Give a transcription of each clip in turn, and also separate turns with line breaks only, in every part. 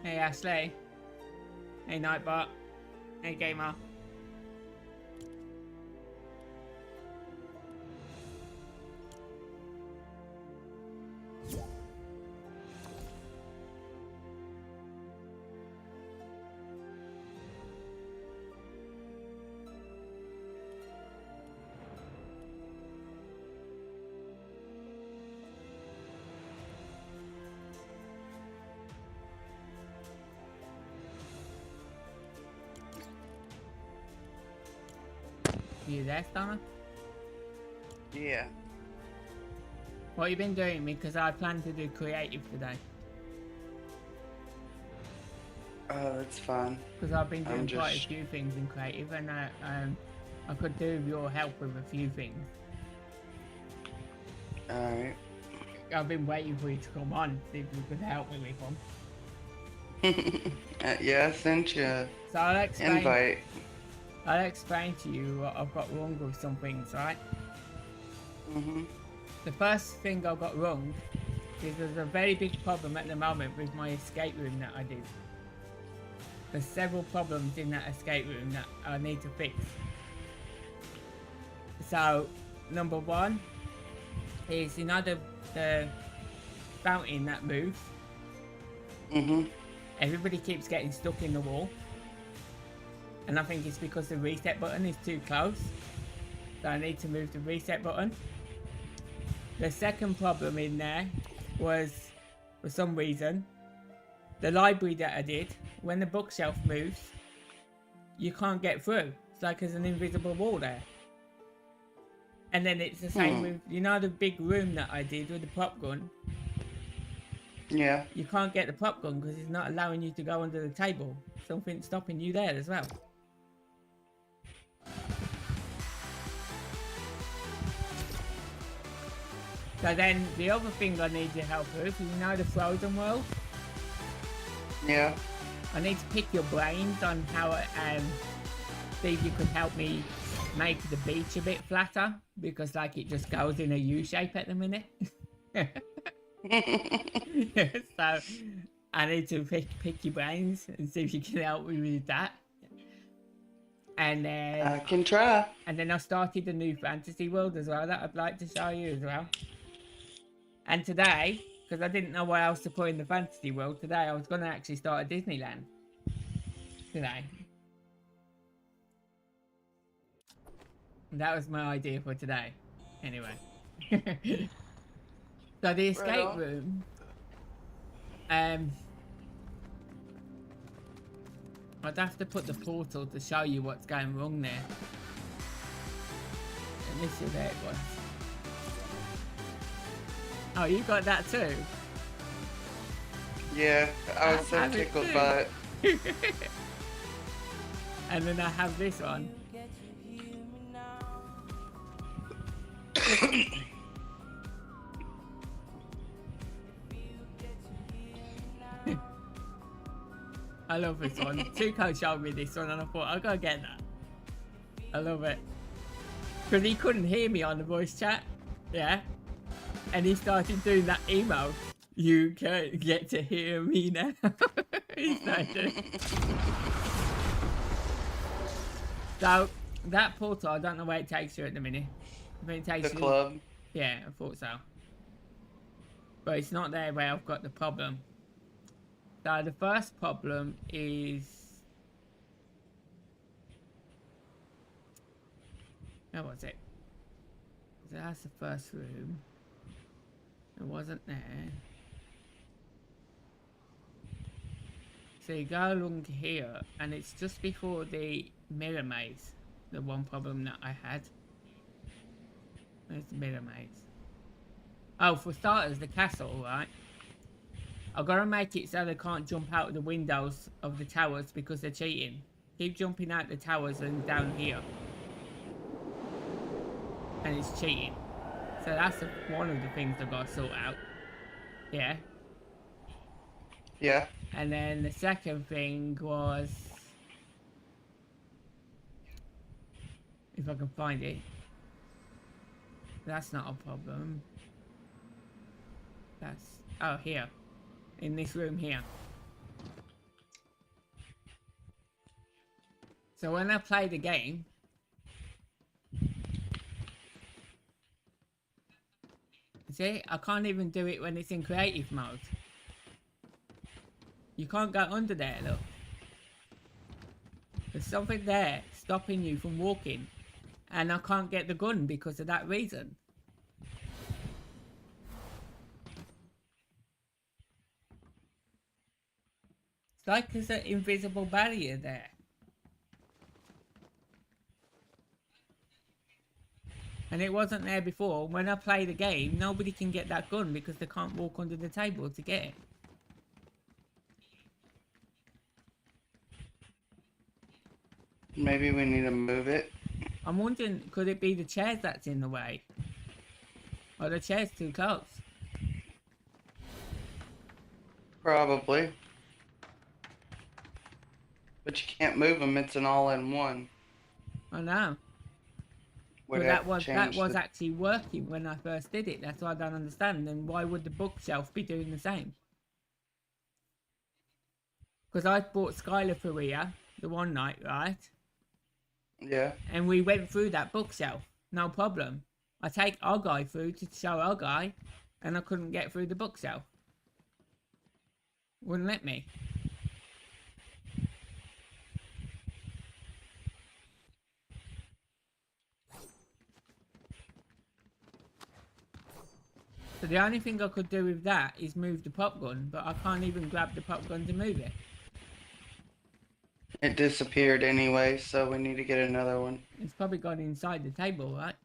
Hey Ashley. Hey Nightbot. Hey Gamer. You there, Stunner?
Yeah.
What have you been doing? Because I plan to do creative today.
Oh, that's fun.
Because I've been doing
I'm
quite a
just...
few things in creative, and I could do with your help with a few things.
Alright.
I've been waiting for you to come on, see if you could help me with them.
Yeah, I sent you an
So
invite.
I'll explain to you what I've got wrong with some things, right? The first thing I got wrong is there's a very big problem at the moment with my escape room that I did. There's several problems in that escape room that I need to fix. So, number one is, you know, the fountain that moves. Everybody keeps getting stuck in the wall. And I think it's because the reset button is too close. So I need to move the reset button. The second problem in there was, for some reason, the library that I did, when the bookshelf moves, you can't get through. It's like there's an invisible wall there. And then it's the same with, you know, the big room that I did with the prop gun?
Yeah.
You can't get the prop gun because it's not allowing you to go under the table. Something's stopping you there as well. So then the other thing I need your help with is, you know, the frozen world?
Yeah.
I need to pick your brains on how, see if you could help me make the beach a bit flatter, because like it just goes in a U shape at the minute. So I need to pick your brains and see if you can help me with that. And then
I can try.
And then I started a new fantasy world as well that I'd like to show you as well. And today, because I didn't know what else to put in the fantasy world, today I was going to actually start a Disneyland. Today. That was my idea for today. Anyway. So the escape room. I'd have to put the portal to show you what's going wrong there. Let me see where it was. Oh, you got that too?
Yeah, I was so tickled by it.
And then I have this one. I love this one. Tuco showed me this one and I thought, I gotta get that. I love it. Because he couldn't hear me on the voice chat. Yeah. And he started doing that emo. You can get to hear me now. He started. So, that portal, I don't know where it takes you at the minute. I think it takes
The
you...
club?
Yeah, I thought so. But it's not there where I've got the problem. So the first problem is... Where was it? So that's the first room. It wasn't there. So you go along here, and it's just before the mirror maze. The one problem that I had. Where's the mirror maze? Oh, for starters, the castle, right? I've got to make it so they can't jump out of the windows of the towers because they're cheating. Keep jumping out the towers and down here. And it's cheating. So that's one of the things I've got to sort out. Yeah.
Yeah.
And then the second thing was... If I can find it. That's not a problem. That's... Oh, here. In this room here. So when I play the game, see, I can't even do it when it's in creative mode. You can't go under there, look. There's something there stopping you from walking. And I can't get the gun because of that reason. It's like there's an invisible barrier there. And it wasn't there before. When I play the game, nobody can get that gun because they can't walk under the table to get it.
Maybe we need to move it.
I'm wondering, could it be the chairs that's in the way? Or the chair's too close?
Probably. But you can't move them. It's an all-in-one.
I know. But that was actually working when I first did it. That's what I don't understand. Then why would the bookshelf be doing the same? Because I bought Skylar for Rhea the one night, right?
Yeah.
And we went through that bookshelf. No problem. I take our guy through to show our guy, and I couldn't get through the bookshelf. Wouldn't let me. So the only thing I could do with that is move the pop gun, but I can't even grab the pop gun to move it.
It disappeared anyway, so we need to get another one.
It's probably gone inside the table, right?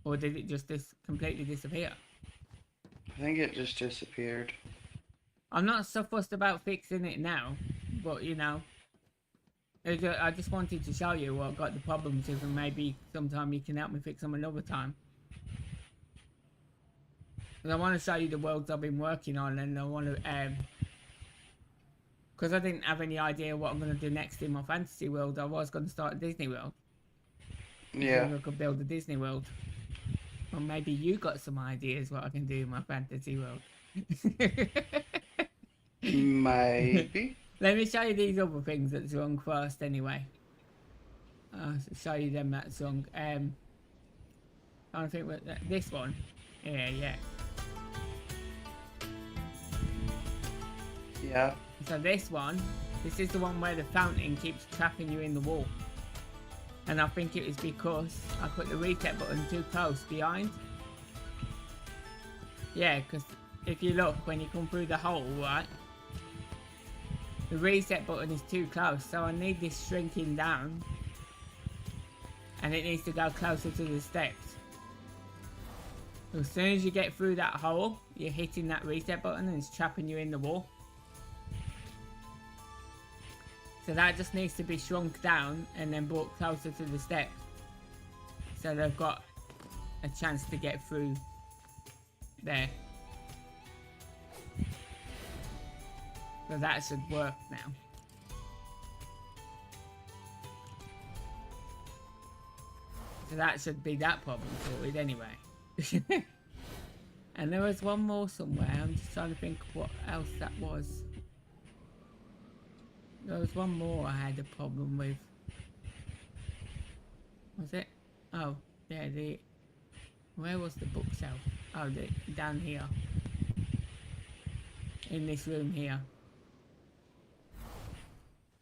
Or did it just completely disappear?
I think it just disappeared.
I'm not so fussed about fixing it now, but you know, I just wanted to show you what got the problems with, and maybe sometime you can help me fix them another time. And I want to show you the worlds I've been working on, and I want to, because I didn't have any idea what I'm going to do next in my fantasy world. I was going to start a Disney World.
Yeah.
I could build a Disney World. Or maybe you got some ideas what I can do in my fantasy world.
Maybe.
Let me show you these other things that's wrong first anyway. I'll show you them that's wrong. I don't think this one. Yeah.
Yeah.
So this is the one where the fountain keeps trapping you in the wall. And I think it was because I put the reset button too close behind. Yeah, because if you look, when you come through the hole, right? The reset button is too close, so I need this shrinking down. And it needs to go closer to the steps. So as soon as you get through that hole, you're hitting that reset button and it's trapping you in the wall. So that just needs to be shrunk down and then brought closer to the steps. So they've got a chance to get through there. So that should work now. So that should be that problem sorted anyway. And there was one more somewhere. I'm just trying to think what else that was. There was one more I had a problem with. Was it? Oh, yeah, where was the bookshelf? Oh, down here. In this room here.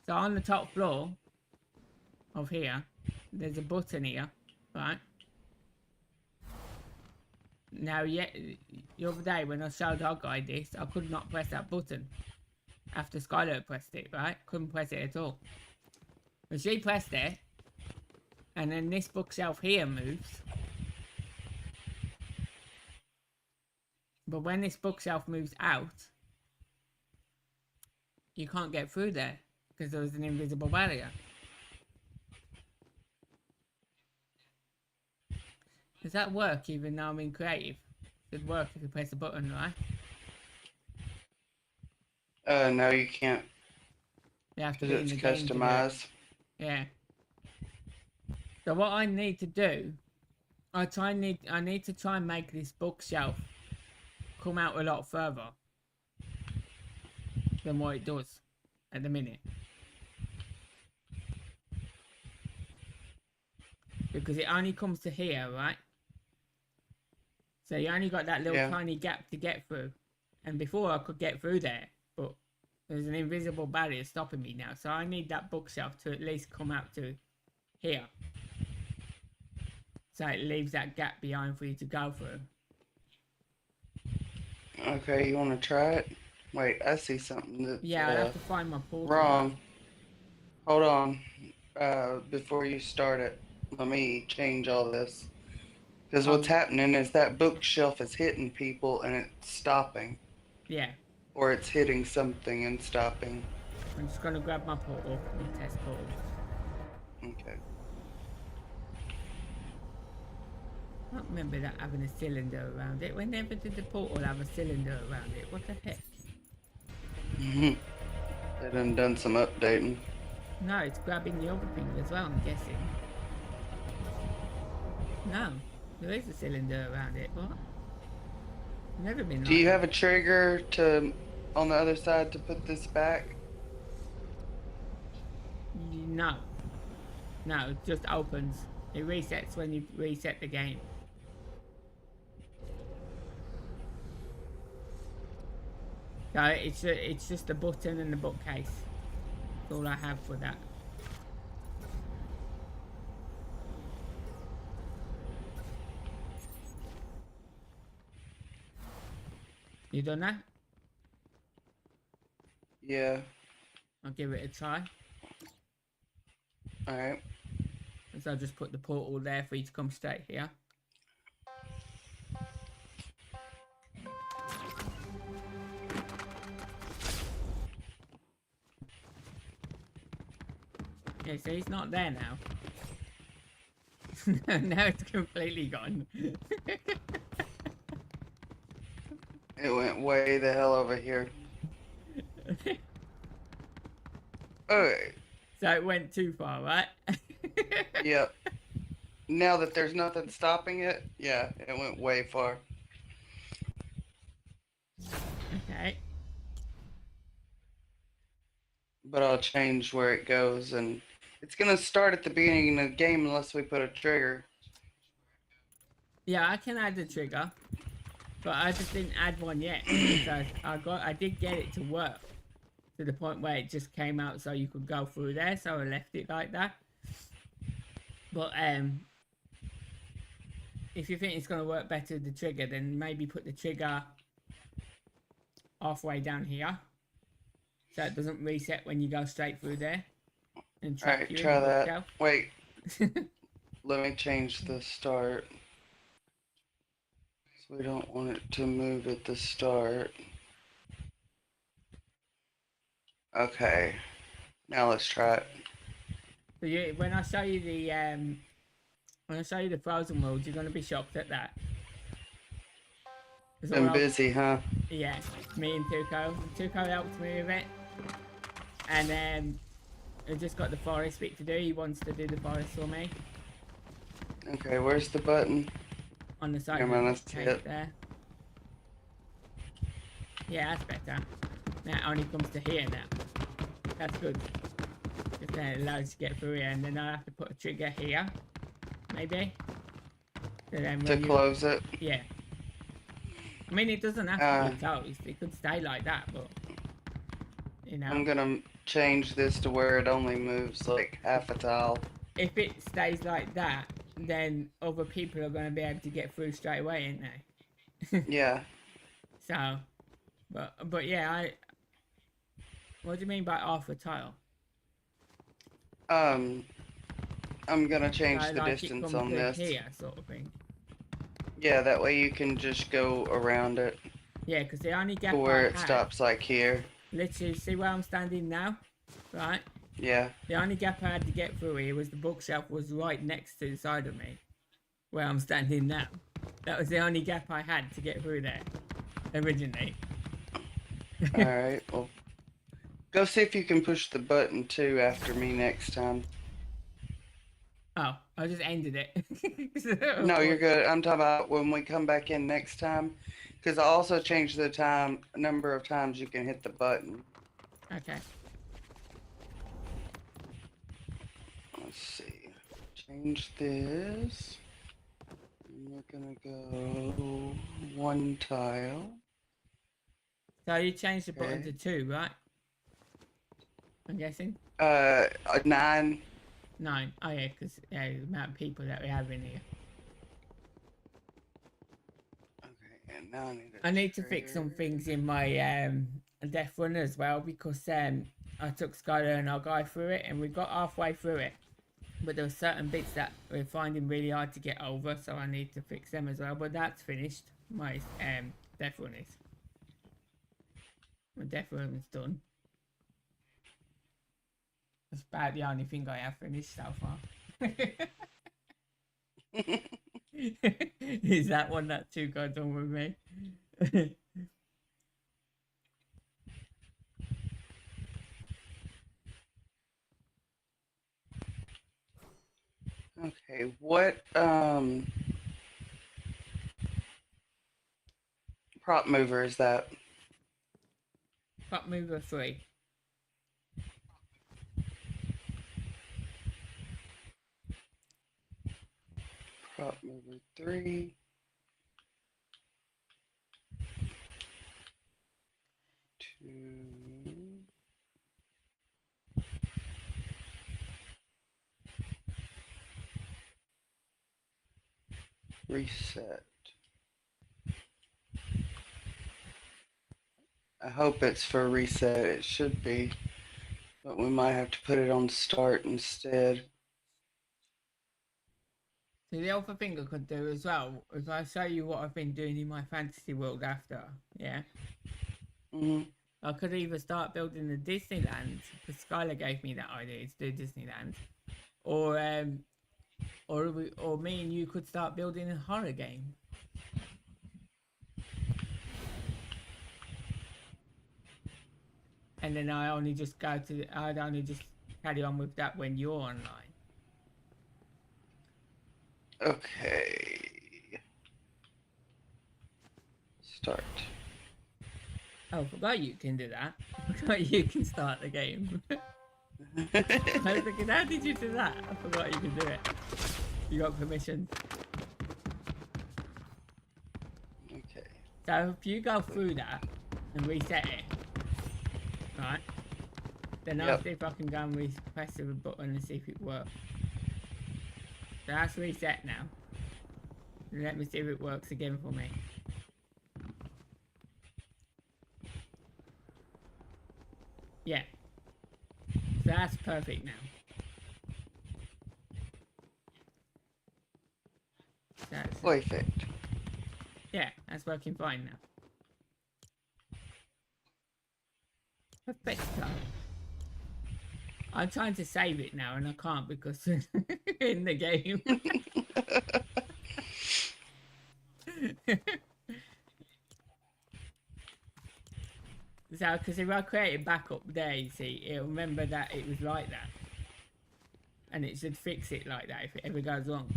So on the top floor of here, there's a button here, right? Now, the other day when I showed our guy this, I could not press that button. After Skylar pressed it, right? Couldn't press it at all. But she pressed it, and then this bookshelf here moves. But when this bookshelf moves out, you can't get through there because there was an invisible barrier. Does that work even though I'm in creative? It should work if you press the button, right?
No, you can't.
You have to
Because
be in
it's
the game
customized.
Yeah. So what I need to do, I need to try and make this bookshelf come out a lot further. than what it does at the minute. Because it only comes to here, right? So you only got that little
Yeah.
tiny gap to get through. And before I could get through there, but there's an invisible barrier stopping me now. So I need that bookshelf to at least come out to here. So it leaves that gap behind for you to go through.
Okay, you want to try it? Wait, I see something that's
Yeah, I'd have to find my portal.
wrong. Hold on. Before you start it, let me change all this. Because what's happening is that bookshelf is hitting people and it's stopping.
Yeah.
Or it's hitting something and stopping.
I'm just going to grab my portal, my test portal.
Okay.
I don't remember that having a cylinder around it. Whenever did the portal have a cylinder around it? What the heck?
They done some updating.
No, it's grabbing the other thing as well, I'm guessing. No, there is a cylinder around it. What? Never been like
Do you
that.
have a trigger to on the other side to put this back?
No. No, it just opens. It resets when you reset the game. So it's just a button and the bookcase. That's all I have for that. You done that?
Yeah.
I'll give it a try.
Alright.
So I'll just put the portal there for you to come straight here. Yeah, so he's not there now. Now it's completely gone.
It went way the hell over here. Okay.
So it went too far, right?
Yep. Now that there's nothing stopping it, yeah, it went way far.
Okay.
But I'll change where it goes, and it's gonna start at the beginning of the game unless we put a trigger.
Yeah, I can add the trigger, but I just didn't add one yet. So I did get it to work to the point where it just came out so you could go through there. So I left it like that. But if you think it's gonna work better with the trigger, then maybe put the trigger halfway down here, so it doesn't reset when you go straight through there. And
Alright, try that. Wait. Let me change the start. So we don't want it to move at the start. Okay. Now let's try it.
So when I show you the frozen world, you're gonna be shocked at that.
Been busy, huh?
Yeah, me and Tuco. Tuco helped me with it, and then I just got the forest bit to do. He wants to do the forest for me.
Okay, where's the button?
On the side.
Come on, let's see it.
There. Yeah, that's better. Now it only comes to here now. That's good. Just then it allows you to get through here, and then I have to put a trigger here, maybe. So then
To close it?
Yeah. I mean, it doesn't have to be closed. It could stay like that, but you know.
I'm gonna change this to where it only moves like half a tile.
If it stays like that, then other people are going to be able to get through straight away, ain't they?
Yeah.
So, but yeah, what do you mean by half a tile?
I'm gonna change the
like
distance on this.
Here, sort of thing.
Yeah, that way you can just go around it.
Yeah, because the only gap
to where it stops like here.
Literally, see where I'm standing now? Right?
Yeah.
The only gap I had to get through here was the bookshelf was right next to the side of me. Where I'm standing now. That was the only gap I had to get through there. Originally.
Alright, well. Go see if you can push the button too after me next time.
Oh, I just ended it.
No, you're good. I'm talking about when we come back in next time. Because I also changed the number of times you can hit the button.
Okay.
Let's see. Change this. And we're gonna go one tile.
So you changed the button
Okay.
to 2, right? I'm guessing?
A 9.
9. Oh yeah, because the amount of people that we have in here.
Okay, and now
I need to fix some things in my death run as well, because I took Skylar and our guy through it and we got halfway through it, but there were certain bits that we're finding really hard to get over, so I need to fix them as well. But that's finished. My death run is. My death run's done. That's about the only thing I have finished so far. Is that one that 2 got done with me?
Okay, what prop mover is that?
Prop mover 3.
Prop mover 3. 2. Reset. I hope it's for reset. It should be, but we might have to put it on start instead.
So the other thing I could do as well is I show you what I've been doing in my fantasy world after, yeah?
Mhm.
I could either start building the Disneyland, because Skylar gave me that idea to do Disneyland, or me and you could start building a horror game. And then I'd only just carry on with that when you're online.
Okay. Start.
Oh, I forgot you can do that. I forgot you can start the game. I was thinking, how did you do that? I forgot you could do it. You got permission.
Okay.
So if you go through that and reset it, right? Then I'll see if I can go and press the button and see if it works. So that's reset now. Let me see if it works again for me. Yeah. So that's perfect now. That's
Perfect.
Yeah, that's working fine now. Perfecto. I'm trying to save it now and I can't because in the game. So, because if I create a backup there, you see, it'll remember that it was like that. And it should fix it like that if it ever goes wrong.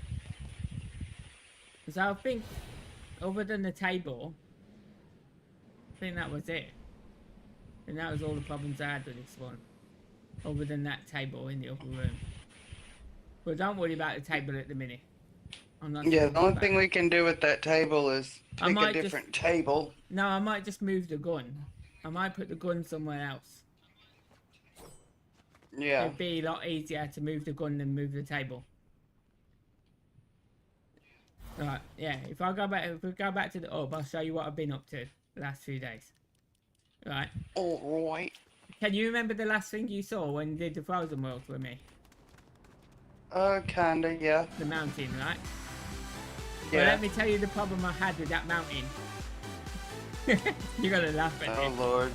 So I think, other than the table, I think that was it. And that was all the problems I had with this one. Other than that table in the upper room. But don't worry about the table at the minute. I'm not
Yeah, the only thing we can do with that table is pick a different table.
No, I might just move the gun. I might put the gun somewhere else.
Yeah.
It'd be a lot easier to move the gun than move the table. Right, yeah. If we go back to the hub, I'll show you what I've been up to the last few days. Right.
Alright.
Can you remember the last thing you saw when you did the Frozen World with me?
Kinda, yeah.
The mountain, right?
Yeah.
Well, let me tell you the problem I had with that mountain. You're gonna laugh at
Oh,
it.
Lord.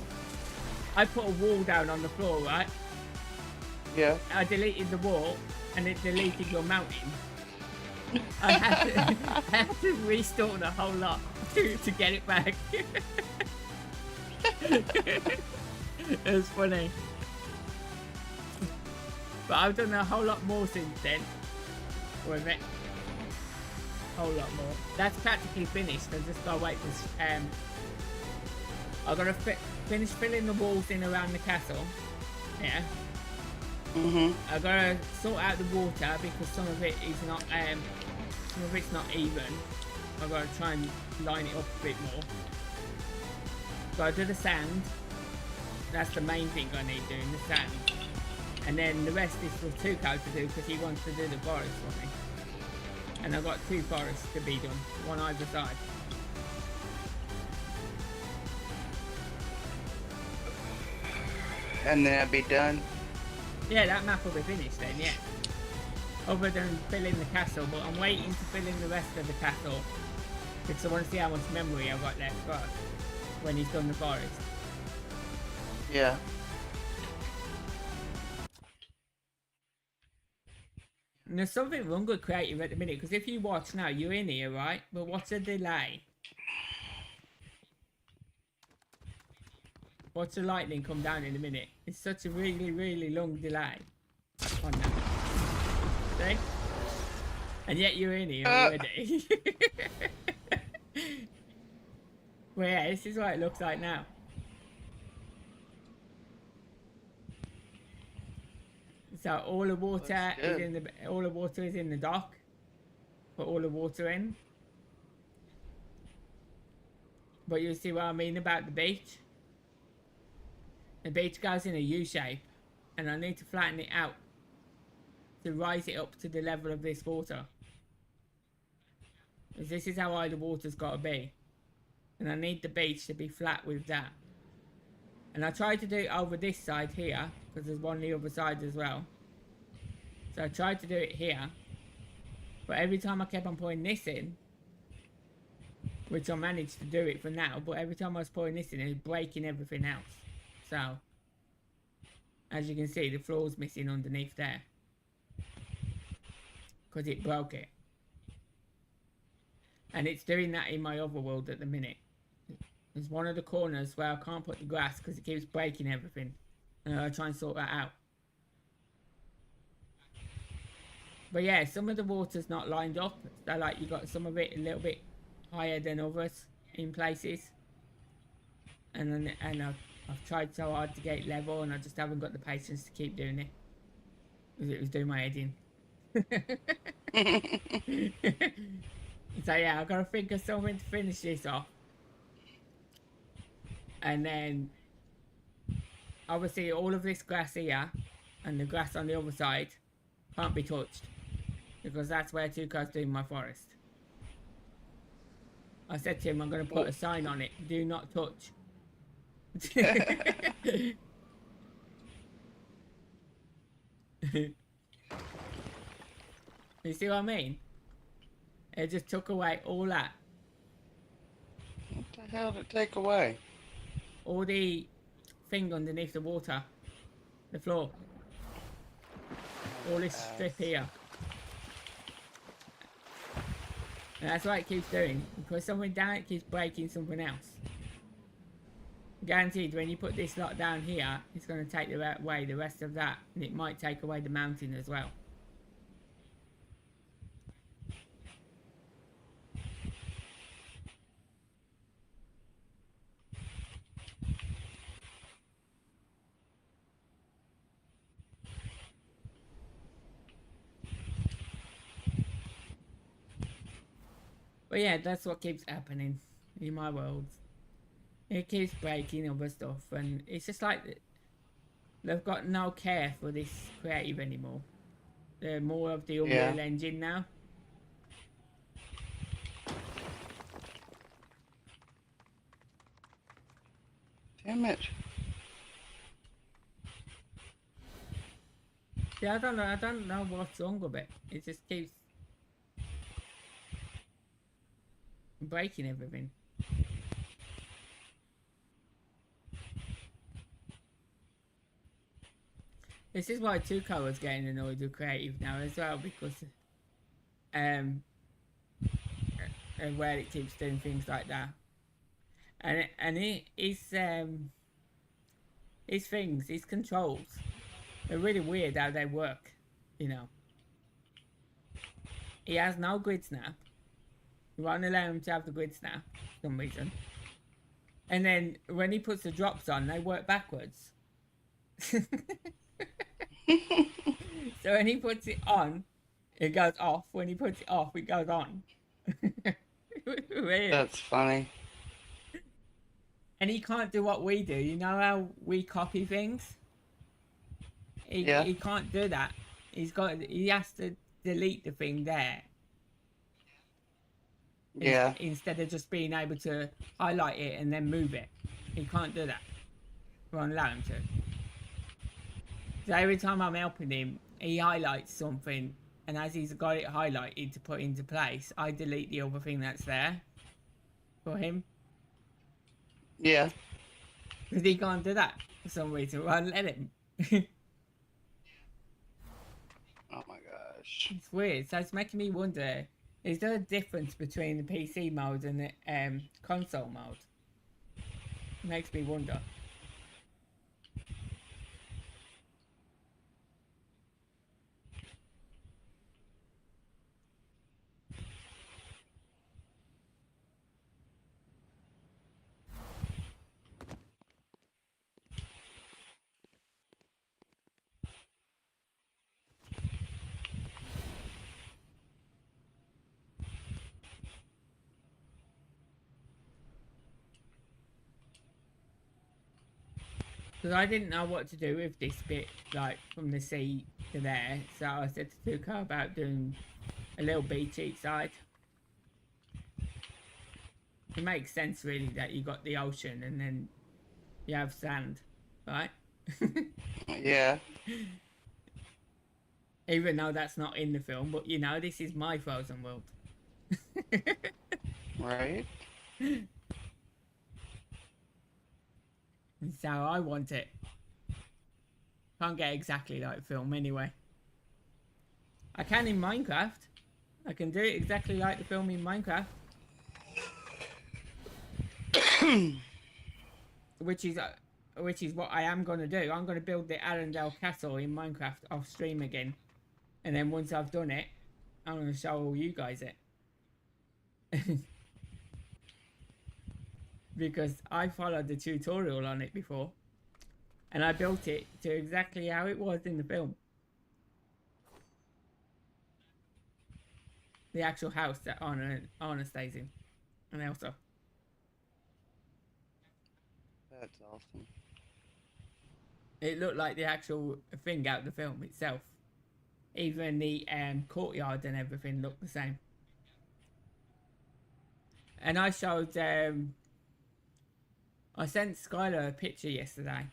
I put a wall down on the floor, right?
Yeah.
I deleted the wall, and it deleted your mountain. I had to restore the whole lot to get it back. It was funny. But I've done a whole lot more since then with it. Whole lot more. That's practically finished. I just gotta wait for I gotta finish filling the walls in around the castle. Yeah. I gotta sort out the water because some of it is not some of it's not even. I gotta try and line it up a bit more. Gotta do the sand. That's the main thing I need doing, the sand. And then the rest is for Tuco to do because he wants to do the forest for me. And I've got 2 forests to be done, one either side.
And then I'd be done.
Yeah, that map will be finished then, yeah. Other than filling the castle, but I'm waiting to fill in the rest of the castle because I want to see how much memory I've got left first when he's done the forest.
Yeah.
And there's something wrong with creative at the minute because if you watch now, you're in here, right? But what's the delay? Watch the lightning come down in a minute. It's such a really, really long delay on that. See? And yet you're in here already. Well, yeah, this is what it looks like now. So all the water is in the dock. Put all the water in. But you see what I mean about the beach? The beach goes in a U shape, and I need to flatten it out to rise it up to the level of this water. Because this is how high the water's got to be. And I need the beach to be flat with that. And I tried to do it over this side here, because there's one on the other side as well. So I tried to do it here. But every time I kept on putting this in, which I managed to do it for now, but every time I was putting this in, it was breaking everything else. So, as you can see, the floor's missing underneath there. Because it broke it. And it's doing that in my other world at the minute. There's one of the corners where I can't put the grass because it keeps breaking everything. And I'll try and sort that out. But yeah, some of the water's not lined up. So like you got some of it a little bit higher than others in places. And I've tried so hard to get it level and I just haven't got the patience to keep doing it. Because it was doing my head in. So yeah, I've got to think of something to finish this off. And then obviously all of this grass here and the grass on the other side can't be touched. Because that's where Tuco's doing my forest. I said to him, I'm going to put a sign on it. Do not touch. You see what I mean? It just took away all that.
What the hell did it take away?
All the thing underneath the water. The floor. All this strip here. And that's what it keeps doing. Because something down it keeps breaking something else. Guaranteed when you put this lot down here, it's going to take away the rest of that. And it might take away the mountain as well. But yeah, that's what keeps happening in my world. It keeps breaking other stuff, and it's just like they've got no care for this creative anymore. They're more of the Unreal Engine now.
Damn it.
Yeah, I don't know what's wrong with it. It just keeps breaking everything. This is why Tuco was getting annoyed with creative now as well, because where it keeps doing things like that. And his controls, they're really weird how they work, you know. He has no grid snap. You won't allow him to have the grid snap for some reason. And then when he puts the drops on, they work backwards. So when he puts it on, it goes off. When he puts it off, it goes on. Weird.
That's funny.
And he can't do what we do. You know how we copy things?
Yeah.
He can't do that. He has to delete the thing there.
Yeah.
Instead of just being able to highlight it and then move it. He can't do that. We won't allow him to. So every time I'm helping him, he highlights something, and as he's got it highlighted to put into place, I delete the other thing that's there for him.
Yeah.
Because he can't do that for some reason. I won't let him.
Oh my gosh.
It's weird. So it's making me wonder, is there a difference between the PC mode and the console mode? It makes me wonder. Because I didn't know what to do with this bit, like from the sea to there. So I said to Tuco about doing a little beach each side. It makes sense really that you got the ocean and then you have sand, right?
Yeah.
Even though that's not in the film, but you know, this is my frozen world.
Right.
So I want it. Can't get exactly like film anyway. I can in Minecraft. I can do it exactly like the film in Minecraft. which is what I am going to do. I'm going to build the Arendelle Castle in Minecraft off stream again. And then once I've done it, I'm going to show all you guys it. Because I followed the tutorial on it before. And I built it to exactly how it was in the film. The actual house that Anna stays in. And Elsa.
That's awesome.
It looked like the actual thing out of the film itself. Even the courtyard and everything looked the same. And I showed... I sent Skylar a picture yesterday.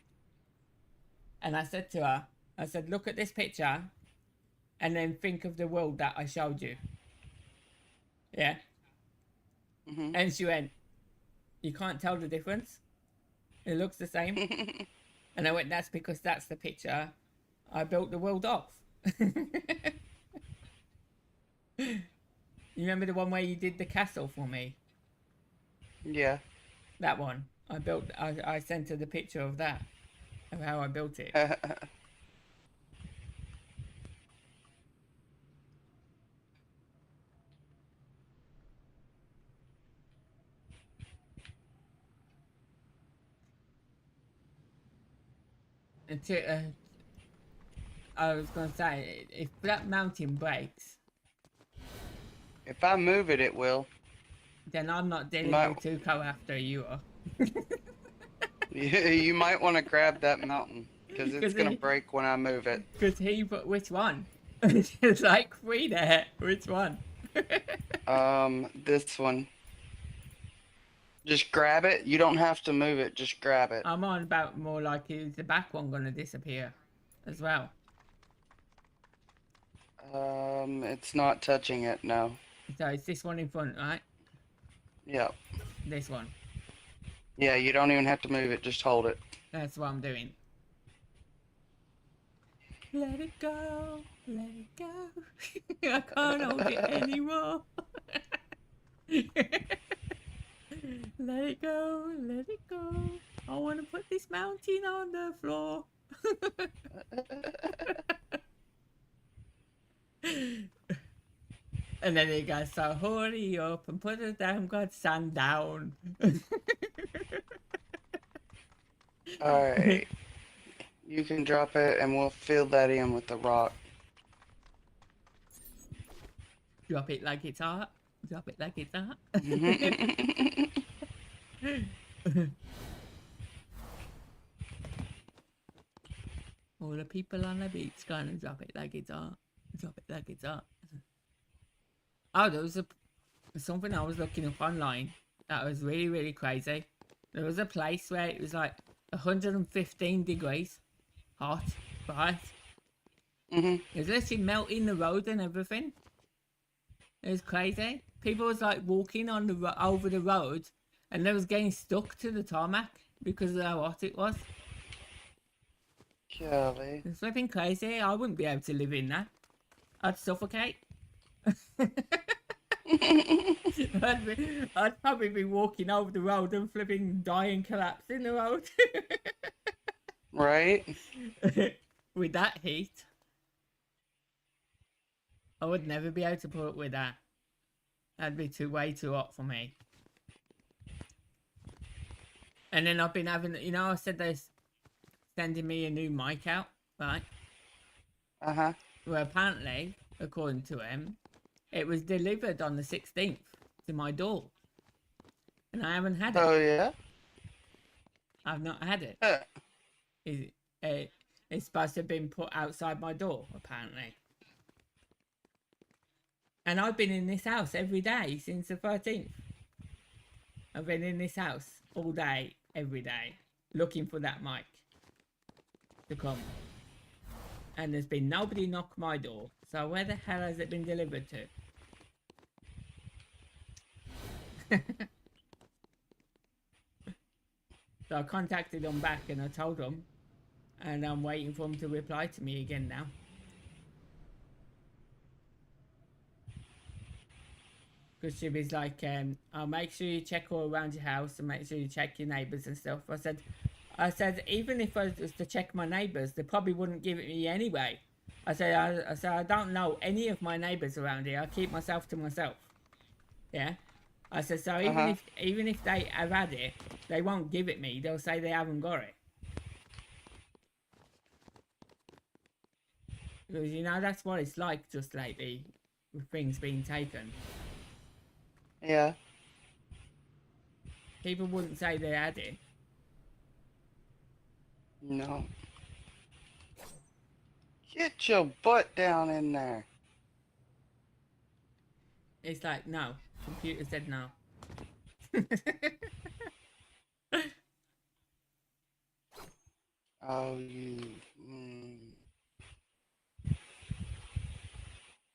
And I said to her, I said, look at this picture and then think of the world that I showed you. Yeah.
Mm-hmm.
And she went, you can't tell the difference? It looks the same. And I went, that's because that's the picture I built the world off. You remember the one where you did the castle for me?
Yeah.
That one. I sent her the picture of that. Of how I built it. I was going to say, if that mountain breaks,
If I move it, it will.
then I'm not dealing with Tuco after you are.
You might want to grab that mountain because it's going to break when I move it.
Because which one? There's like 3 there. Which one?
This one. Just grab it. You don't have to move it. Just grab it.
I'm on about more like, is the back one going to disappear as well?
It's not touching it, no.
So it's this one in front, right?
Yep.
This one.
Yeah, you don't even have to move it. Just hold it.
That's what I'm doing. Let it go. Let it go. I can't hold it anymore. Let it go. Let it go. I want to put this mountain on the floor. And then he goes, so hurry up and put the damn god sand down.
Alright. You can drop it and we'll fill that in with the rock.
Drop it like it's hot. Drop it like it's hot. All the people on the beach gonna drop it like it's hot. Drop it like it's hot. Oh, there was something I was looking up online that was really, really crazy. There was a place where it was like 115 degrees hot, right? It was literally melting the road and everything. It was crazy. People was like walking on the over the road, and they was getting stuck to the tarmac because of how hot it was.
Golly.
It's flipping crazy. I wouldn't be able to live in that. I'd suffocate. I'd probably be walking over the road and flipping dying, collapsing the road.
Right?
With that heat. I would never be able to put up with that. That'd be way too hot for me. And then I've been having, you know, I said they're sending me a new mic out, right?
Uh-huh.
Well, apparently, according to him, it was delivered on the 16th to my door. And I haven't had it.
Oh, yeah?
I've not had it.
Uh,
It's supposed to have been put outside my door, apparently. And I've been in this house every day since the 13th. I've been in this house all day, every day, looking for that mic to come. And there's been nobody knock my door. So where the hell has it been delivered to? So I contacted them back and I told them. And I'm waiting for them to reply to me again now. Because she was like, I'll make sure you check all around your house and make sure you check your neighbours and stuff. I said, even if I was to check my neighbours, they probably wouldn't give it me anyway. I said, I don't know any of my neighbours around here. I keep myself to myself. Yeah. I said, so even if they have had it, they won't give it me. They'll say they haven't got it. Because, you know, that's what it's like just lately with things being taken.
yeah.
People wouldn't say they had it.
No. Get your butt down in there.
It's like, no. Computer said no.
Oh, you...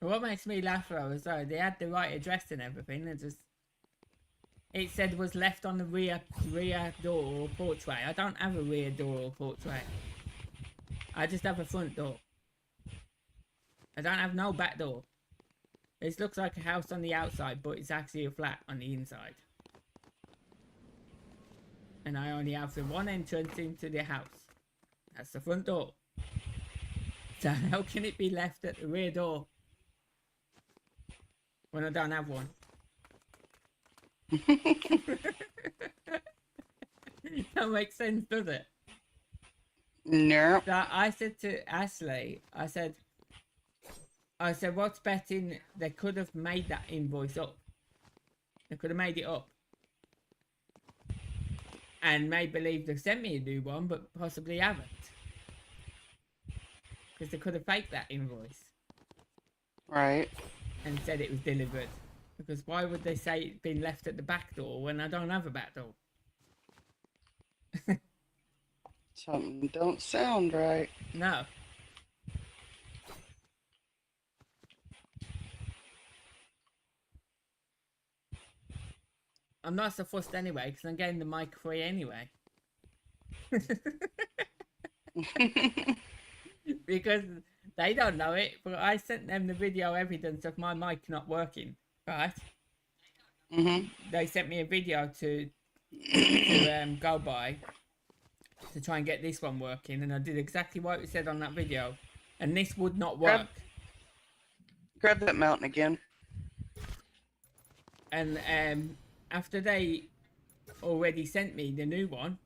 What makes me laugh though is though they had the right address and everything. It said was left on the rear door or porchway. I don't have a rear door or porchway. I just have a front door. I don't have no back door. This looks like a house on the outside, but it's actually a flat on the inside. And I only have the one entrance into the house. That's the front door. So how can it be left at the rear door when I don't have one? That makes sense, does it?
No.
So I said to Ashley, I said, what's betting they could have made that invoice up? They could have made it up. And made believe they've sent me a new one, but possibly haven't. Because they could have faked that invoice.
Right.
And said it was delivered. Because why would they say it's been left at the back door when I don't have a back door?
Something don't sound right.
No. I'm not so fussed anyway, because I'm getting the mic free anyway. Because they don't know it, but I sent them the video evidence of my mic not working, right? They sent me a video to go by to try and get this one working, and I did exactly what it said on that video, and this would not work.
Grab that mountain again.
And after they already sent me the new one,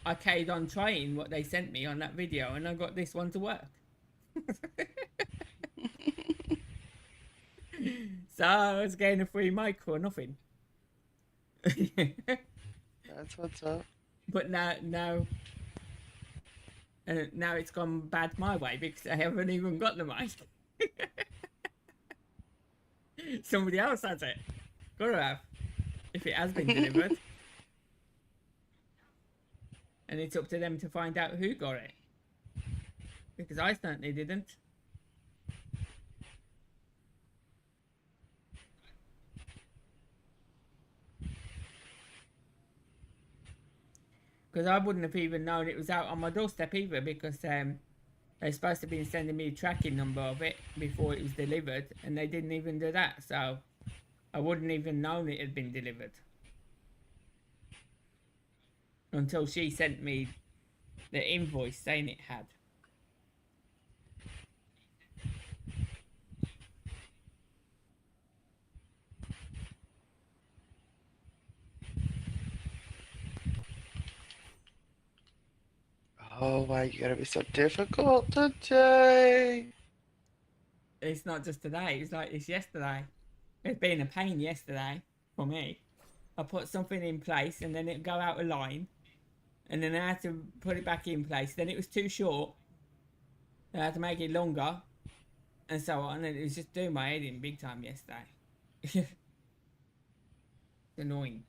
I carried on trying what they sent me on that video, and I got this one to work. So I was getting a free mic for nothing.
That's what's up.
But now it's gone bad my way because I haven't even got the mic. Somebody else has it. Gotta have. If it has been delivered. And it's up to them to find out who got it. Because I certainly didn't. Because I wouldn't have even known it was out on my doorstep either, because they're supposed to be sending me a tracking number of it before it was delivered, and they didn't even do that, so I wouldn't even known it had been delivered. Until she sent me the invoice saying it had.
Oh, why you gotta be so difficult today?
It's not just today, it's like this yesterday. It's been a pain yesterday for me. I put something in place and then it'd go out of line. And then I had to put it back in place. Then it was too short. I had to make it longer. And so on. And it was just doing my head in big time yesterday. It's annoying.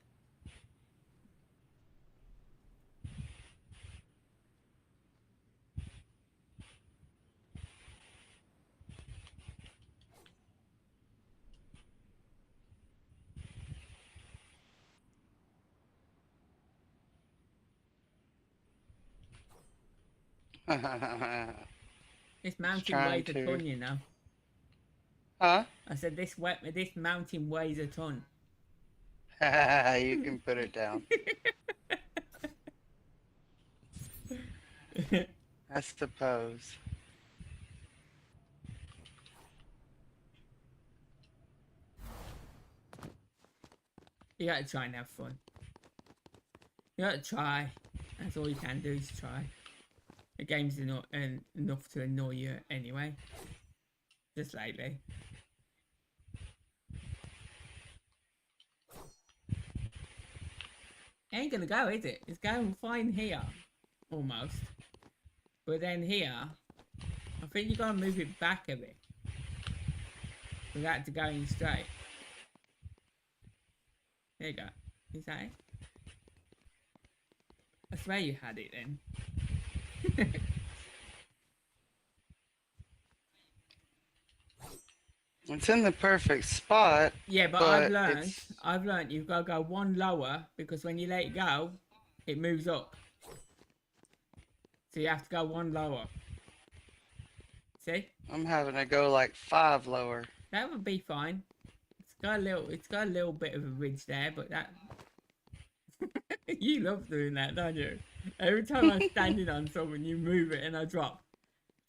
This mountain weighs a ton, you know.
Huh?
I said this mountain weighs a ton.
You can put it down. I suppose.
You gotta try and have fun. You gotta try. That's all you can do is try. The game's enough to annoy you anyway. Just lately. It ain't gonna go, is it? It's going fine here. Almost. But then here, I think you gotta move it back a bit. Without it going straight. There you go. Is that it? I swear you had it then.
It's in the perfect spot.
Yeah, but I've learned you've got to go one lower because when you let it go, it moves up. So you have to go one lower. See?
I'm having to go like 5 lower.
That would be fine. It's got a little bit of a ridge there, but that you love doing that, don't you? Every time I'm standing on something, you move it and I drop.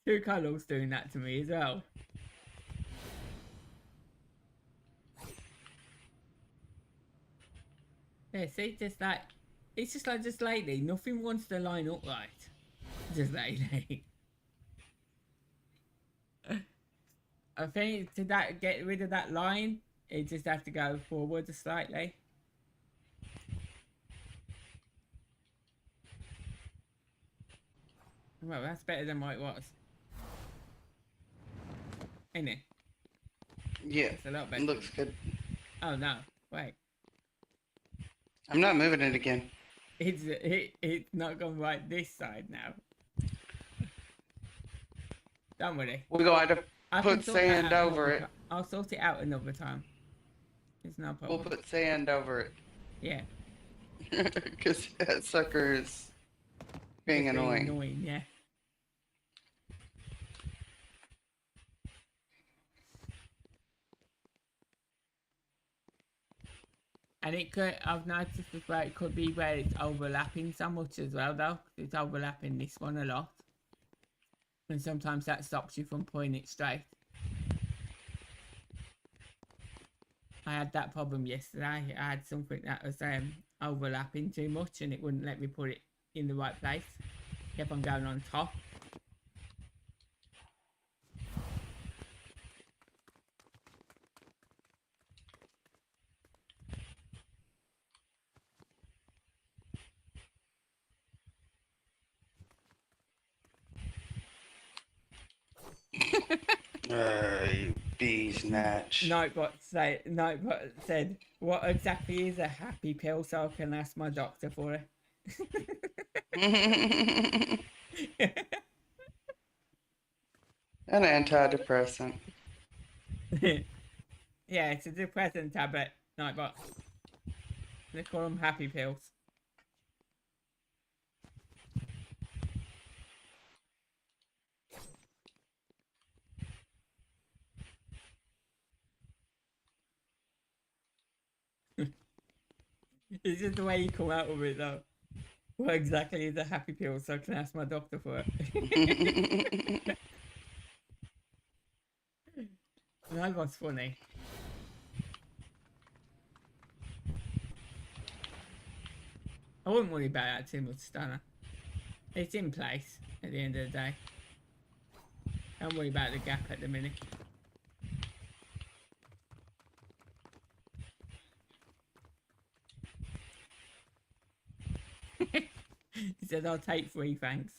Two Carlos doing that to me as well. Yeah, see, just like it's just like just lately, nothing wants to line up right. Just lately. I think to get rid of that line, it just have to go forward slightly. Well, that's better than what it was. Ain't it?
Yeah,
it's a lot better.
Looks good.
Oh no, wait.
I'm not moving it again.
It's not gone right this side now. Don't worry.
We're going to put sand over it.
I'll sort it out another time. It's no problem.
We'll put sand over it.
Yeah.
Because that sucker is being annoying.
Yeah. And it could, I've noticed as well, it could be where it's overlapping so much as well though. It's overlapping this one a lot. And sometimes that stops you from putting it straight. I had that problem yesterday. I had something that was overlapping too much and it wouldn't let me put it in the right place. Kept on going on top.
You bees natch.
Nightbot said, "What exactly is a happy pill? So I can ask my doctor for it."
An antidepressant.
Yeah, it's a depressant tablet, Nightbot. They call them happy pills. It's just the way you come out of it, though. What exactly is a happy pill? So I can ask my doctor for it. That was funny. I wouldn't worry about that too much, Stunner. It's in place at the end of the day. Don't worry about the gap at the minute. He said, "I'll take 3, thanks."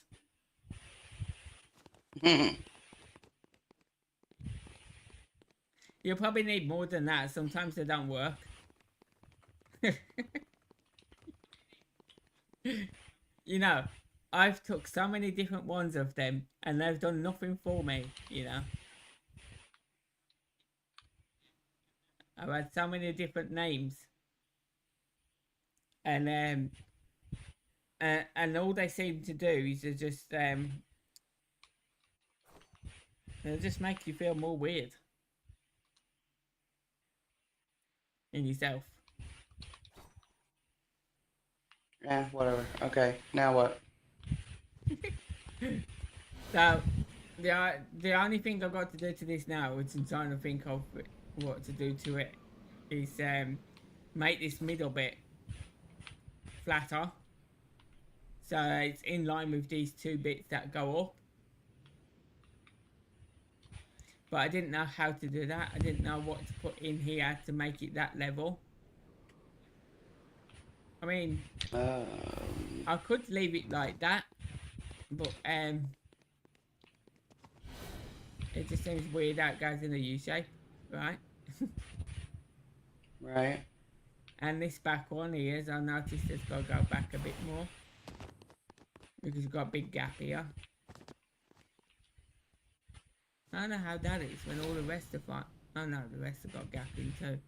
You'll probably need more than that. Sometimes they don't work. You know, I've took so many different ones of them and they've done nothing for me, you know. I've had so many different names. And all they seem to do is to just they'll just make you feel more weird in yourself.
Yeah, whatever. Okay, now what?
So the only thing I've got to do to this now, which I'm trying to think of what to do to it, is make this middle bit flatter, so it's in line with these 2 bits that go up. But I didn't know how to do that. I didn't know what to put in here to make it that level. I mean, I could leave it like that, but it just seems weird how it goes in a U shape, right?
Right.
And this back one here, I noticed it's got to go back a bit more because you've got a big gap here. I don't know how that is when all the rest are fine. Oh no, the rest have got gap in too.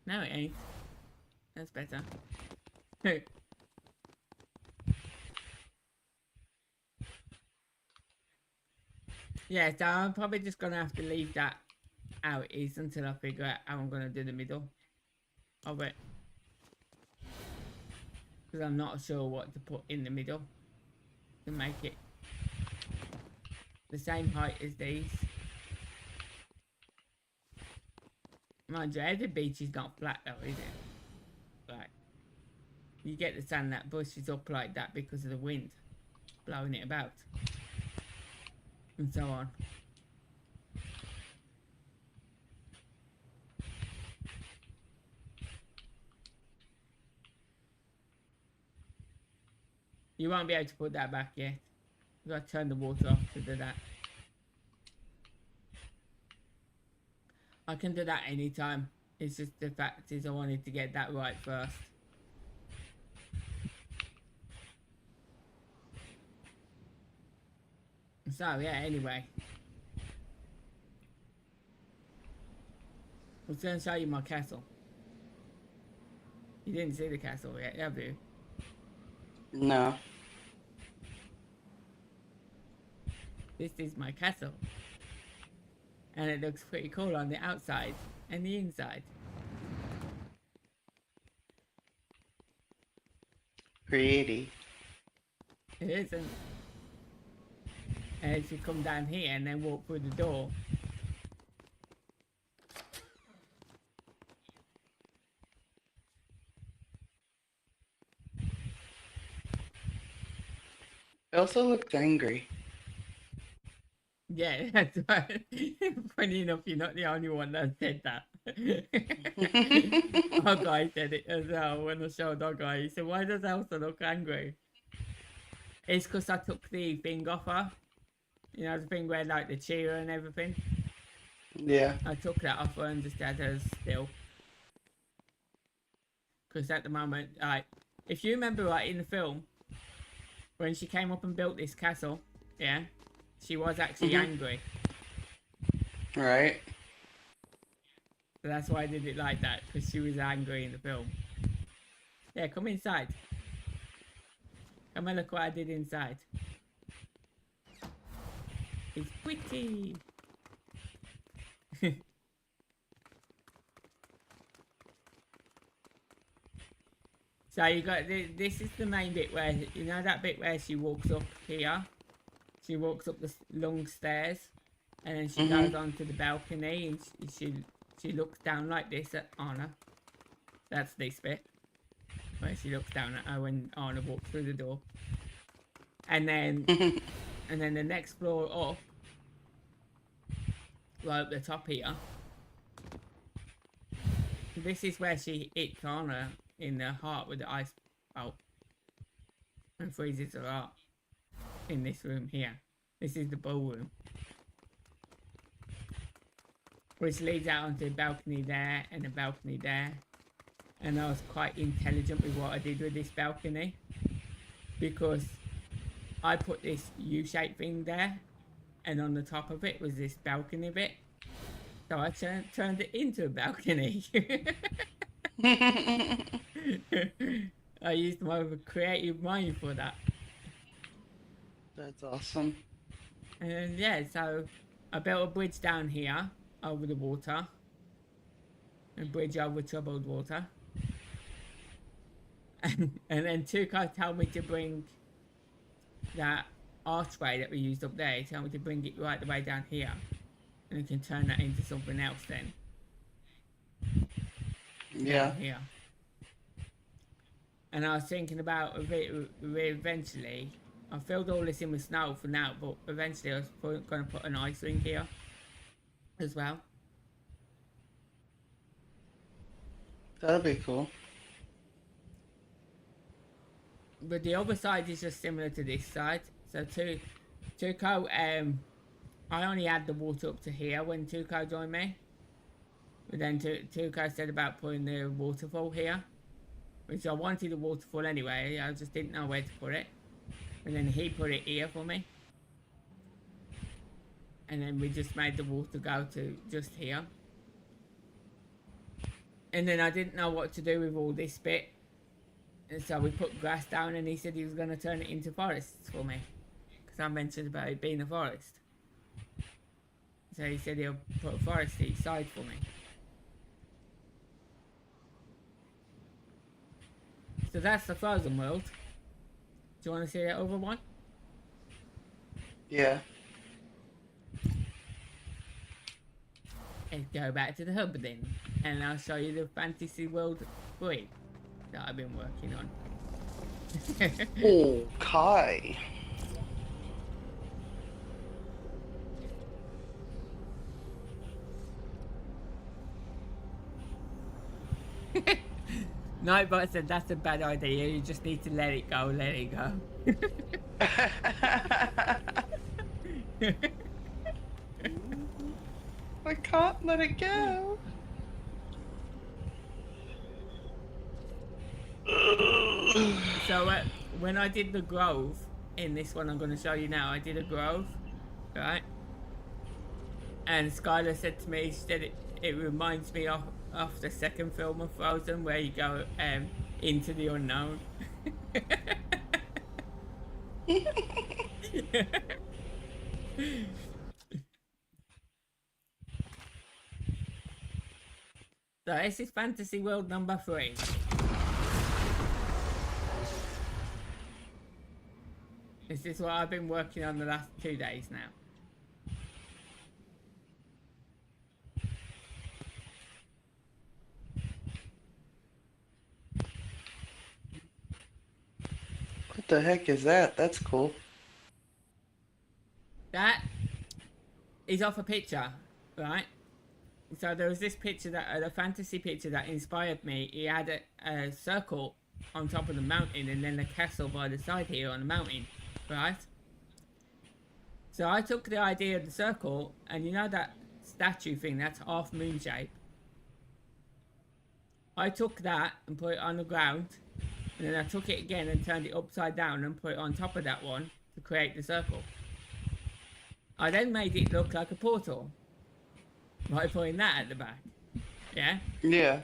No, it ain't. That's better. Yeah, so I'm probably just gonna have to leave that how it is until I figure out how I'm gonna do the middle of it. Because I'm not sure what to put in the middle to make it the same height as these. Mind you, the beach is not flat though, is it? Right. You get the sand that bushes up like that because of the wind blowing it about. And so on. You won't be able to put that back yet. You gotta turn the water off to do that. I can do that anytime. It's just the fact is I wanted to get that right first. So yeah, anyway. I was going to show you my castle. You didn't see the castle yet, have you?
No.
This is my castle. And it looks pretty cool on the outside and the inside.
Pretty.
It isn't. And if you come down here and then walk through the door,
also looked angry.
Yeah, that's right. Funny enough, you're not the only one that said that. Our guy said it as well when I showed our guy. He said, "Why does Elsa look angry?" It's because I took the thing off her. You know, the thing where like the cheer and everything.
Yeah.
I took that off her and just had her still. Because at the moment, like, if you remember right in the film, when she came up and built this castle, yeah, she was actually angry.
Right.
So that's why I did it like that, because she was angry in the film. Yeah, come inside. Come and look what I did inside. It's pretty. So you got this is the main bit where, you know that bit where she walks up here? She walks up the long stairs and then she goes onto the balcony and she looks down like this at Anna. That's this bit where she looks down at her when Anna walks through the door. And then and then the next floor up, right at the top here, this is where she hits Anna in the heart with the ice bolt and freezes her heart in this room here. This is the ballroom, which leads out onto the balcony there and the balcony there. And I was quite intelligent with what I did with this balcony, because I put this U-shaped thing there and on the top of it was this balcony bit, so I turned it into a balcony. I used my creative mind for that.
That's awesome.
And yeah, so I built a bridge down here over the water. A bridge over troubled water. And then Tuco told me to bring that archway that we used up there. He told me to bring it right the way down here. And you can turn that into something else then.
Yeah.
Here. And I was thinking about eventually, I filled all this in with snow for now, but eventually I was going to put an ice rink here as well.
That'd be cool.
But the other side is just similar to this side. So Tuco, I only had the water up to here when Tuco joined me. But then Tuco said about putting the waterfall here, which I wanted the waterfall anyway, I just didn't know where to put it. And then he put it here for me. And then we just made the water go to just here. And then I didn't know what to do with all this bit. And so we put grass down and he said he was going to turn it into forests for me. Because I mentioned about it being a forest. So he said he'll put a forest each side for me. So that's the frozen world. Do you want to see that other one?
Yeah.
Let's go back to the hub then. And I'll show you the Fantasy World 3 that I've been working on.
Okay.
Nightbot said that's a bad idea, you just need to let it go, let it go.
I can't let it go.
So when I did the grove, in this one I'm going to show you now, I did a grove, right? And Skylar said to me, she said it reminds me of the second film of Frozen where you go into the unknown. So this is Fantasy World number 3. This is what I've been working on the last 2 days now.
What the heck is that? That's cool.
is off a picture, right? So there was this picture that a fantasy picture that inspired me. He had a circle on top of the mountain and then a castle by the side here on the mountain, right? So I took the idea of the circle, and you know that statue thing that's half moon shape. I took that and put it on the ground, and then I took it again and turned it upside down and put it on top of that one to create the circle. I then made it look like a portal by putting that at the back. Yeah?
Yeah.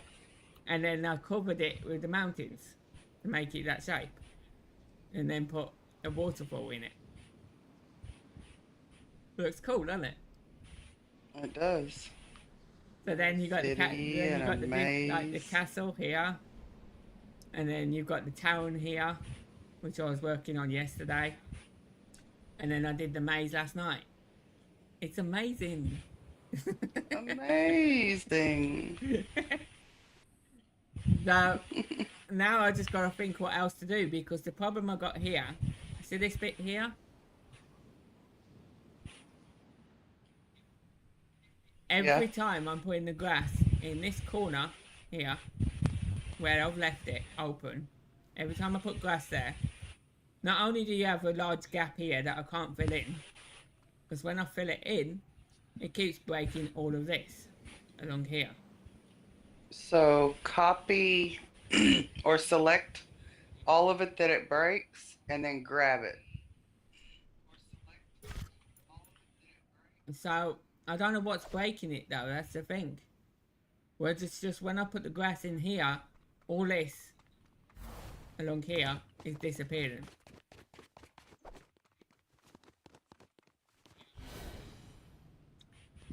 And then I covered it with the mountains to make it that shape. And then put a waterfall in it. Looks cool, doesn't it?
It does.
So then you got
City
then
and
you got the big, like the
maze.
castle here. And then you've got the town here, which I was working on yesterday. And then I did the maze last night. It's amazing.
Amazing.
So now I just gotta think what else to do, because the problem I got here, see this bit here? Every time I'm putting the grass in this corner here, where I've left it open, every time I put grass there, not only do you have a large gap here that I can't fill in, because when I fill it in, it keeps breaking all of this along here.
So copy or select all of it that it breaks and then grab it.
So I don't know what's breaking it though, that's the thing. Well, it's just when I put the grass in here, all this along here is disappearing.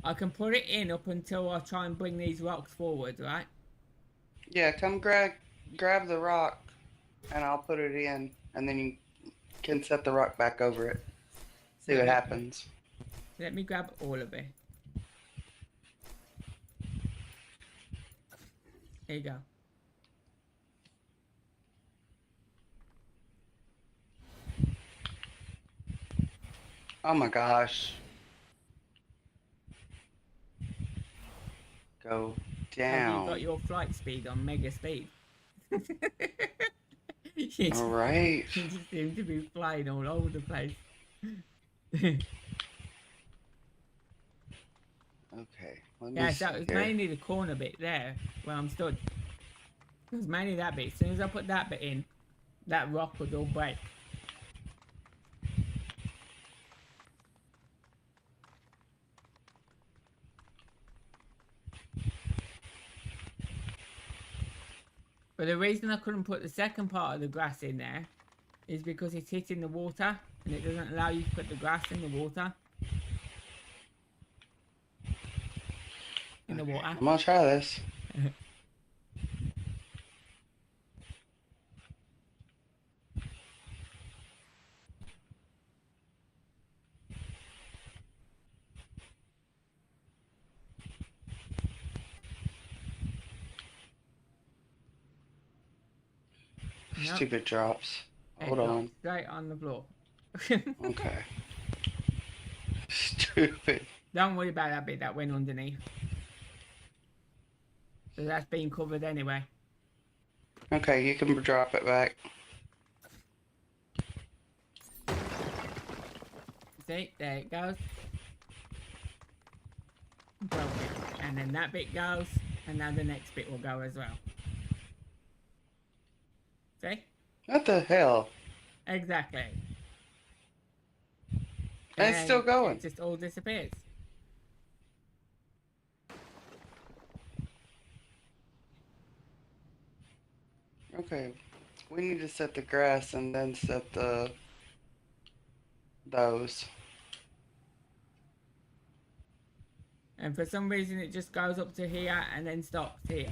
I can put it in up until I try and bring these rocks forward, right?
Yeah, come grab the rock and I'll put it in and then you can set the rock back over it. See what happens.
Let me grab all of it. There you go.
Oh my gosh. Go down.
Have you got your flight speed on mega speed?
All right.
You just seem to be flying all over the place.
Okay. Let me
Yeah,
see
so it's
here.
mainly the corner bit there where I'm stood. It was mainly that bit. As soon as I put that bit in, that rock would all break. But the reason I couldn't put the second part of the grass in there is because it's hitting the water and it doesn't allow you to put the grass in the water. In the water.
I'm gonna try this.
Nope.
Stupid drops.
It
Hold
dropped
on.
straight on the floor.
Okay. Stupid.
Don't worry about that bit that went underneath. So that's been covered anyway.
Okay, you can drop it back.
See, there it goes. Broke it. And then that bit goes, and now the next bit will go as well. See?
What the hell?
Exactly.
And it's still going.
It just all disappears.
Okay. We need to set the grass and then set those.
And for some reason it just goes up to here and then stops here.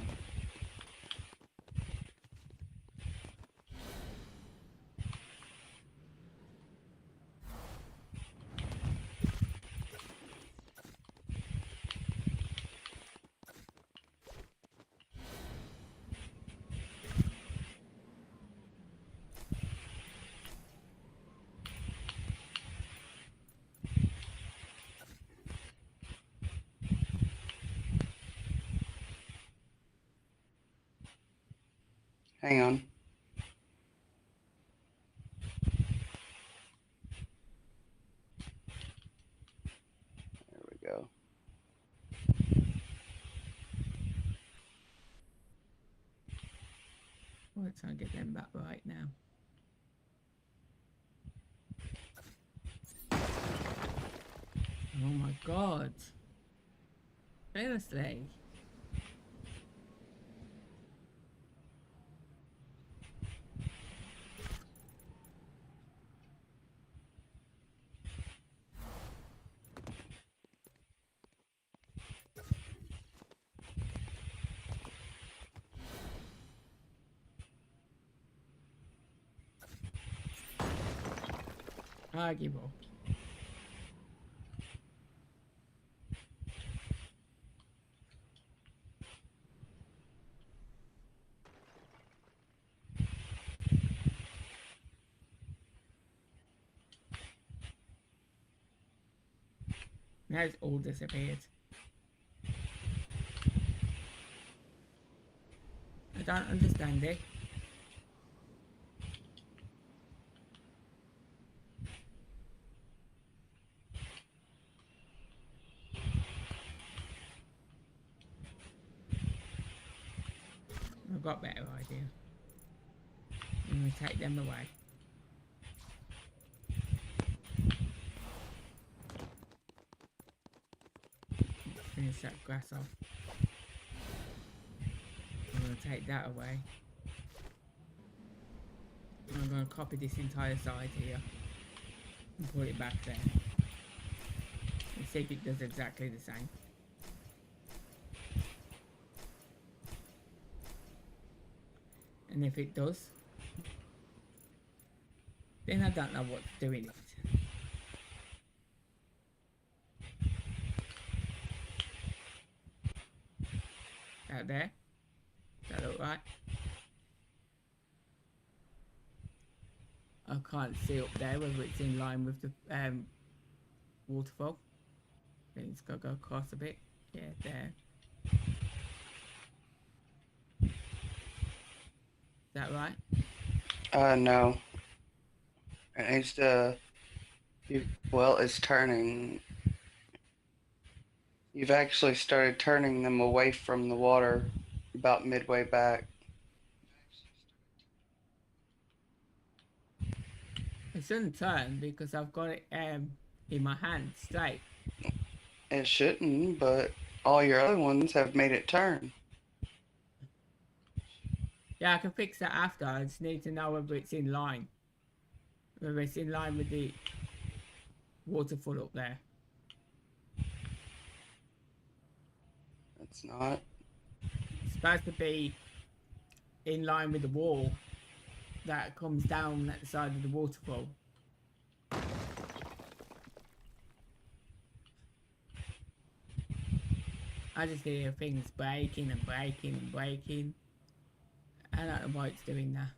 Hang on. There we go.
We're trying to get them back right now. Oh my god. Seriously. Arguable. Now it's all disappeared. I don't understand it. I've got a better idea. I'm going to take them away. Finish that grass off. I'm going to take that away. I'm going to copy this entire side here and put it back there. And see if it does exactly the same. And if it does, then I don't know what to do with it. Out there? Does that look right? I can't see up there whether it's in line with the waterfall. I think it's got to go across a bit. Yeah, there. Is that right?
No. It needs to. Well, it's turning. You've actually started turning them away from the water about midway back.
It shouldn't turn because I've got it in my hand straight.
It shouldn't, but all your other ones have made it turn.
Yeah, I can fix that after. I just need to know whether it's in line. Whether it's in line with the waterfall up there.
It's not.
It's supposed to be in line with the wall that comes down at the side of the waterfall. I just hear things breaking and breaking and breaking. I don't know why it's doing that.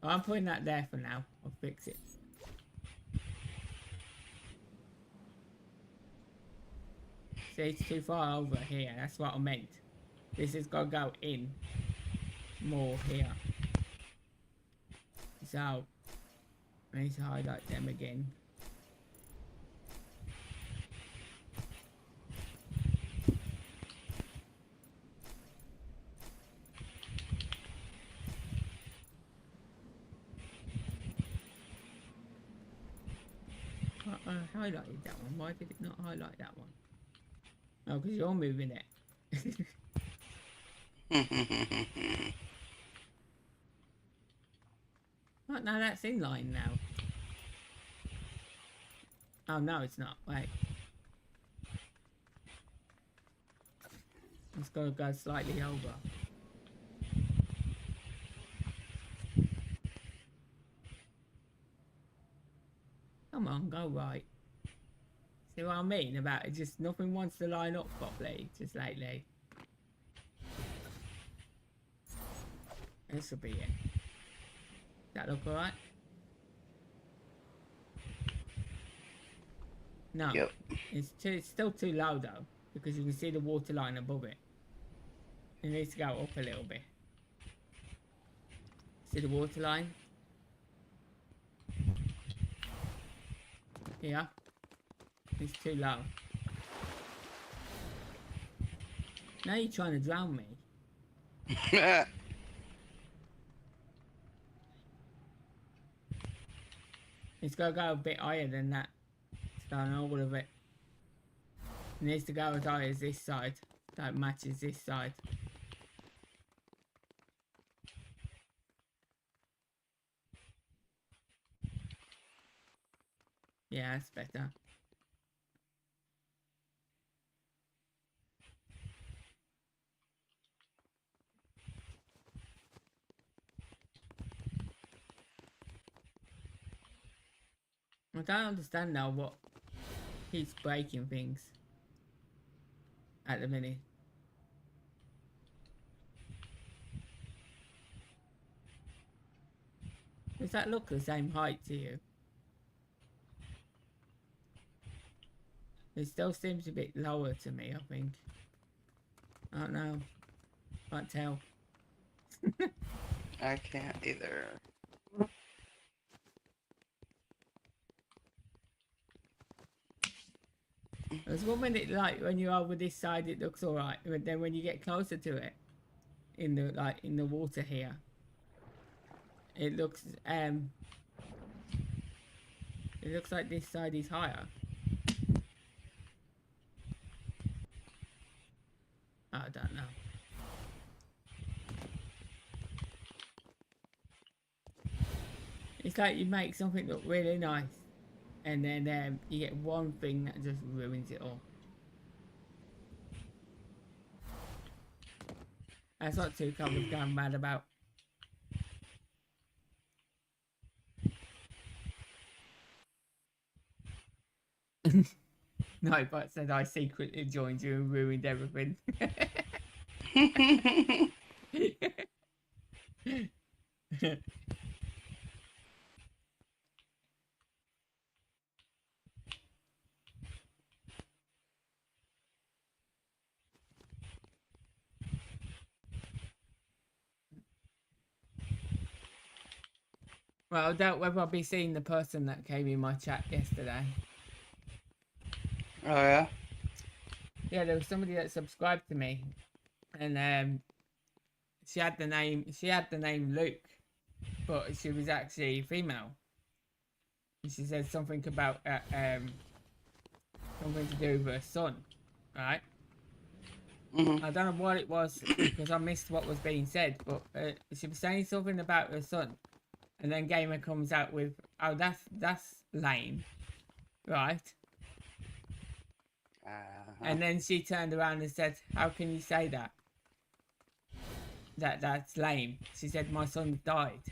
I'm putting that there for now. I'll fix it. See, it's too far over here. That's what I meant. This has got to go in more here. So, I need to highlight them again. I highlighted that one. Why did it not highlight that one? Oh, because you're moving it. Right, now that's in line now. Oh, no, it's not. Wait. It's got to go slightly over. Come on, go right. See what I mean about it? Just nothing wants to line up properly, just lately. This will be it. That look alright? No.
Yep.
It's still too low though, because you can see the water line above it. It needs to go up a little bit. See the water line? Yeah. It's too low. Now you're trying to drown me. It's got to go a bit higher than that. So all of it. It needs to go as high as this side. So it matches this side. Yeah, that's better. I don't understand now what keeps breaking things at the minute. Does that look the same height to you? It still seems a bit lower to me, I think. I don't know. Can't tell.
I can't either.
There's one minute like when you're over this side it looks alright, but then when you get closer to it in the water here, it looks like this side is higher. I don't know. It's like you make something look really nice and then you get one thing that just ruins it all. That's what two covers going mad about. No, but said I secretly joined you and ruined everything. Well, I doubt whether I'll be seeing the person that came in my chat yesterday.
Oh yeah?
Yeah, there was somebody that subscribed to me, and she had the name Luke, but she was actually female. And she said something about something to do with her son, right?
Mm-hmm.
I don't know what it was because I missed what was being said, but she was saying something about her son, and then Gamer comes out with, "Oh, that's lame," right? And then she turned around and said, "How can you say that? That's lame." She said, "My son died."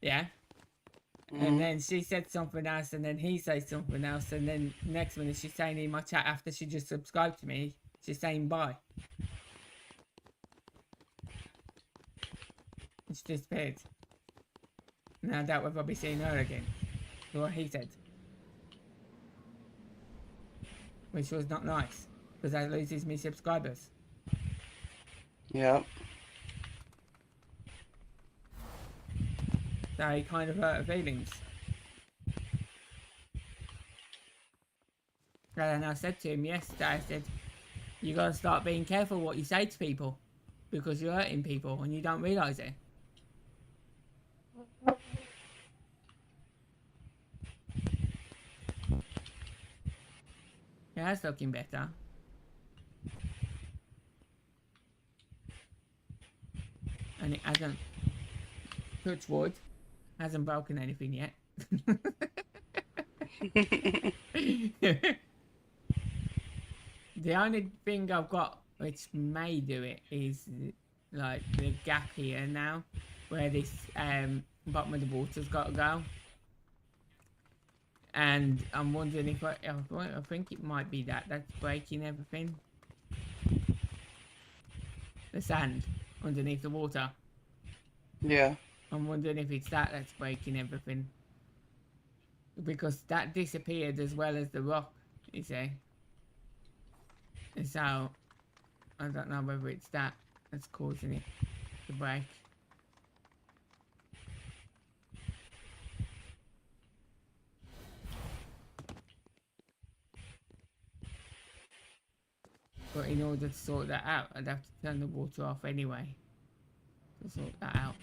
Yeah.
Mm-hmm.
And then she said something else, and then he said something else, and then next minute she's saying in my chat after she just subscribed to me, she's saying bye. And she disappeared. And I doubt whether I'll be seeing her again. That's what he said. Which was not nice, because that loses me subscribers.
Yep.
So he kind of hurt her feelings. And I said to him yesterday, I said, you gotta start being careful what you say to people, because you're hurting people and you don't realise it. Yeah, that's looking better. And it hasn't, touch wood, hasn't broken anything yet. The only thing I've got which may do it is like the gap here now, where this bottom of the water's got to go. And I'm wondering if I think it might be that's breaking everything. The sand underneath the water.
Yeah.
I'm wondering if it's that's breaking everything. Because that disappeared as well as the rock, you see. And so, I don't know whether it's that's causing it to break. But in order to sort that out, I'd have to turn the water off anyway to sort that out.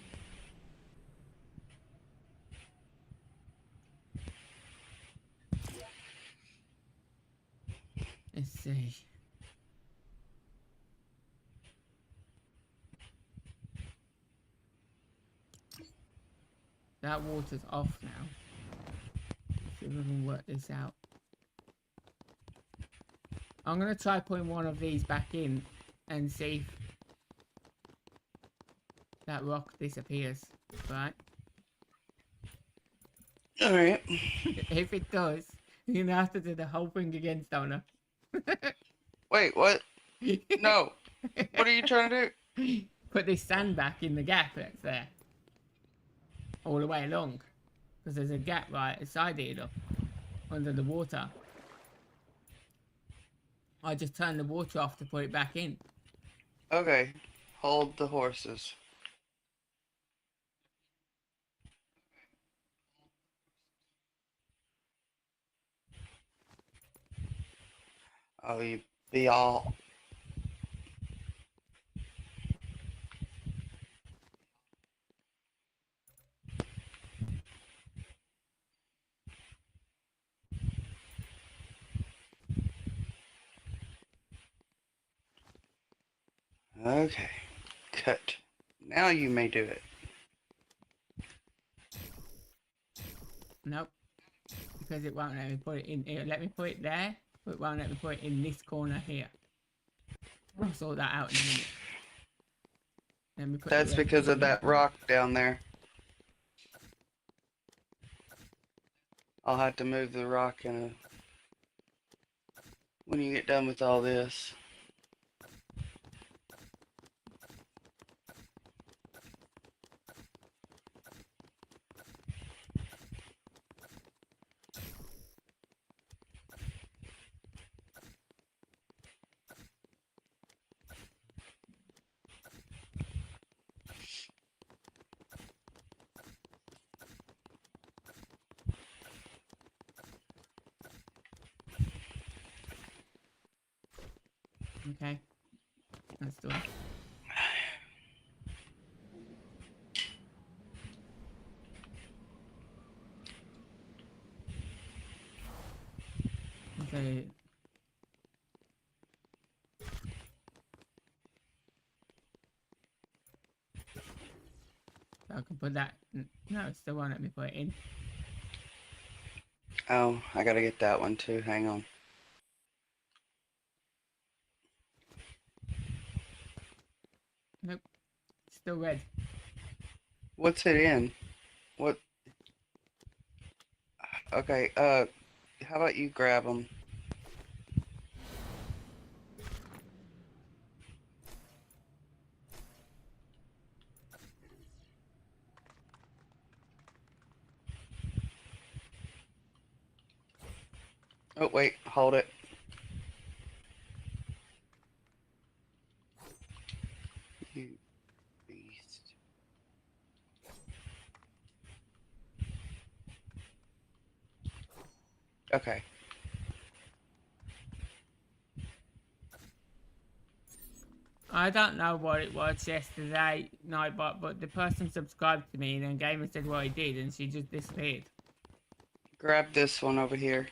Let's see. That water's off now. See if we can work this out. I'm going to try putting one of these back in and see if that rock disappears, right?
Alright.
If it does, you're going to have to do the whole thing again, Stoner.
Wait, what? No. What are you trying to do?
Put this sand back in the gap that's there. All the way along. Because there's a gap right beside it, look. Under the water. I just turned the water off to put it back in.
Okay. Hold the horses. Oh, you be all. Okay. Cut. Now you may do it.
Nope. Because it won't let me put it in. It'll let me put it there, but it won't let me put it in this corner here. I'll sort that out in a minute. Let me put
That's because of that rock down there. I'll have to move the rock when you get done with all this.
Okay. Let's do it. Okay. So I can put that. No, it still won't let me put it in.
Oh, I gotta get that one too. Hang on.
Nope. Still red.
What's it in? What? Okay, how about you grab them? Oh, wait, hold it. You beast. Okay.
I don't know what it was yesterday night, but the person subscribed to me and then Gamer said what he did and she just disappeared.
Grab this one over here.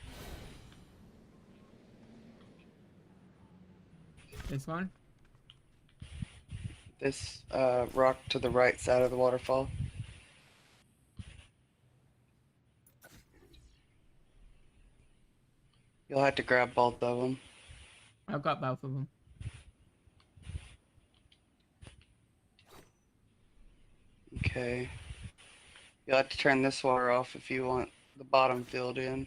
This one?
This rock to the right side of the waterfall. You'll have to grab both of them.
I've got both of them.
Okay. You'll have to turn this water off if you want the bottom filled in.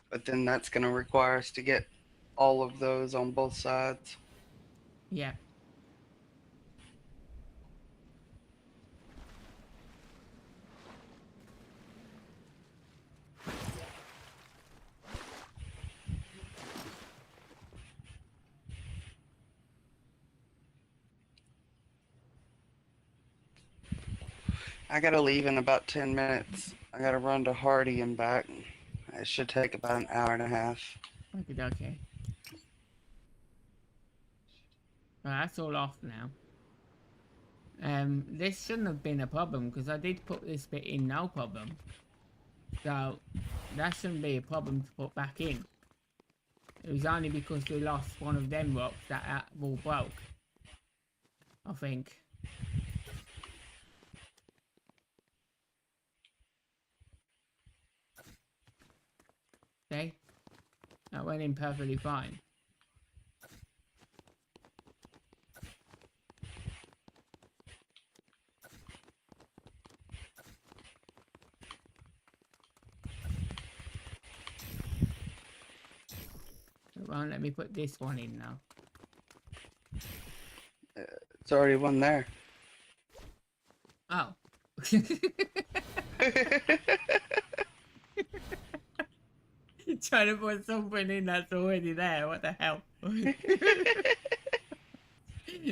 But then that's going to require us to get all of those on both sides.
Yeah.
I gotta leave in about 10 minutes. I gotta run to Hardy and back. It should take about an hour and a half.
Okay. Well, that's all off now. This shouldn't have been a problem because I did put this bit in no problem. So that shouldn't be a problem to put back in. It was only because we lost one of them rocks that all broke. I think. See? That went in perfectly fine. It won't let me put this one in now.
It's already one there.
Oh. Trying to put something in that's already there. What the hell?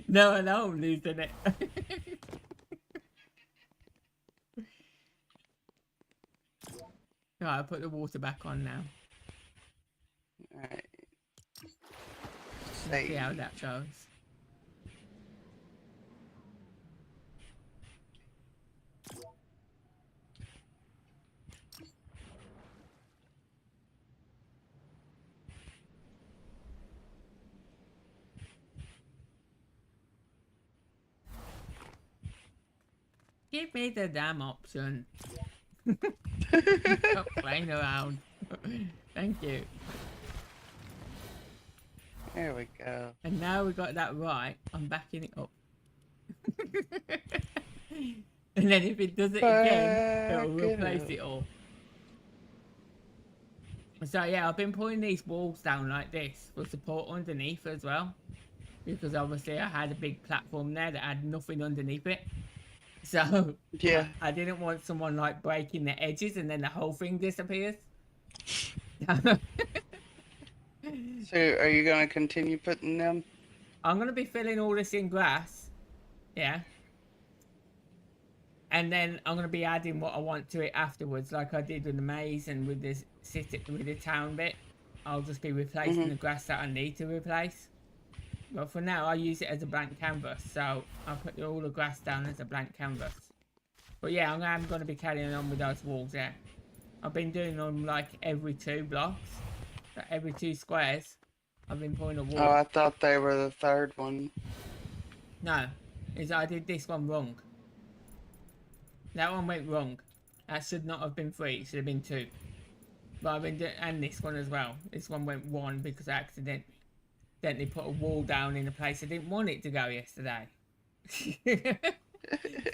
No, no, I'm losing it. Right, I'll put the water back on now.
Alright.
See how that goes. Give me the damn option. Stop playing around. Thank you.
There we go.
And now we got that right, I'm backing it up. And then if it does it again, it'll replace it all. So yeah, I've been putting these walls down like this for support underneath as well. Because obviously I had a big platform there that had nothing underneath it. So
yeah,
I didn't want someone like breaking the edges and then the whole thing disappears.
So are you going to continue putting them?
I'm going to be filling all this in grass. Yeah. And then I'm going to be adding what I want to it afterwards, like I did with the maze and with this with the town bit. I'll just be replacing the grass that I need to replace. But for now, I use it as a blank canvas, so I'll put all the grass down as a blank canvas. But yeah, I'm going to be carrying on with those walls there. I've been doing them like every 2 blocks, so every 2 squares. I've been putting a wall.
Oh, I thought they were the third one.
No, I did this one wrong. That one went wrong. That should not have been 3. It should have been 2. But I've been doing, and this one as well. This one went 1 because I accidentally put a wall down in a place I didn't want it to go yesterday. So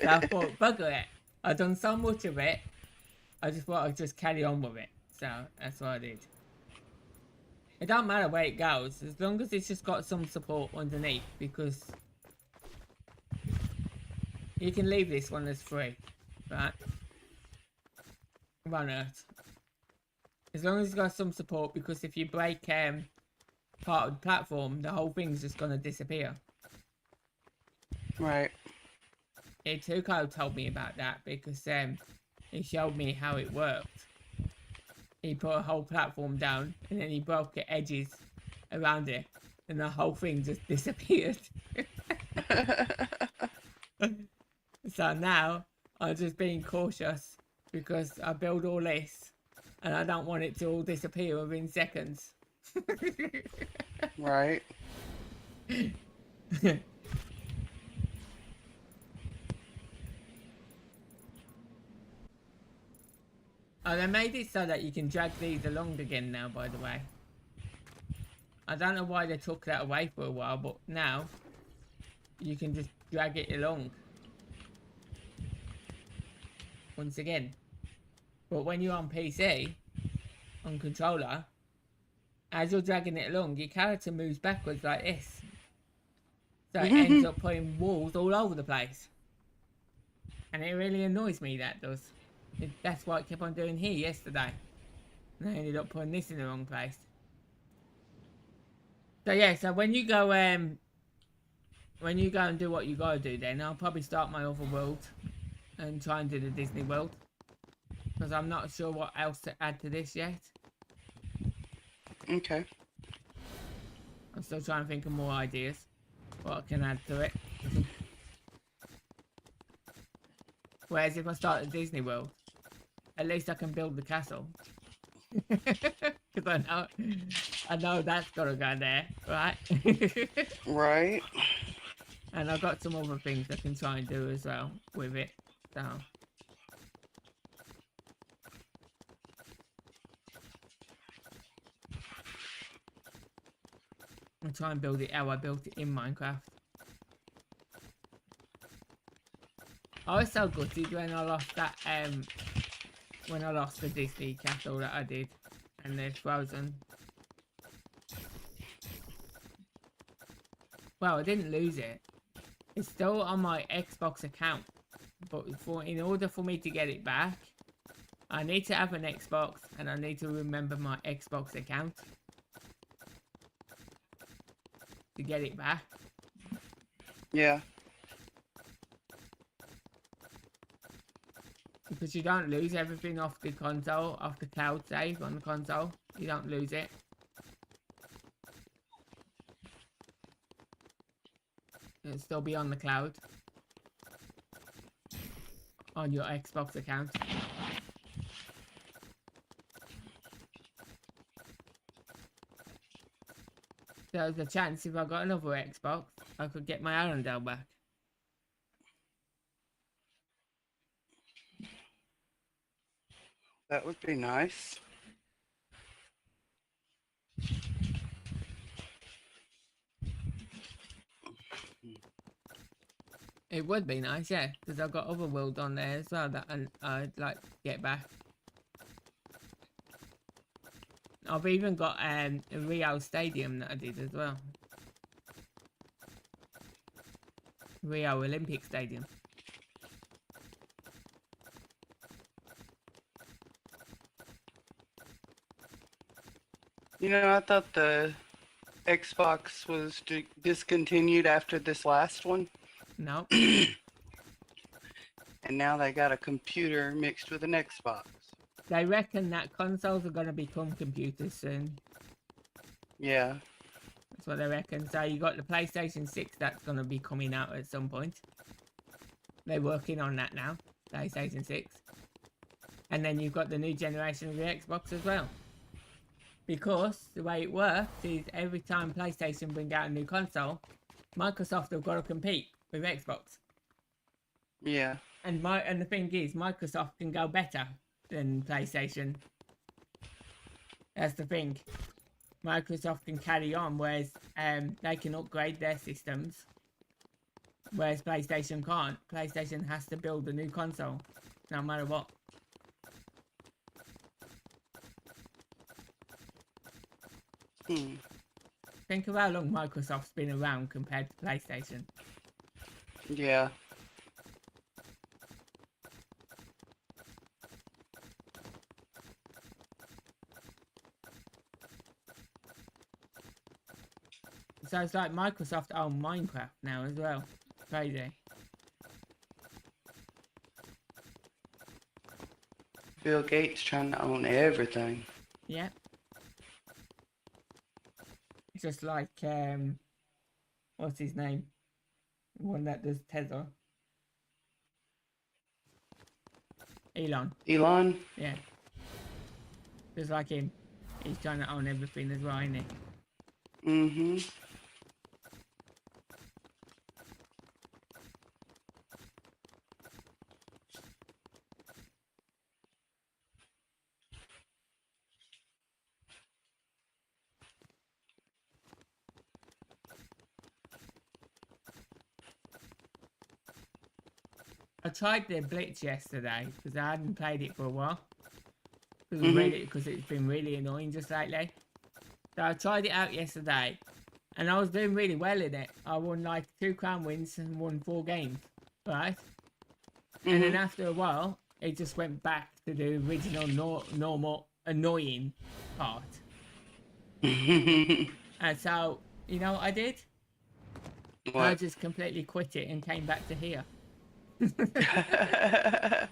I thought, bugger it. I've done so much of it. I just thought I'd just carry on with it. So that's what I did. It don't matter where it goes, as long as it's just got some support underneath, because you can leave this one as free, right? Run Earth. As long as it's got some support, because if you break part of the platform, the whole thing's just gonna disappear.
Right.
Tuco told me about that because he showed me how it worked. He put a whole platform down and then he broke the edges around it and the whole thing just disappeared. So now I'm just being cautious because I build all this and I don't want it to all disappear within seconds.
Right.
Oh, they made it so that you can drag these along again now, by the way. I don't know why they took that away for a while, but now you can just drag it along. Once again. But when you're on PC, on controller, as you're dragging it along, your character moves backwards like this. So it ends up putting walls all over the place. And it really annoys me, that does. That's what I kept on doing here yesterday. And I ended up putting this in the wrong place. So yeah, so when you go and do what you gotta do, then I'll probably start my other world and try and do the Disney World. Because I'm not sure what else to add to this yet.
Okay.
I'm still trying to think of more ideas. what I can add to it. Whereas if I start at Disney World, at least I can build the castle. Because I know that's gotta go there, right?
Right.
And I've got some other things I can try and do as well with it. So I'll try and build it how I built it in Minecraft. I was so gutted when I lost that when I lost the Disney castle that I did and they're frozen. Well, I didn't lose it. It's still on my Xbox account. But in order for me to get it back, I need to have an Xbox and I need to remember my Xbox account to get it back.
Yeah.
Because you don't lose everything off the console, off the cloud save on the console. You don't lose it. It'll still be on the cloud. On your Xbox account. There's a chance if I got another Xbox, I could get my Arendelle back.
That would be nice.
It would be nice, yeah, because I've got other worlds on there as well that I'd like to get back. I've even got a Royale Stadium that I did as well. Rio Olympic Stadium.
You know, I thought the Xbox was discontinued after this last one.
No.
And now they got a computer mixed with an Xbox.
They reckon that consoles are going to become computers soon.
Yeah.
That's what they reckon. So you got the PlayStation 6 that's going to be coming out at some point. They're working on that now. PlayStation 6. And then you've got the new generation of the Xbox as well. Because the way it works is every time PlayStation bring out a new console, Microsoft have got to compete with Xbox.
Yeah.
And the thing is, Microsoft can go better than PlayStation. That's the thing. Microsoft can carry on, whereas they can upgrade their systems, whereas PlayStation can't. PlayStation has to build a new console, no matter what. Think of how long Microsoft's been around compared to PlayStation.
Yeah.
So it's like Microsoft own Minecraft now as well. Crazy.
Bill Gates trying to own everything.
Yeah. Just like, what's his name? The one that does Tesla. Elon.
Elon?
Yeah. Just like him. He's trying to own everything as well, isn't he?
Mm-hmm.
I tried the Blitz yesterday because I hadn't played it for a while. Because it's been really annoying just lately. So I tried it out yesterday and I was doing really well in it. I won like 2 crown wins and won 4 games, right? And then after a while, it just went back to the original normal annoying part. And so, you know what I did?
What?
I just completely quit it and came back to here. I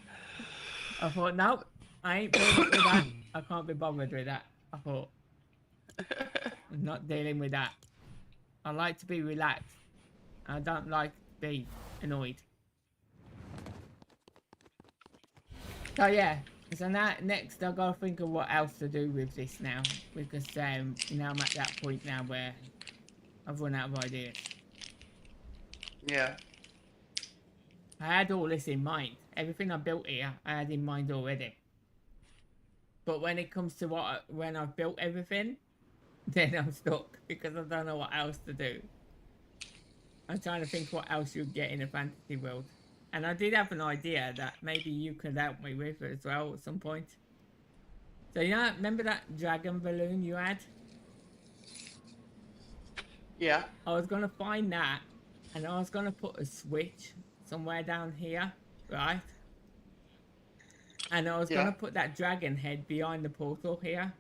thought, nope, I ain't putting up with that. I can't be bothered with that. I thought, I'm not dealing with that. I like to be relaxed. I don't like being annoyed. So yeah, so now next I gotta think of what else to do with this now, because now I'm at that point now where I've run out of ideas.
Yeah.
I had all this in mind. Everything I built here, I had in mind already. But when it comes to when I've built everything, then I'm stuck because I don't know what else to do. I'm trying to think what else you'd get in a fantasy world. And I did have an idea that maybe you could help me with as well at some point. So remember that dragon balloon you had?
Yeah.
I was gonna find that, and I was gonna put a switch somewhere down here, right? And I was gonna
Yeah.
put that dragon head behind the portal here.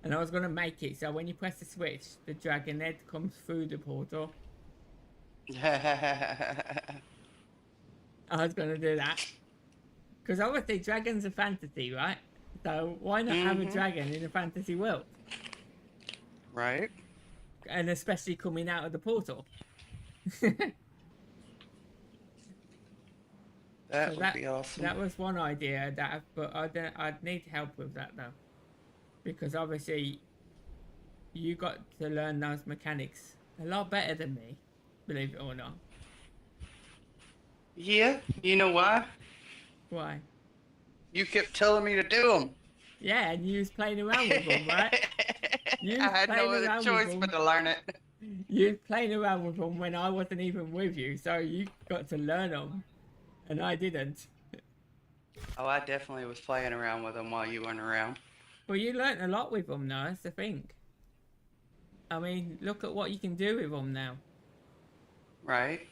And I was gonna make it so when you press the switch, the dragon head comes through the portal. I was gonna do that. Because obviously dragons are fantasy, right? So why not have a dragon in a fantasy world?
Right.
And especially coming out of the portal.
That
So
would be awesome.
that was one idea but I'd need help with that though. Because obviously you got to learn those mechanics a lot better than me, believe it or not.
Yeah. You know why?
Why?
You kept telling me to do them.
Yeah, and you was playing around with them, right?
I had no other choice but to learn it.
You was playing around with them when I wasn't even with you, so you got to learn them, and I didn't.
Oh, I definitely was playing around with them while you weren't around.
Well, you learnt a lot with them now, that's the thing. I mean, look at what you can do with them now.
Right.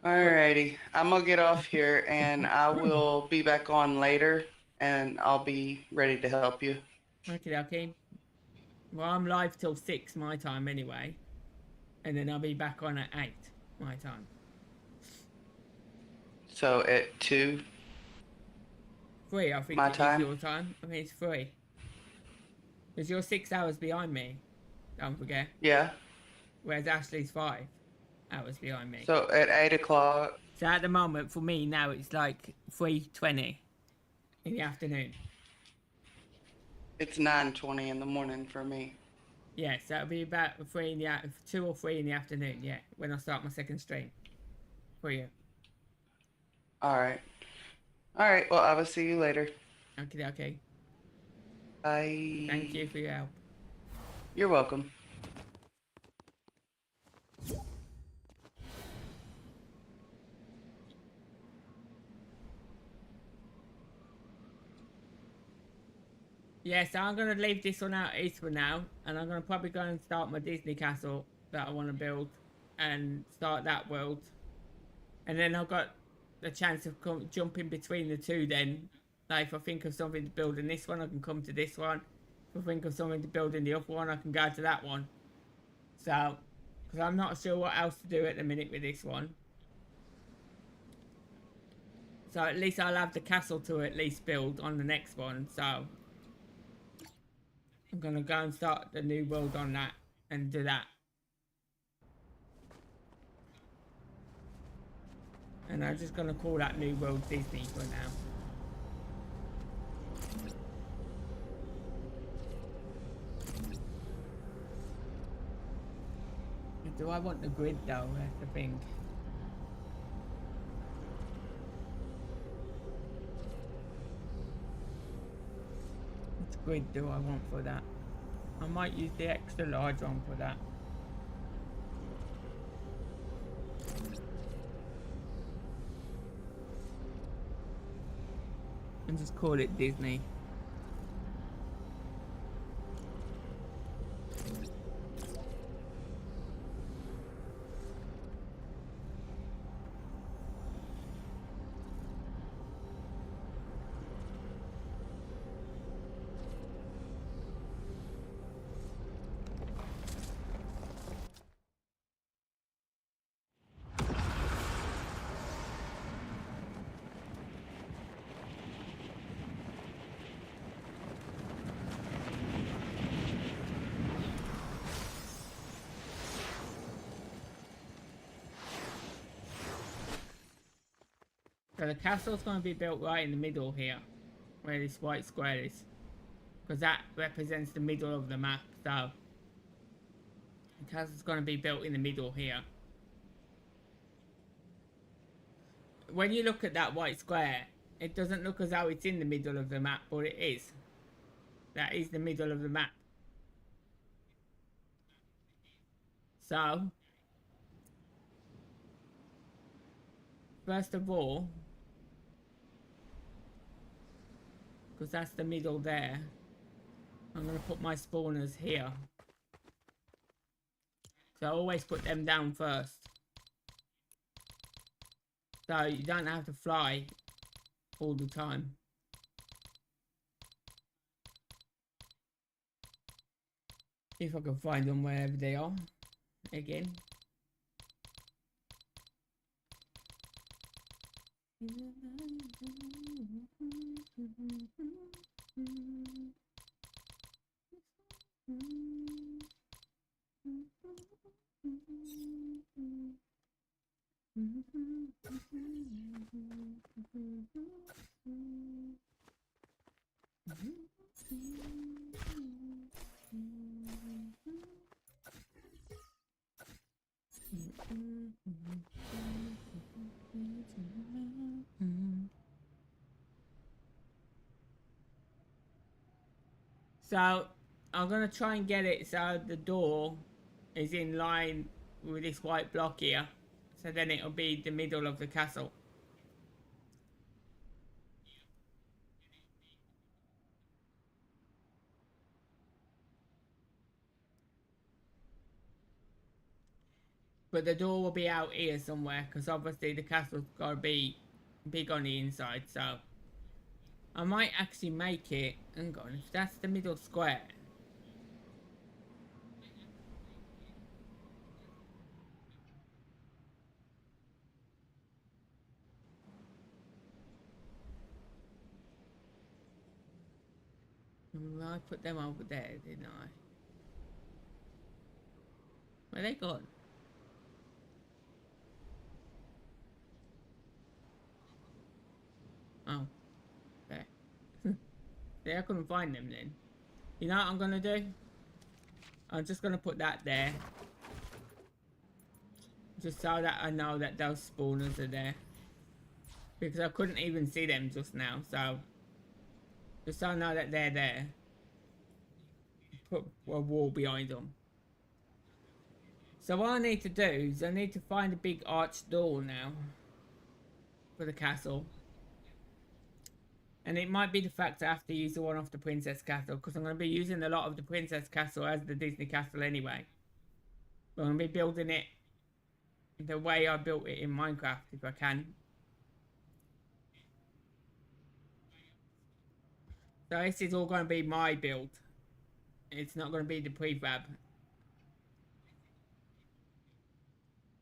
Alrighty. I'm gonna get off here and I will be back on later and I'll be ready to help you.
Okay. Well, I'm live till 6 my time anyway. And then I'll be back on at 8 my time.
So at 2
3, I think
my
it is
time?
your time. I think it's 3. Because you're 6 hours behind me. Don't forget.
Yeah.
Whereas Ashley's 5 hours behind me.
So at 8 o'clock.
So at the moment, for me now, it's like 3:20 in the afternoon.
It's 9:20 in the morning for me.
Yeah, so it'll be about 2 or 3 in the afternoon, yeah, when I start my second stream for you.
Alright. Alright, well I will see you later.
Okay.
Bye.
Thank you for your help.
You're welcome.
Yeah, so I'm going to leave this one out east for now, and I'm going to probably go and start my Disney castle that I want to build, and start that world. And then I've got the chance of jumping between the two then. Like, if I think of something to build in this one, I can come to this one. If I think of something to build in the other one, I can go to that one. So, because I'm not sure what else to do at the minute with this one. So at least I'll have the castle to at least build on the next one, so I'm gonna go and start the new world on that and do that. And I'm just gonna call that new world Disney for now. Do I want the grid though? That's the thing. Which grid do I want for that? I might use the extra large one for that. And just call it Disney. So the castle's going to be built right in the middle here, where this white square is. Because that represents the middle of the map, so the castle's going to be built in the middle here. When you look at that white square, it doesn't look as though it's in the middle of the map, but it is. That is the middle of the map. So, first of all, because that's the middle there, I'm going to put my spawners here. So I always put them down first. So you don't have to fly all the time. If I can find them wherever they are. Again. So I'm gonna try and get it so the door is in line with this white block here. So then it'll be the middle of the castle. But the door will be out here somewhere, because obviously the castle's got to be big on the inside, so I might actually make it, hang on, if that's the middle square. I put them over there, didn't I? Where they gone? Oh, there. See, I couldn't find them then. You know what I'm gonna do? I'm just gonna put that there. Just so that I know that those spawners are there. Because I couldn't even see them just now, so just so I know that they're there. Put a wall behind them. So what I need to do is I need to find a big arched door now. For the castle. And it might be the fact I have to use the one off the Princess Castle, because I'm going to be using a lot of the Princess Castle as the Disney Castle anyway. But I'm going to be building it the way I built it in Minecraft, if I can. So this is all going to be my build. It's not going to be the prefab.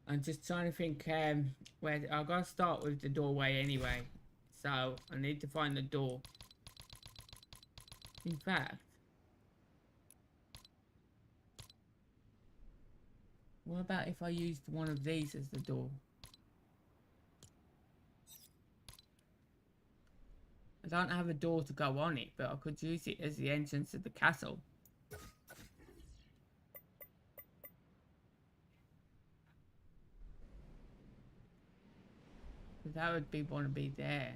I'm just trying to think where I've got to start with the doorway anyway. So I need to find the door. In fact, what about if I used one of these as the door? I don't have a door to go on it, but I could use it as the entrance to the castle. But that would be want to be there.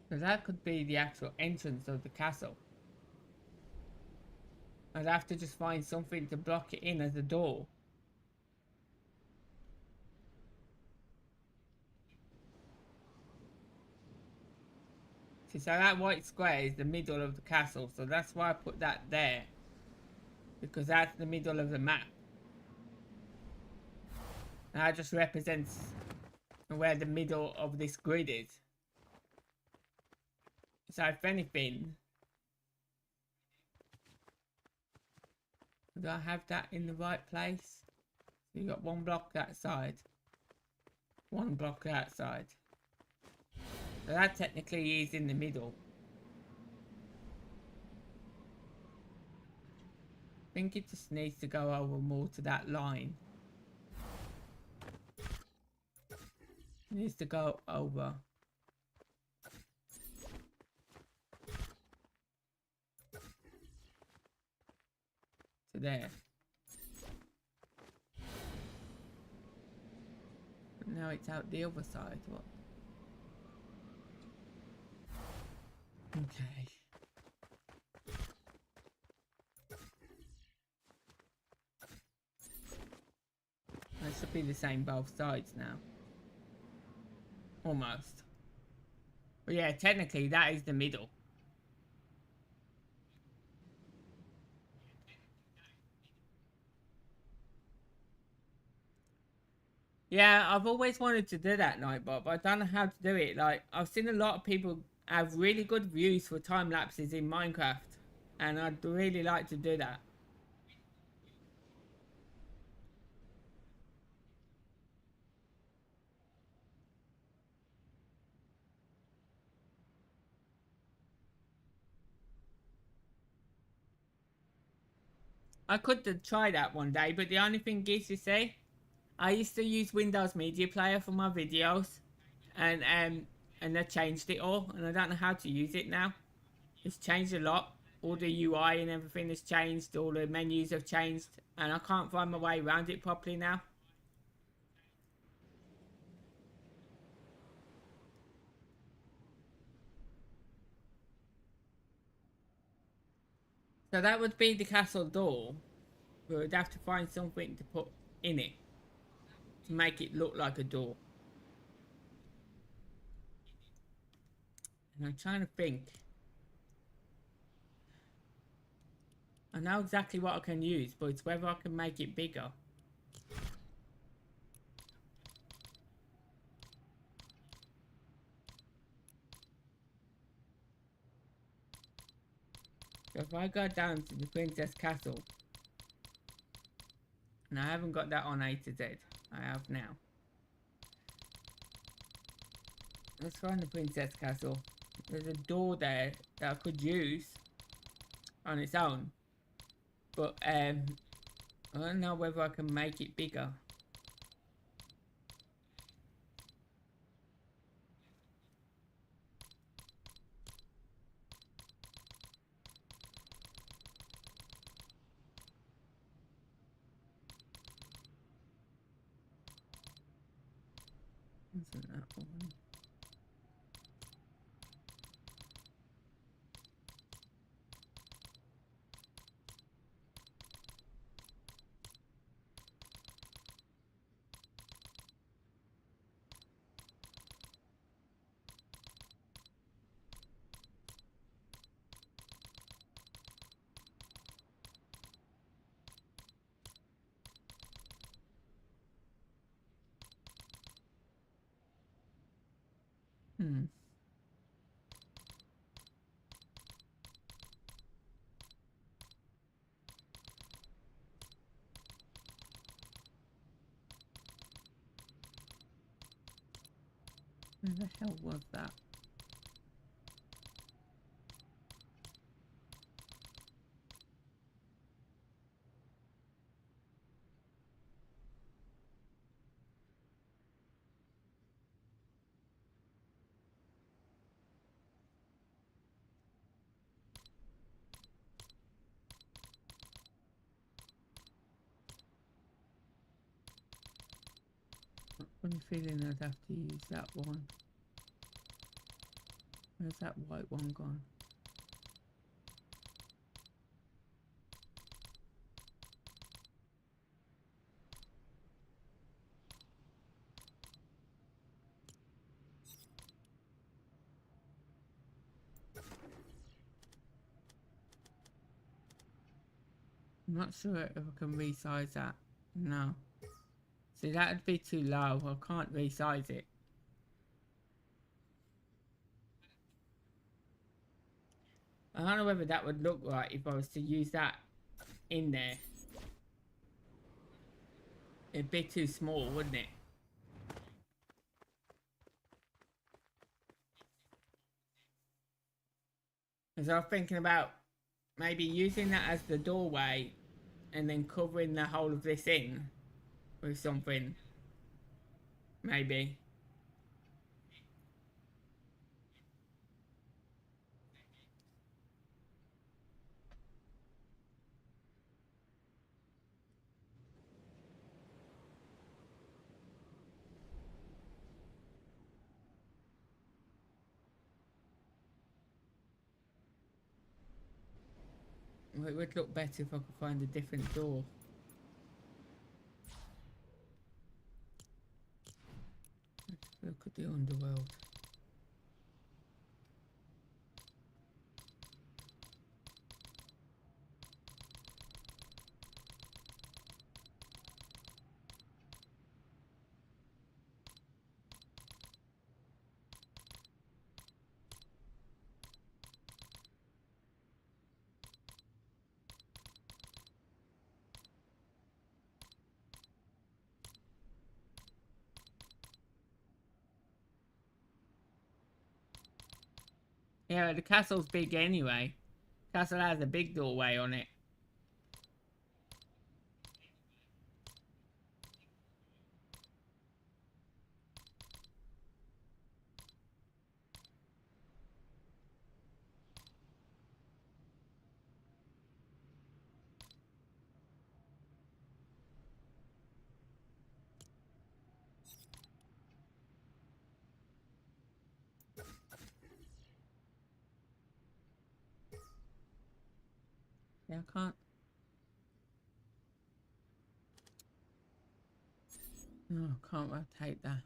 So that could be the actual entrance of the castle. I'd have to just find something to block it in as a door. See, so that white square is the middle of the castle, so that's why I put that there. Because that's the middle of the map. And that just represents where the middle of this grid is. So if anything, do I have that in the right place? So you got one block that side, one block that side. So that technically is in the middle. I think it just needs to go over more to that line. It needs to go over. To there. But now it's out the other side. What? Okay. That should be the same both sides now. Almost. But yeah, technically that is the middle. Yeah, I've always wanted to do that, Nightbot, but I don't know how to do it. Like, I've seen a lot of people have really good views for time lapses in Minecraft, and I'd really like to do that. I could try that one day, but the only thing is, you see, I used to use Windows Media Player for my videos, and they changed it all, and I don't know how to use it now. It's changed a lot. All the UI and everything has changed. All the menus have changed, and I can't find my way around it properly now. So that would be the castle door. We would have to find something to put in it to make it look like a door. And I'm trying to think. I know exactly what I can use, but it's whether I can make it bigger. So if I go down to the Princess Castle, and I haven't got that on A to Z, I have now. Let's find the Princess Castle. There's a door there that I could use on its own, but I don't know whether I can make it bigger. Isn't that one? Hmm. Where the hell was that? Funny feeling I'd have to use that one. Where's that white one gone? I'm not sure if I can resize that. No. See, that'd be too low. I can't resize it. I don't know whether that would look right if I was to use that in there. It'd be too small, wouldn't it? As I was thinking about maybe using that as the doorway and then covering the whole of this in with something. Maybe. It would look better if I could find a different door. Look at the underworld. Yeah, the castle's big anyway. Castle has a big doorway on it. Yeah, I can't. No, I can't rotate that.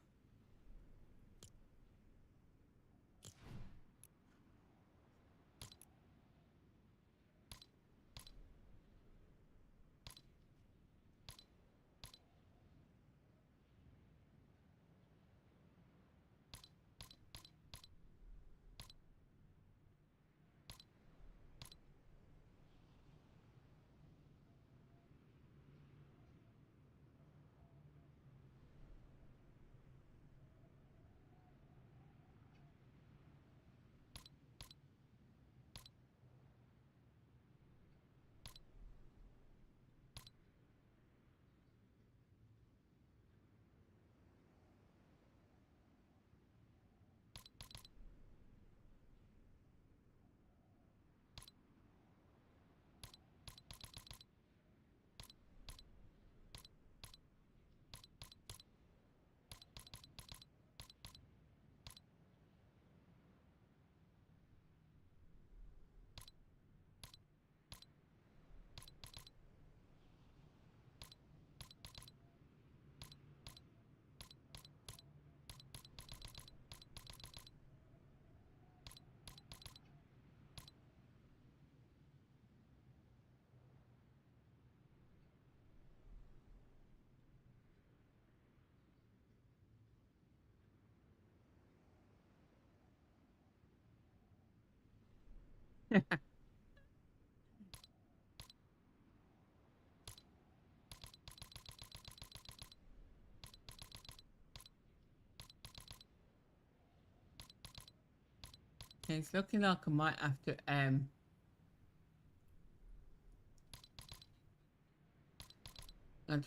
It's looking like I might have to I'd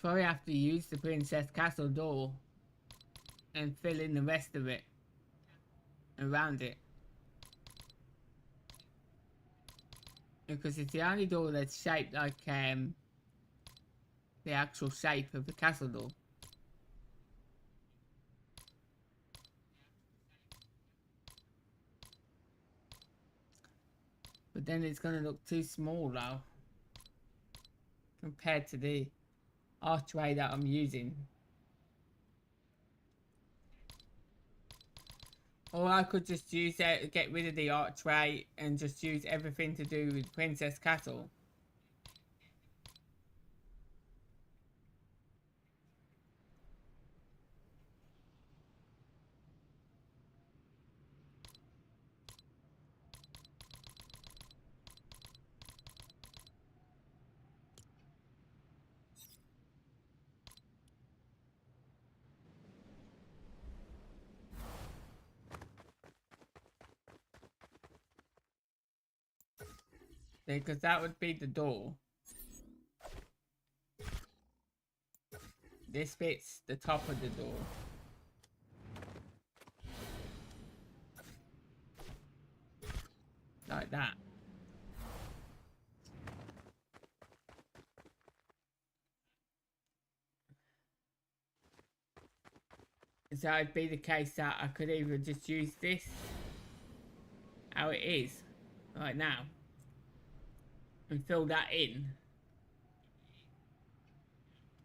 probably have to use the Princess Castle door and fill in the rest of it around it. Because it's the only door that's shaped like the actual shape of the castle door. But then it's gonna look too small though, compared to the archway that I'm using. Or I could just use it, get rid of the archway and just use everything to do with Princess Castle. Because that would be the door. This fits the top of the door. Like that. So it'd be the case that I could either just use this how it is right now and fill that in.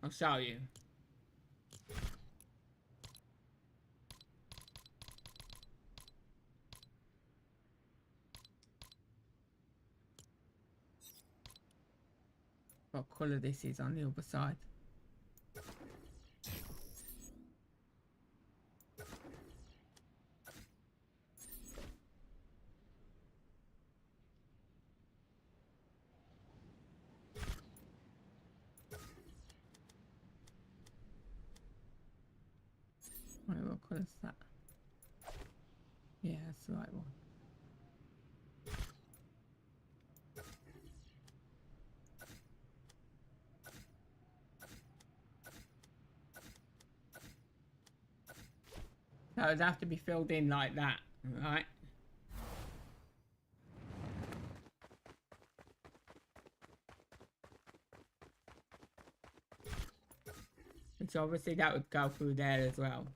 I'll show you. What colour this is on the other side. Wait, what colour is that? Yeah, that's the right one. So it'd have to be filled in like that, right? Which obviously that would go through there as well.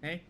Okay?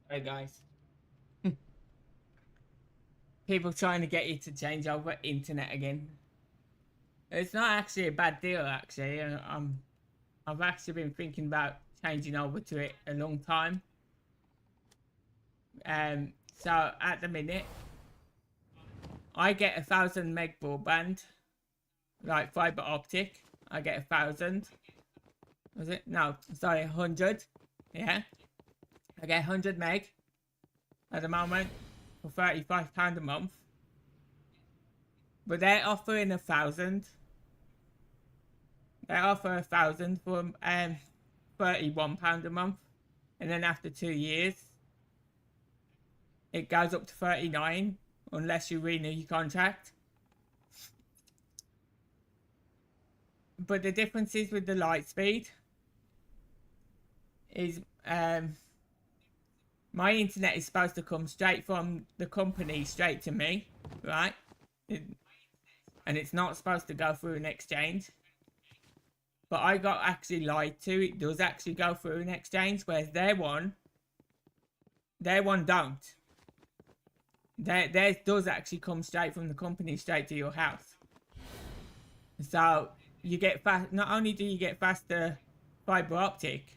Hey guys. People trying to get you to change over internet again. It's not actually a bad deal, actually. I've actually been thinking about changing over to it a long time. So at the minute, I get 1,000 meg broadband, like fiber optic. I get 1,000. Was it? No, sorry, 100. Yeah, I get 100 meg at the moment for £35 a month. But they're offering 1,000. They offer 1,000 for £31 a month, and then after 2 years, it goes up to 39 unless you renew your contract. But the difference is with the light speed is my internet is supposed to come straight from the company straight to me, right? And it's not supposed to go through an exchange. But I got actually lied to. It does actually go through an exchange, whereas their one don't. Theirs does actually come straight from the company straight to your house. So you get fast. Not only do you get faster fiber optic,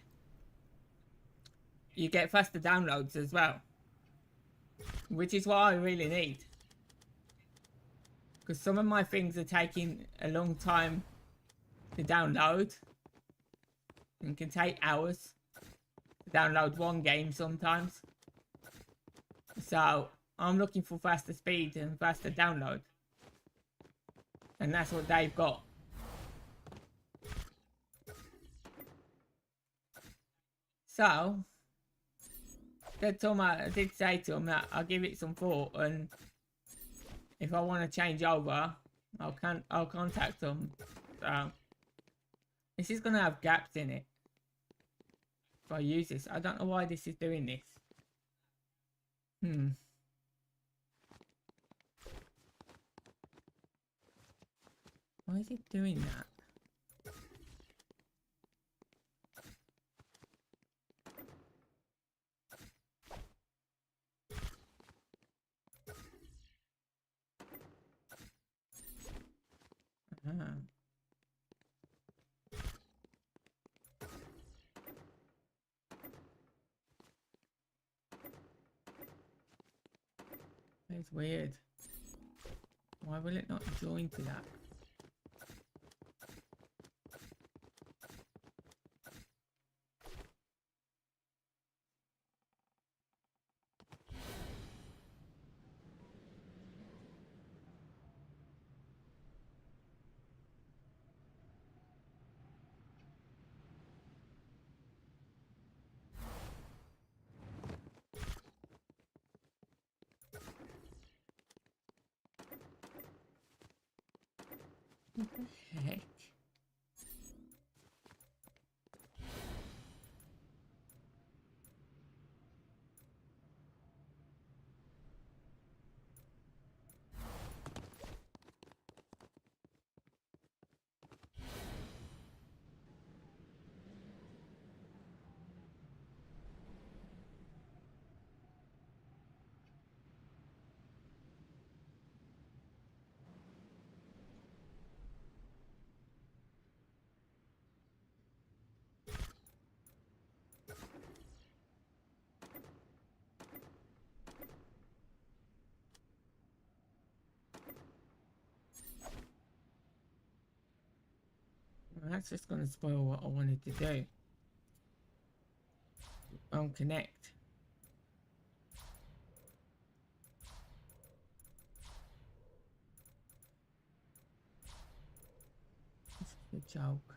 you get faster downloads as well, which is what I really need. Because some of my things are taking a long time to download, and can take hours to download one game sometimes. So I'm looking for faster speed and faster download, and that's what they've got. So I did say to him that I'll give it some thought, and if I want to change over, I'll contact them. So this is gonna have gaps in it if I use this. I don't know why this is doing this. Why is it doing that? It's weird. Why will it not join to that? What the heck? Well, that's just going to spoil what I wanted to do. Connect. This is a joke.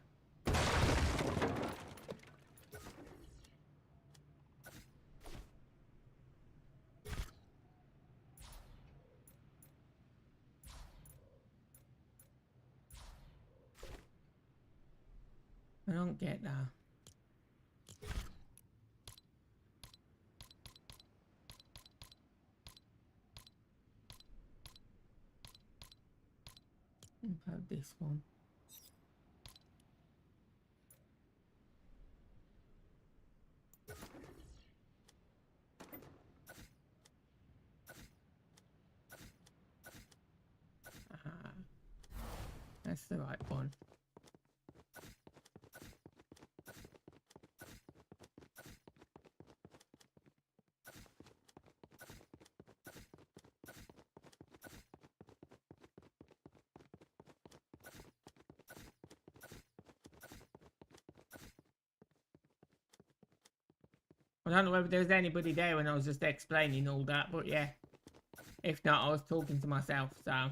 I don't get that. What about this one? That's the right one. I don't know whether there was anybody there when I was just explaining all that, but yeah. If not, I was talking to myself, so.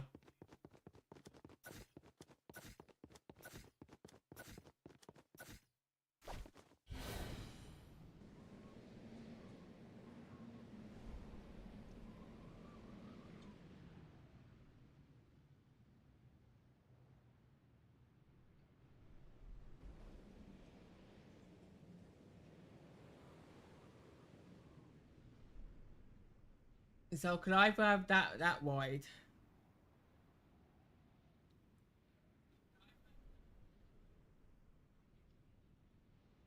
So could I either have that wide?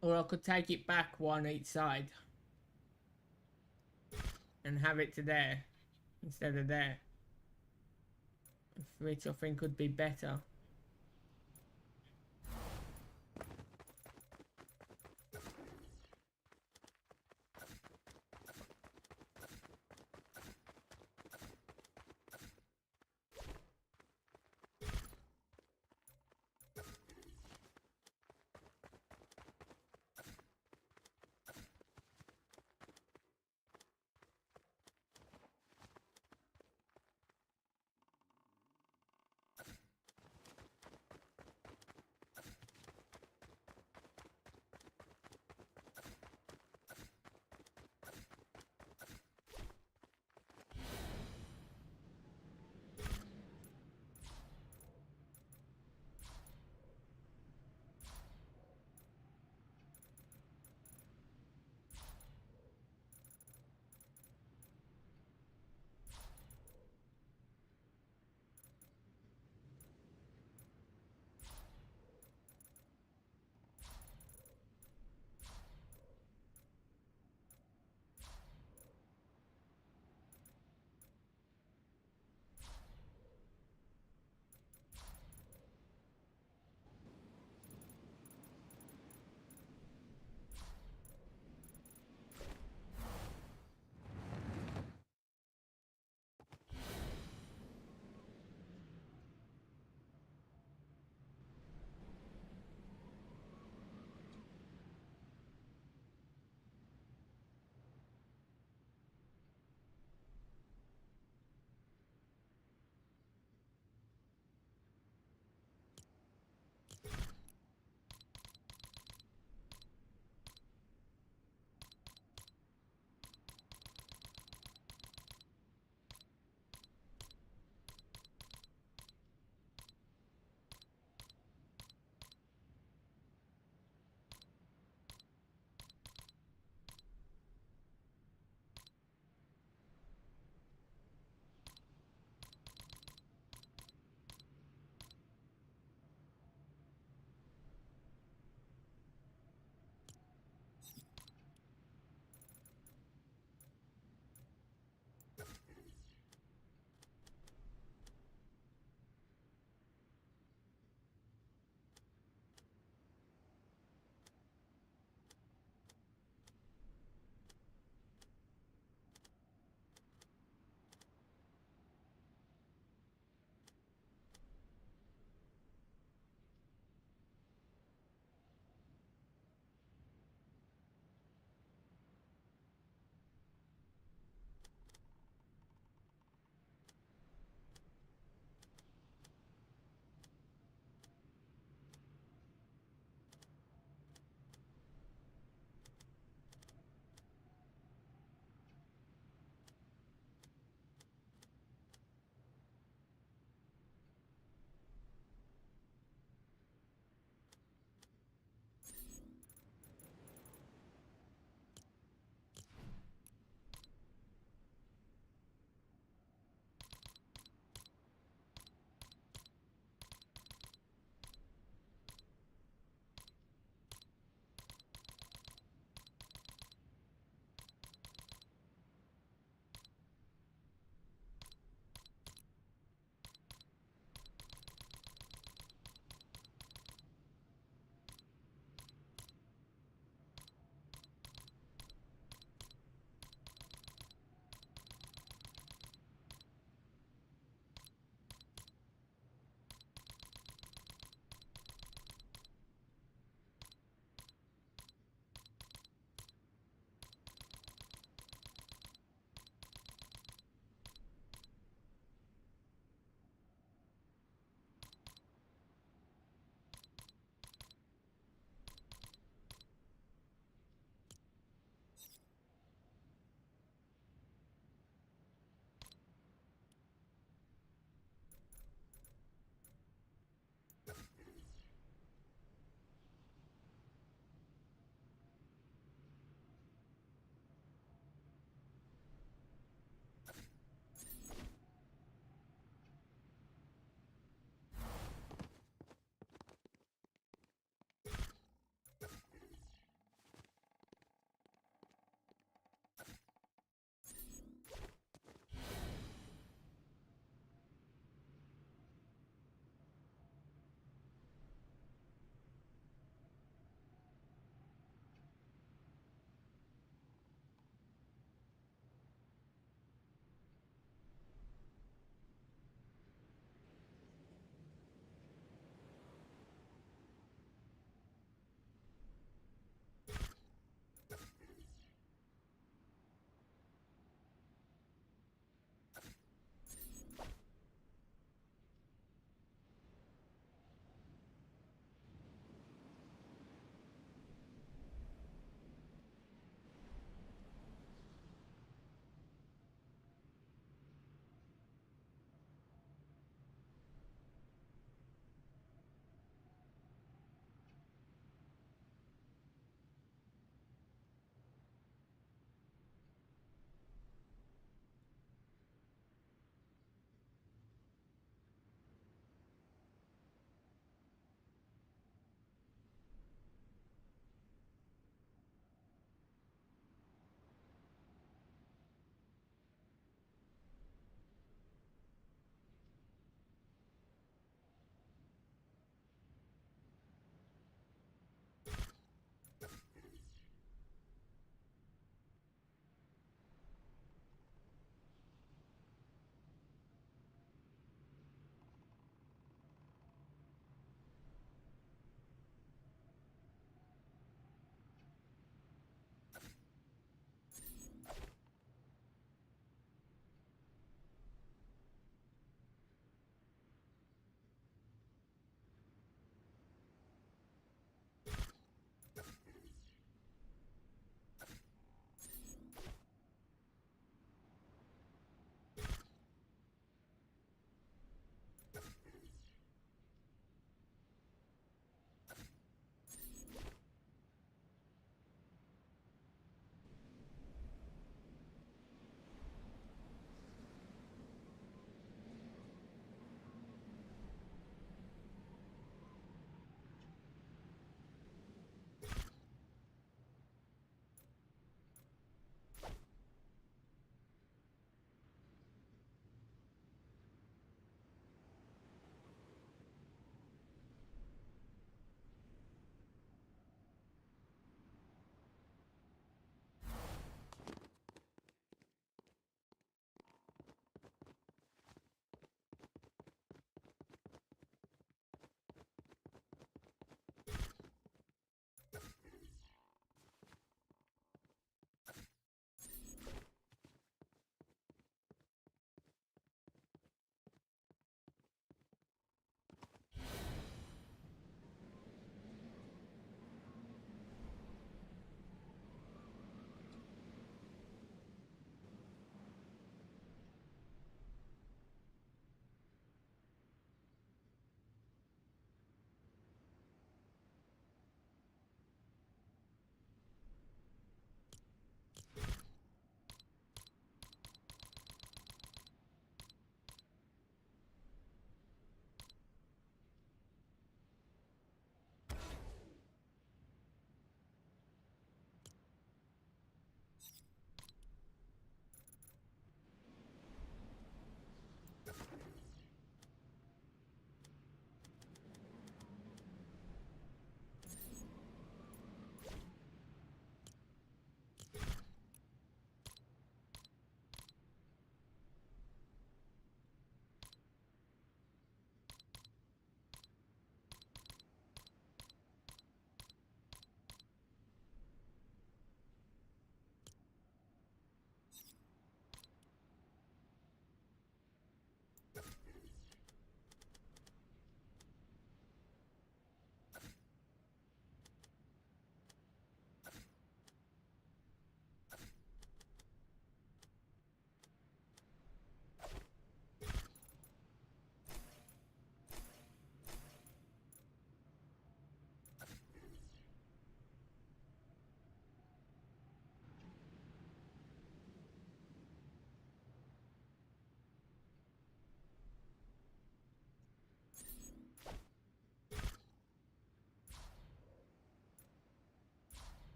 Or I could take it back one each side. And have it to there. Instead of there. Which I think would be better.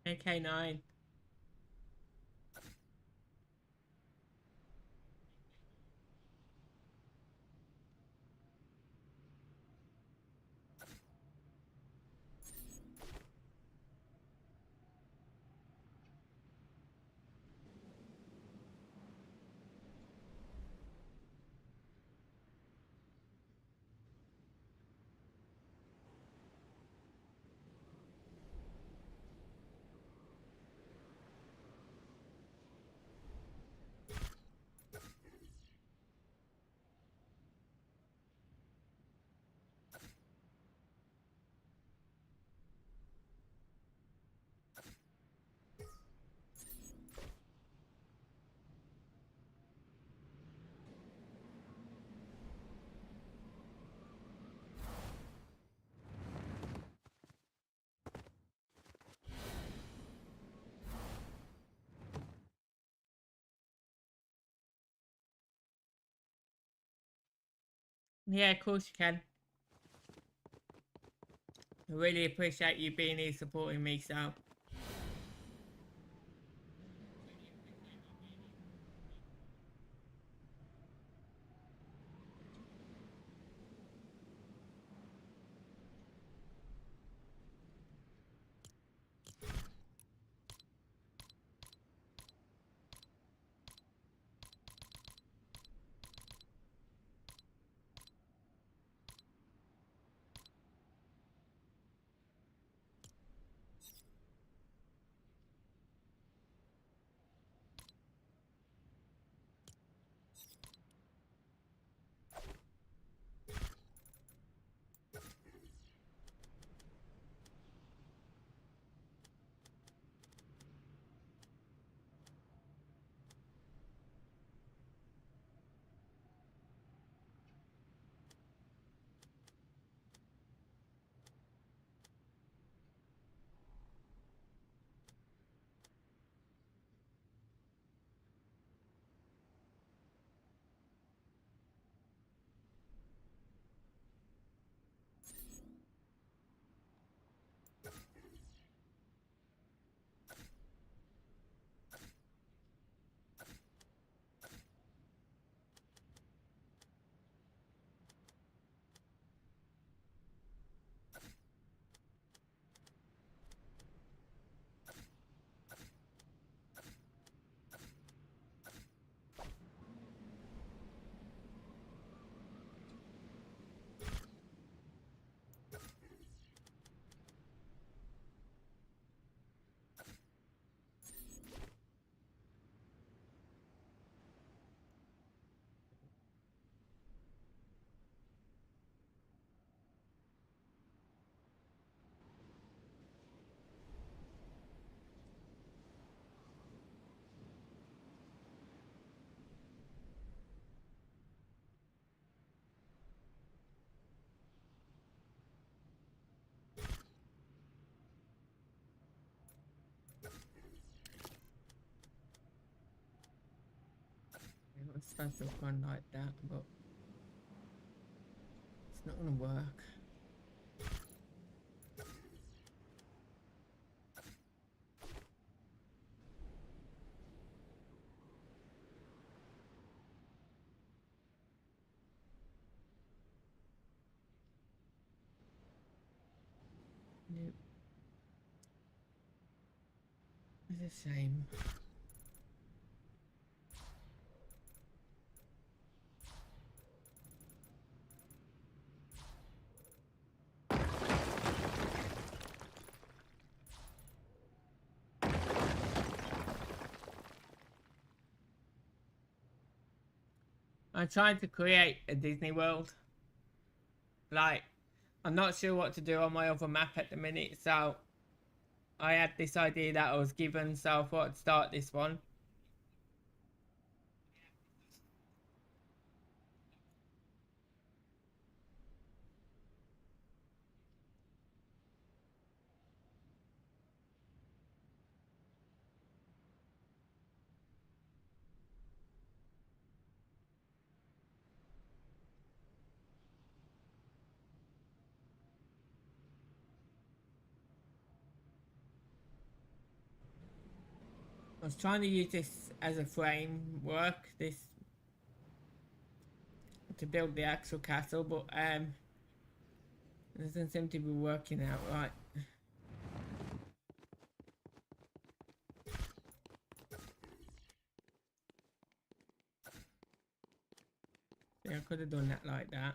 AK9. Yeah, of course you can. I really appreciate you being here supporting me, so. It was supposed to run like that, but it's not gonna work. Nope. It's a shame. I'm trying to create a Disney World. Like, I'm not sure what to do on my other map at the minute, so I had this idea that I was given, so I thought I'd start this one. I was trying to use this as a framework, this to build the actual castle, but it doesn't seem to be working out right. Yeah, I could have done that like that.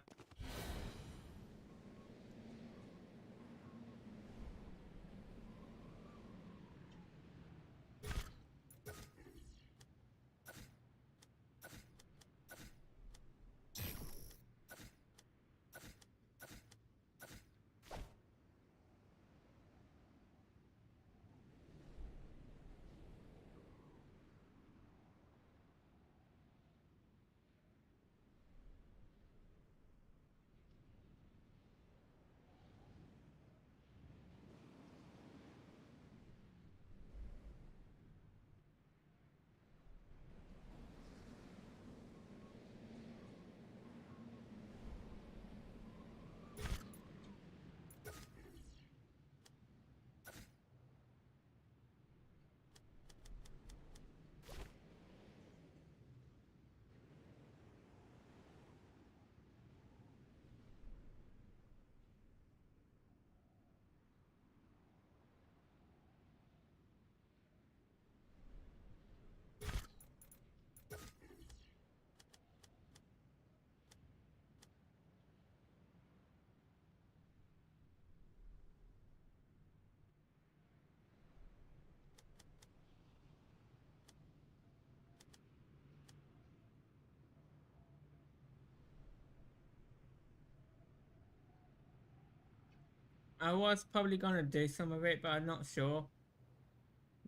I was probably gonna do some of it, but I'm not sure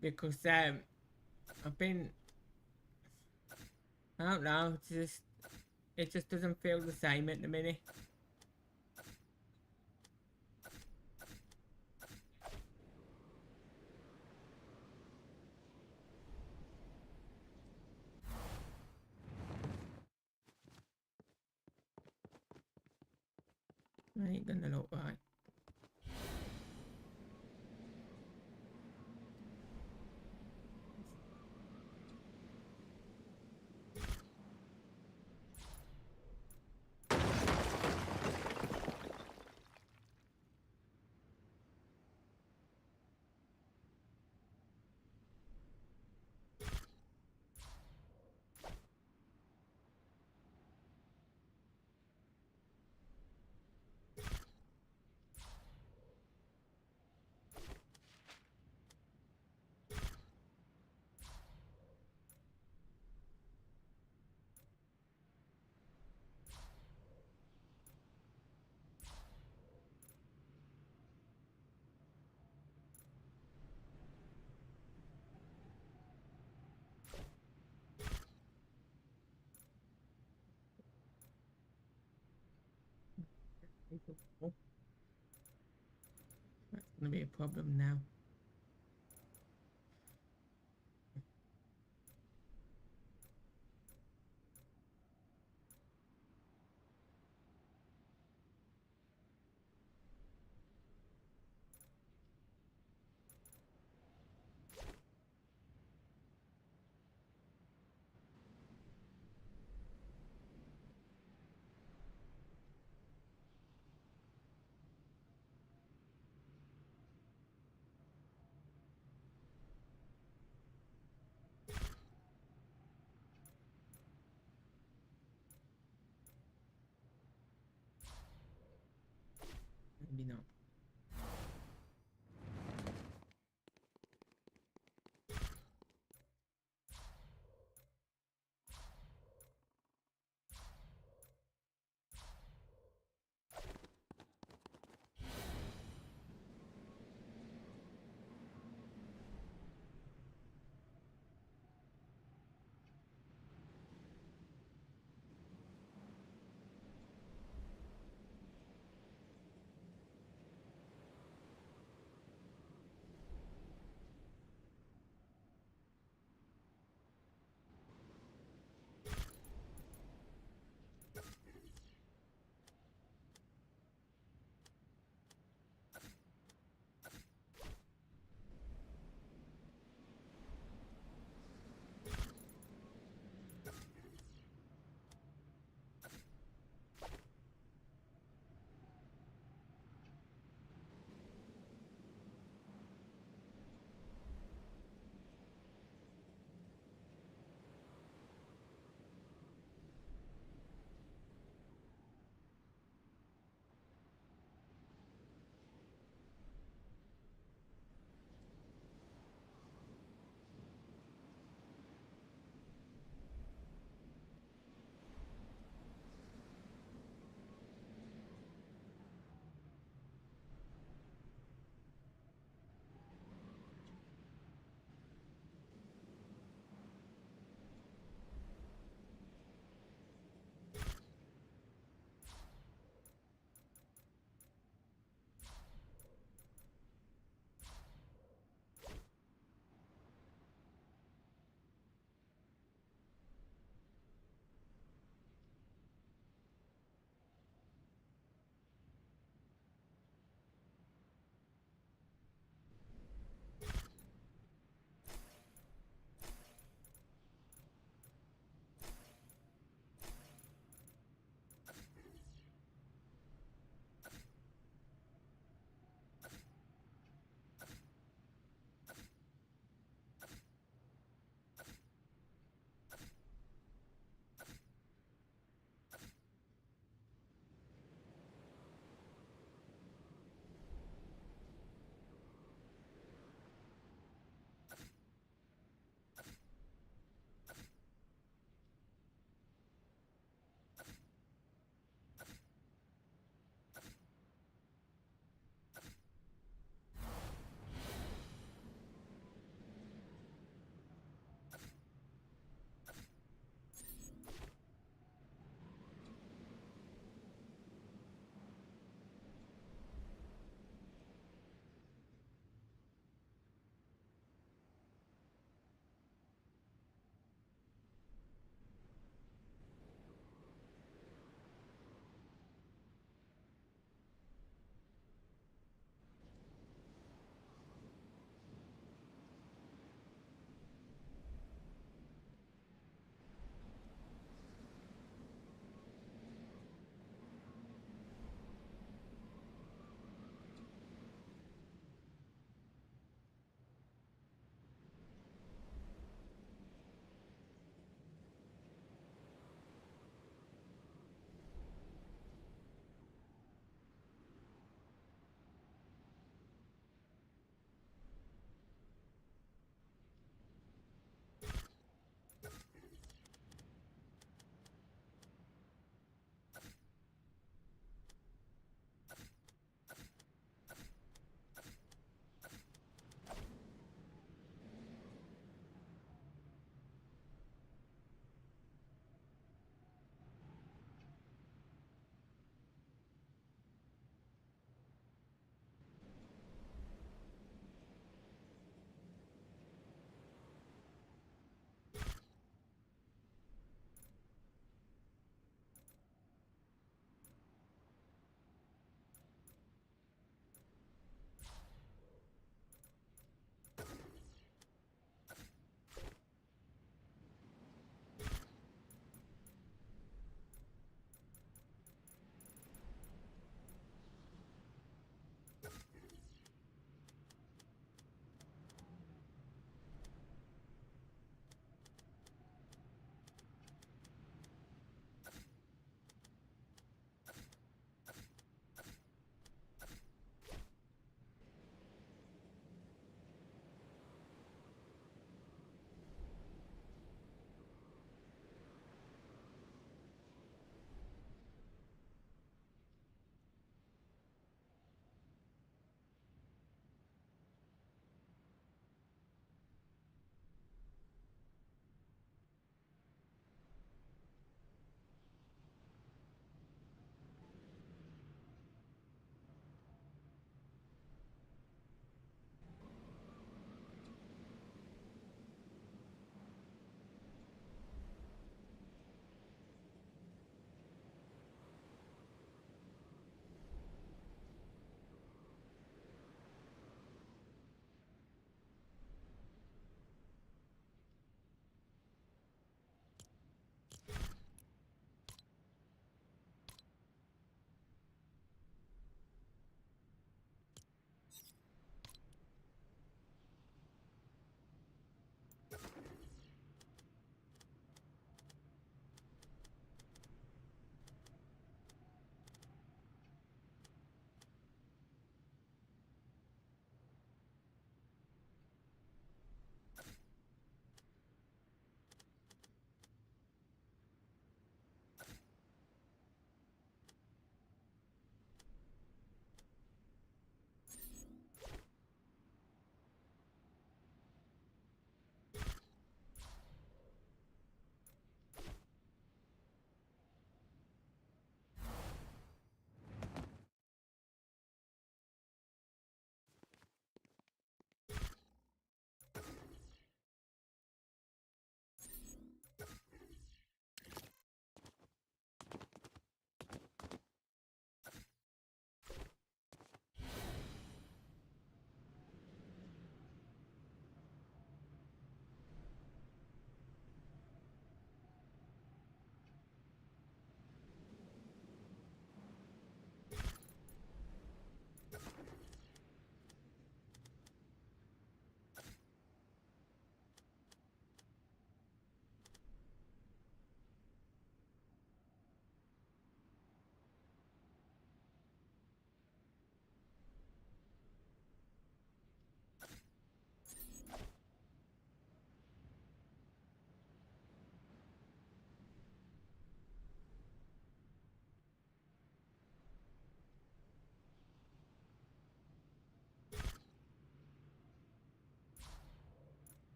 because I've been, I don't know, it just doesn't feel the same at the minute. I ain't gonna look right. That's gonna be a problem now. Maybe not.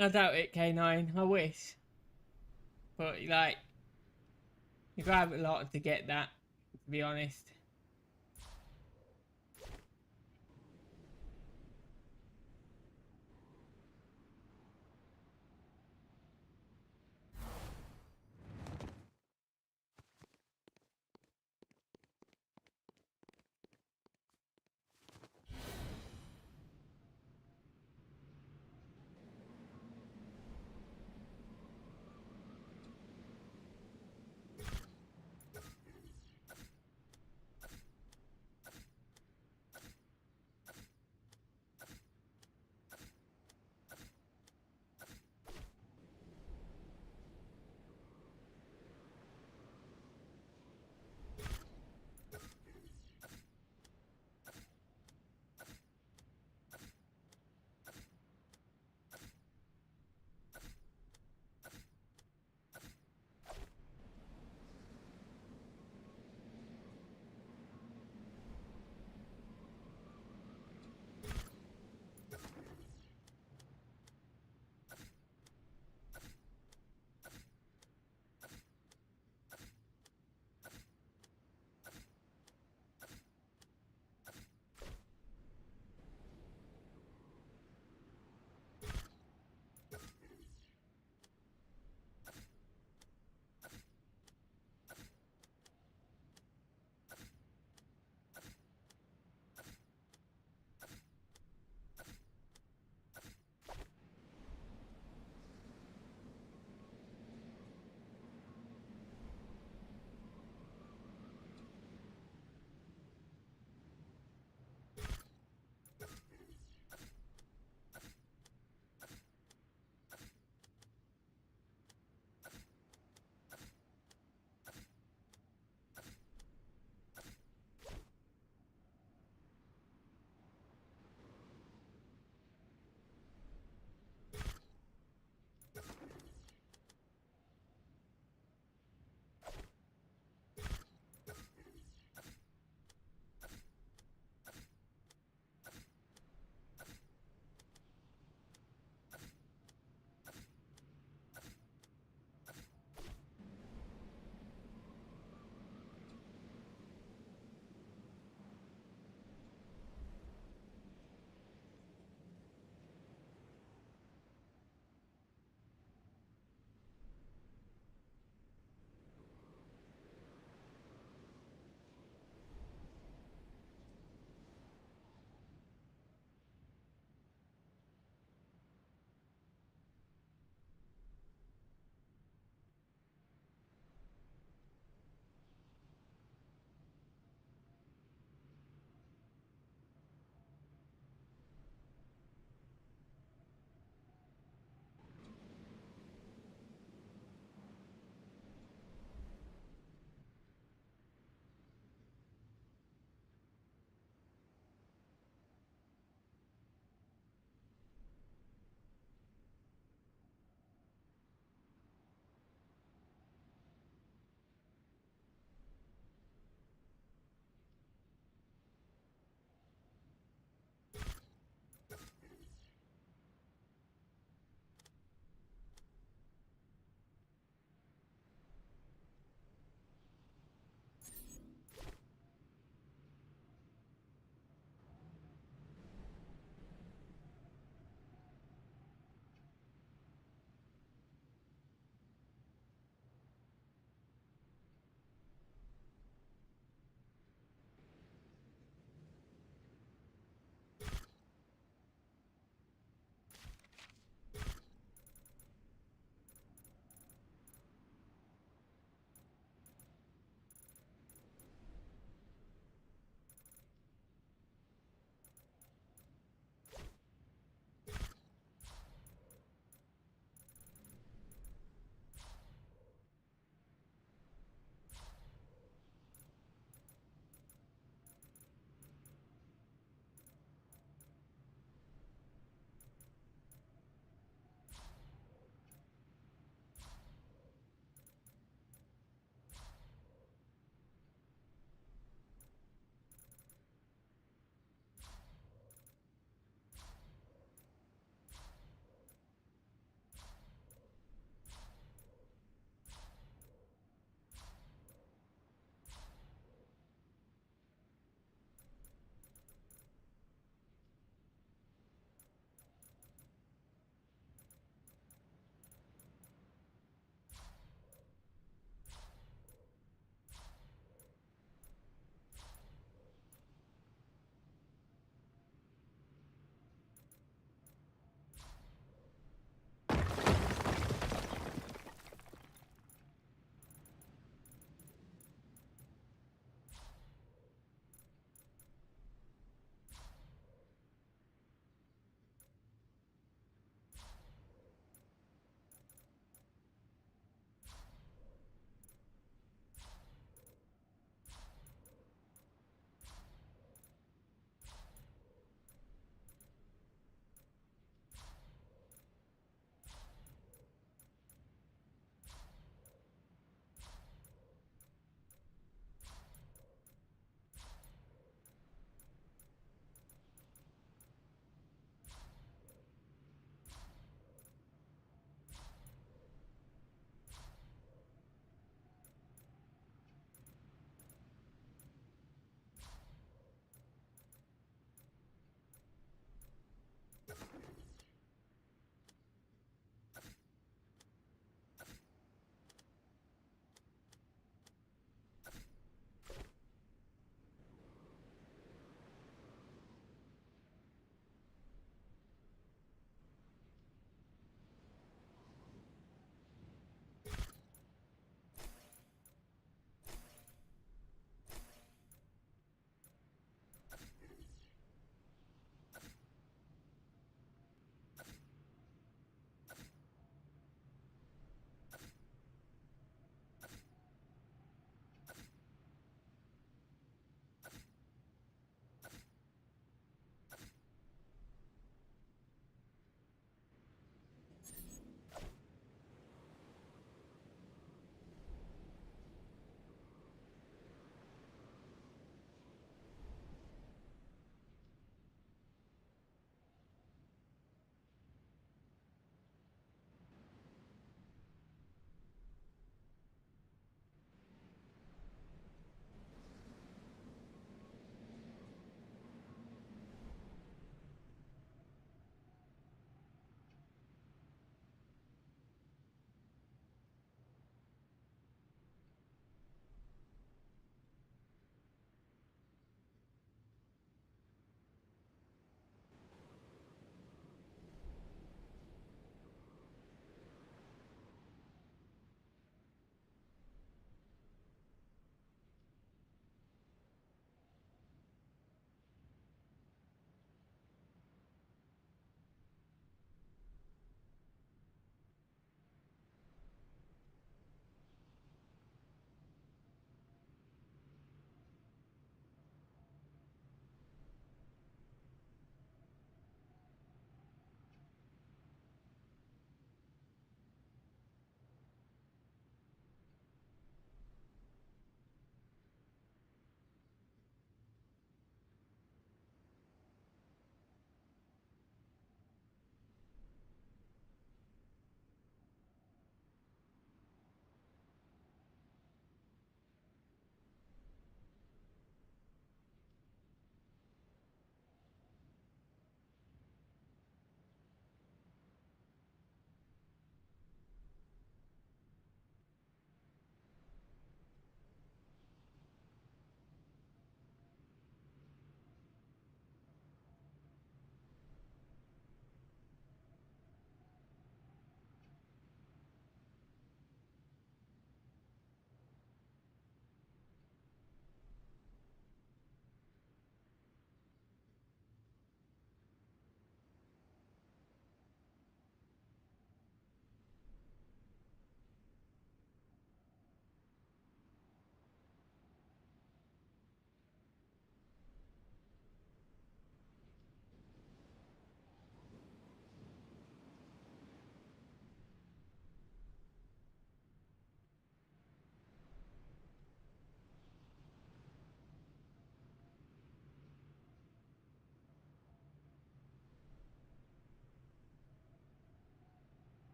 I doubt it, K9. I wish. But, like, you gotta have a lot to get that, to be honest.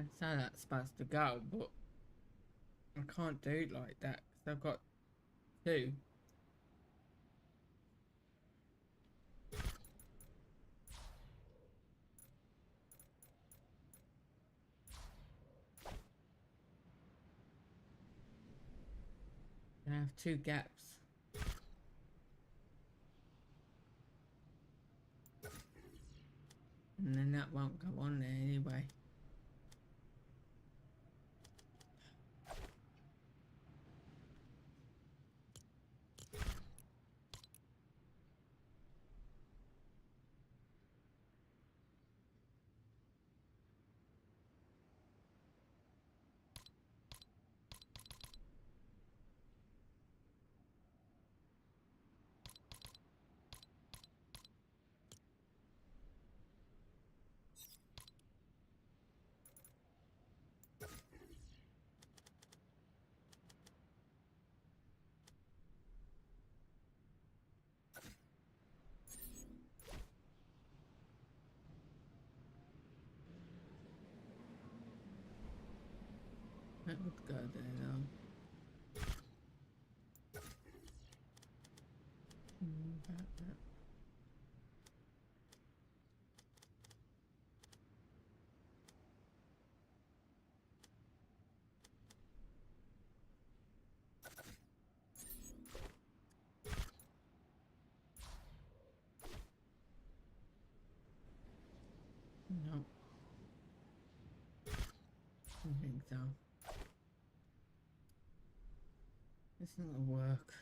That's how that's supposed to go, but I can't do it like that because I've got two. I have two gaps. And then that won't go on there anyway. That would go there though. About that. No, I don't think so. It's not gonna work.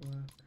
work.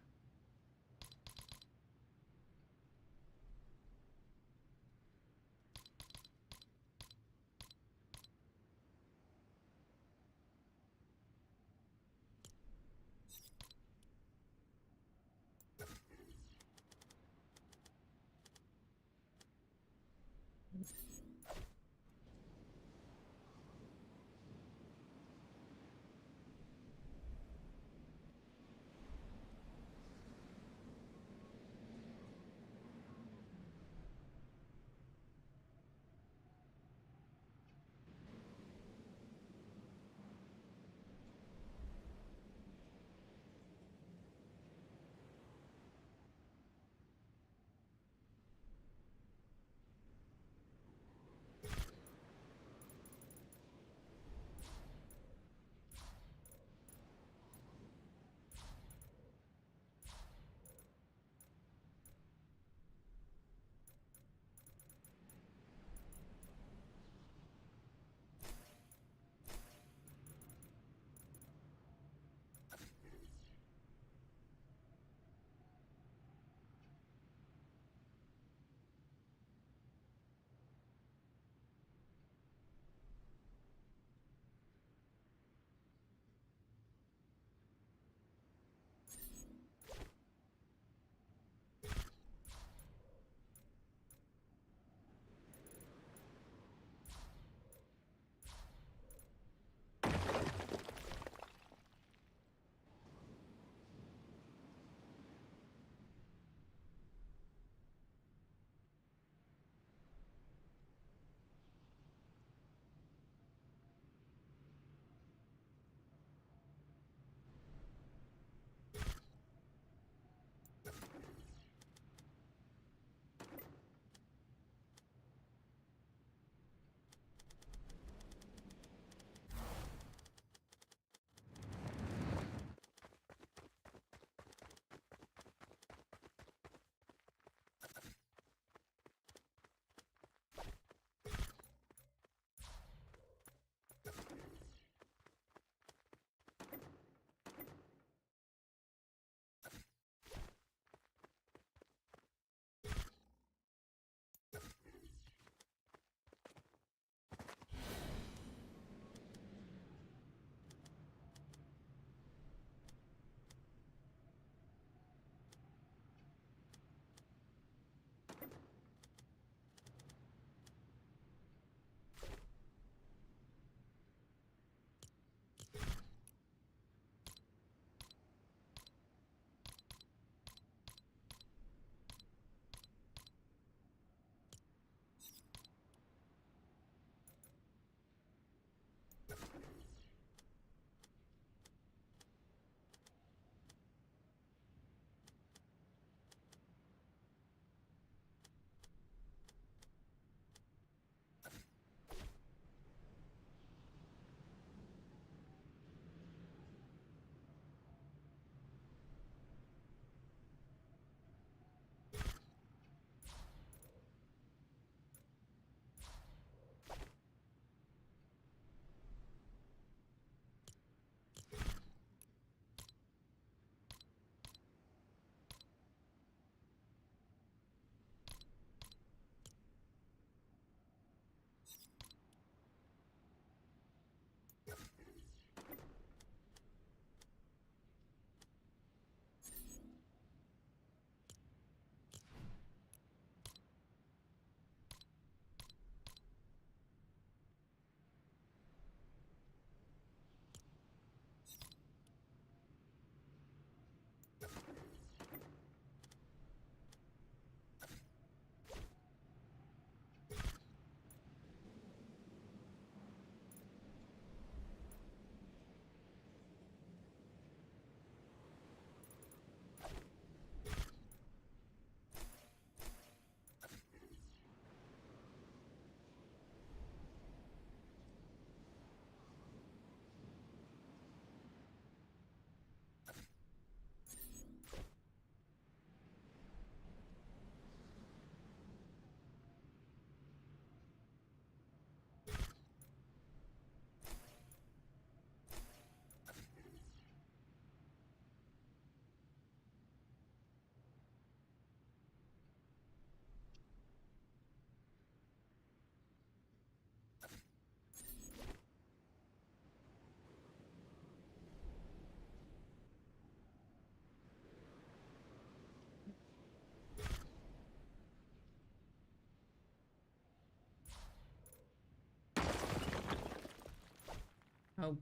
Oh.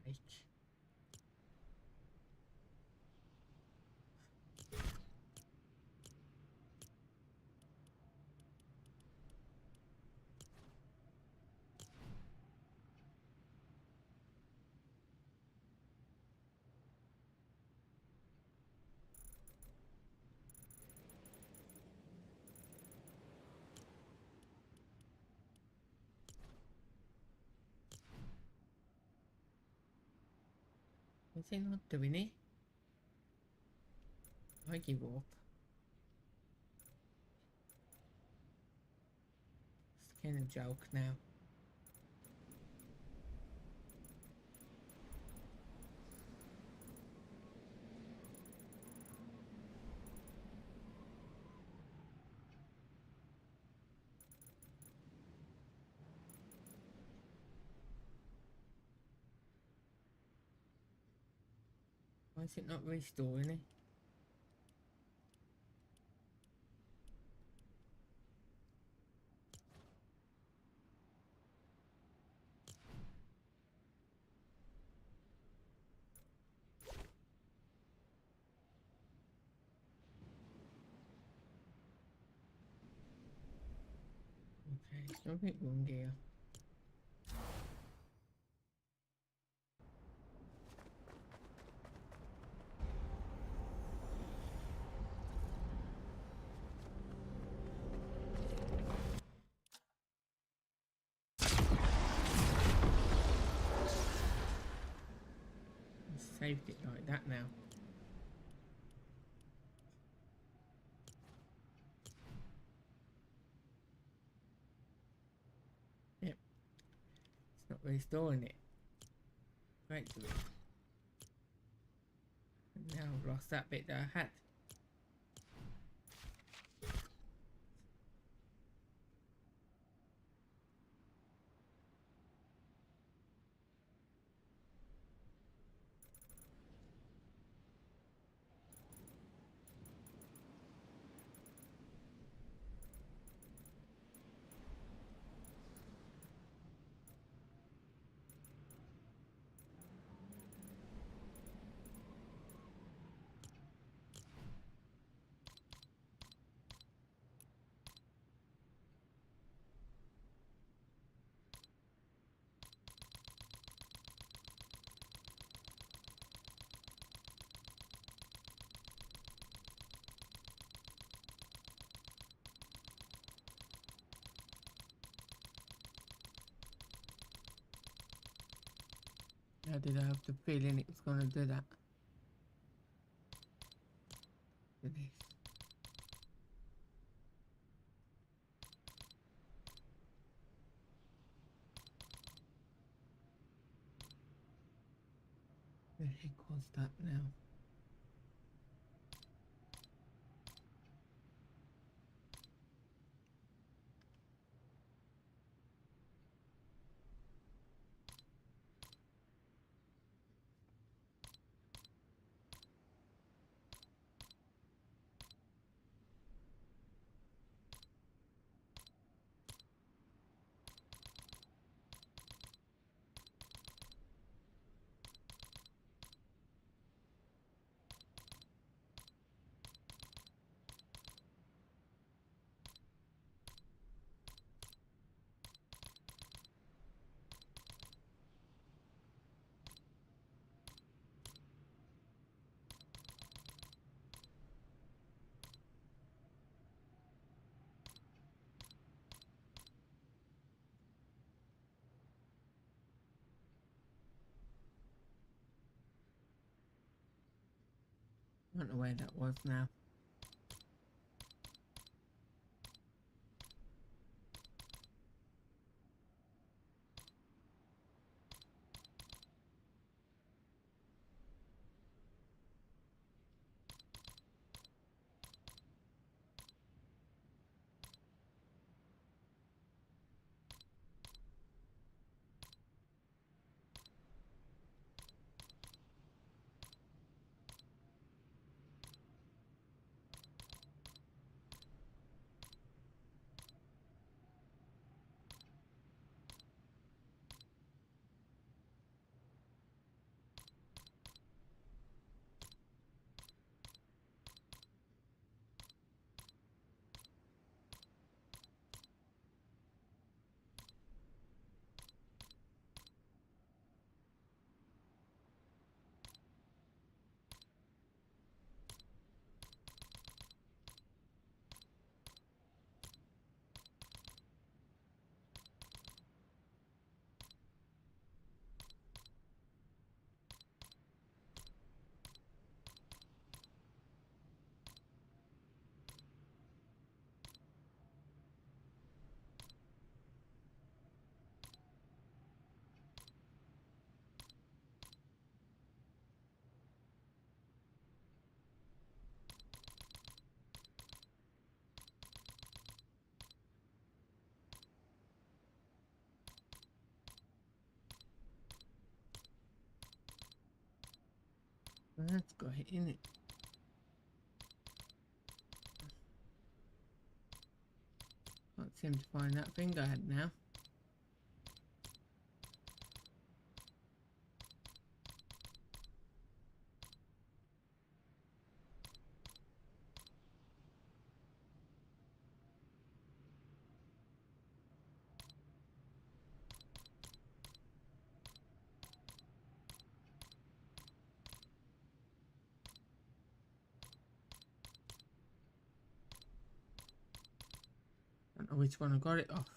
Like. Is he not doing it? I give up. It's kind of joke now. Why is it not restoring it? Okay, something wrong here. I saved it like that now. Yep. It's not restoring it. Right to it. And now I've lost that bit that I had. How did I have the feeling it was going to do that? It is. The heck was that now? I don't know where that was now. Well, that's great, isn't it? Can't seem to find that thing I had now. Don't know which one I got it off.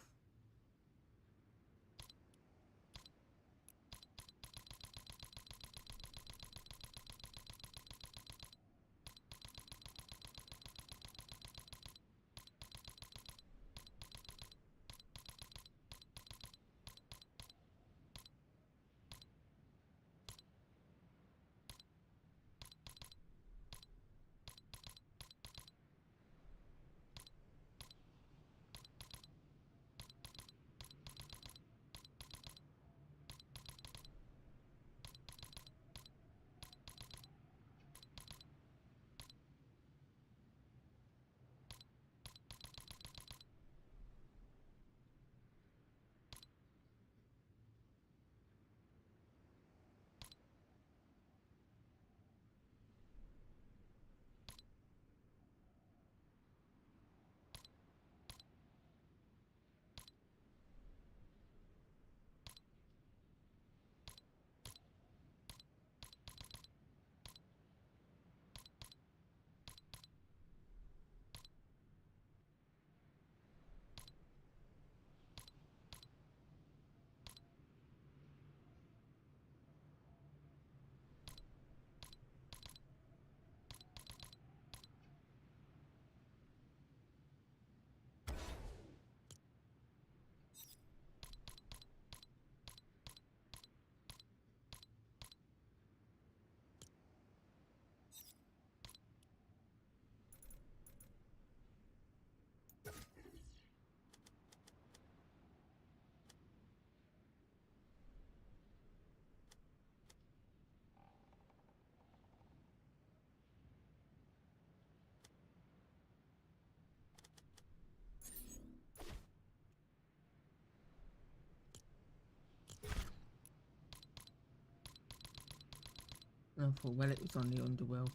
I thought, well, it was on the underworld.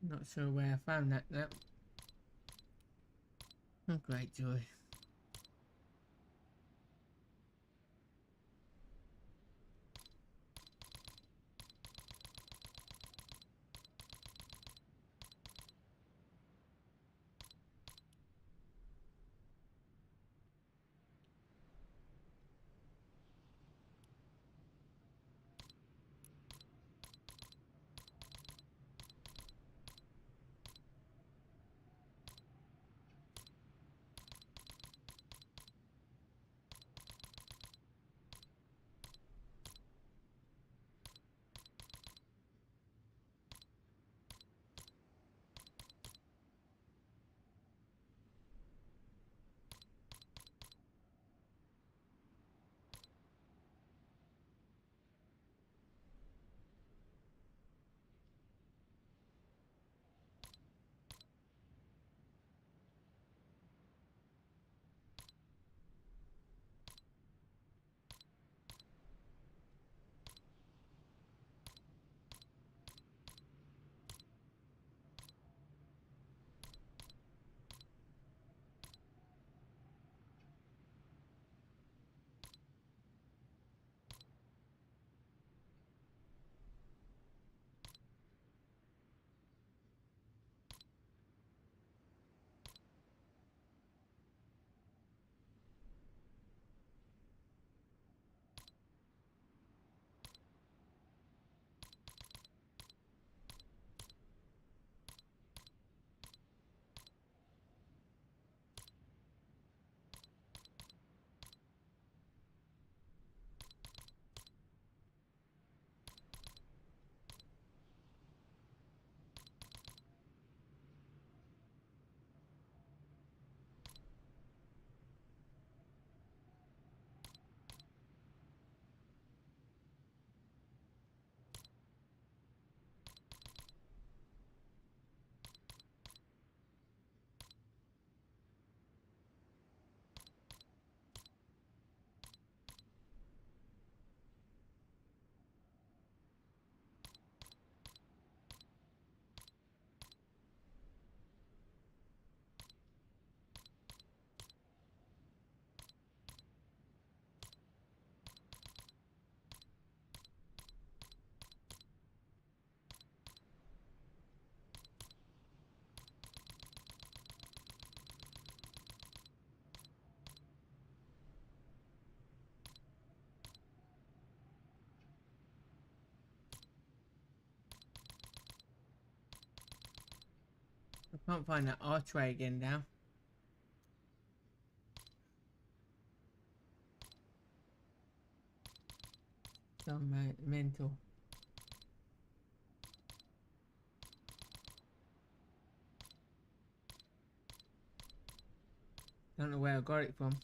Not sure where I found that now. Oh, great joy. Can't find that archway again now. So mental. Don't know where I got it from.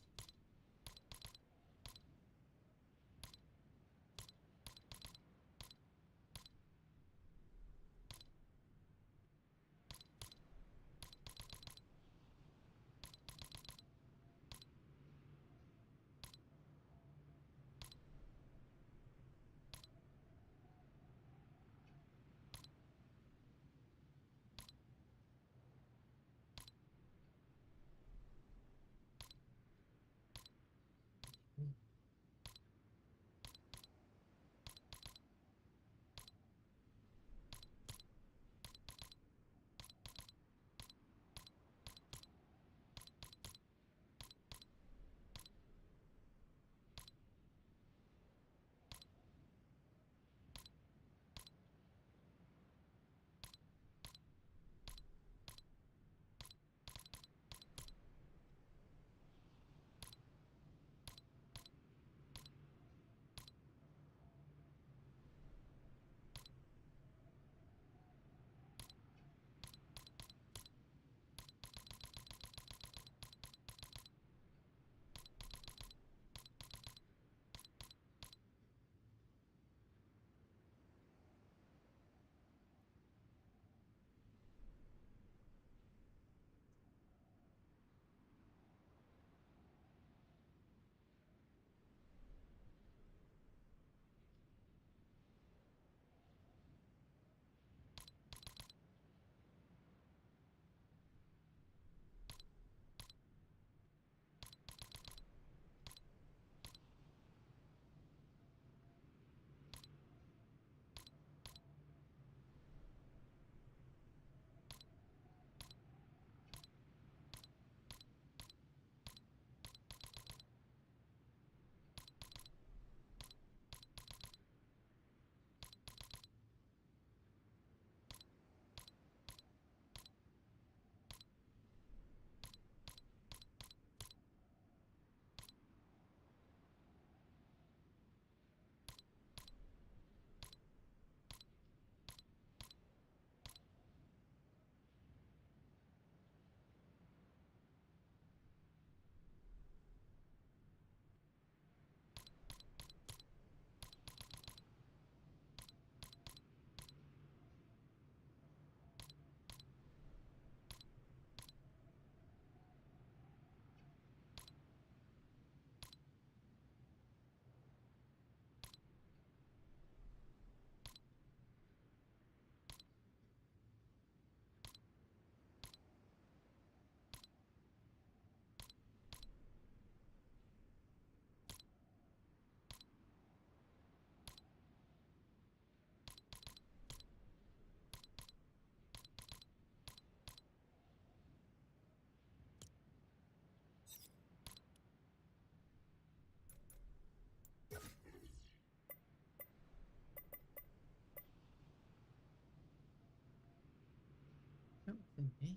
Something there.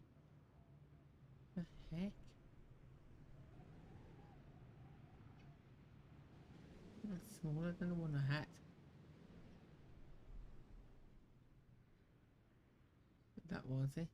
The heck? That's smaller than the one I had. But that was it.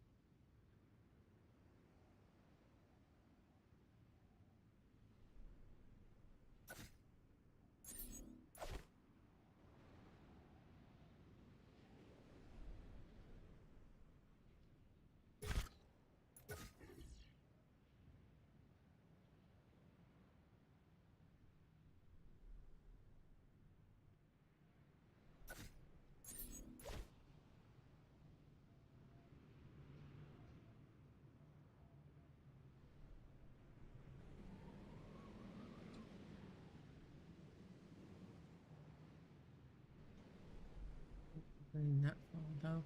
In that far though.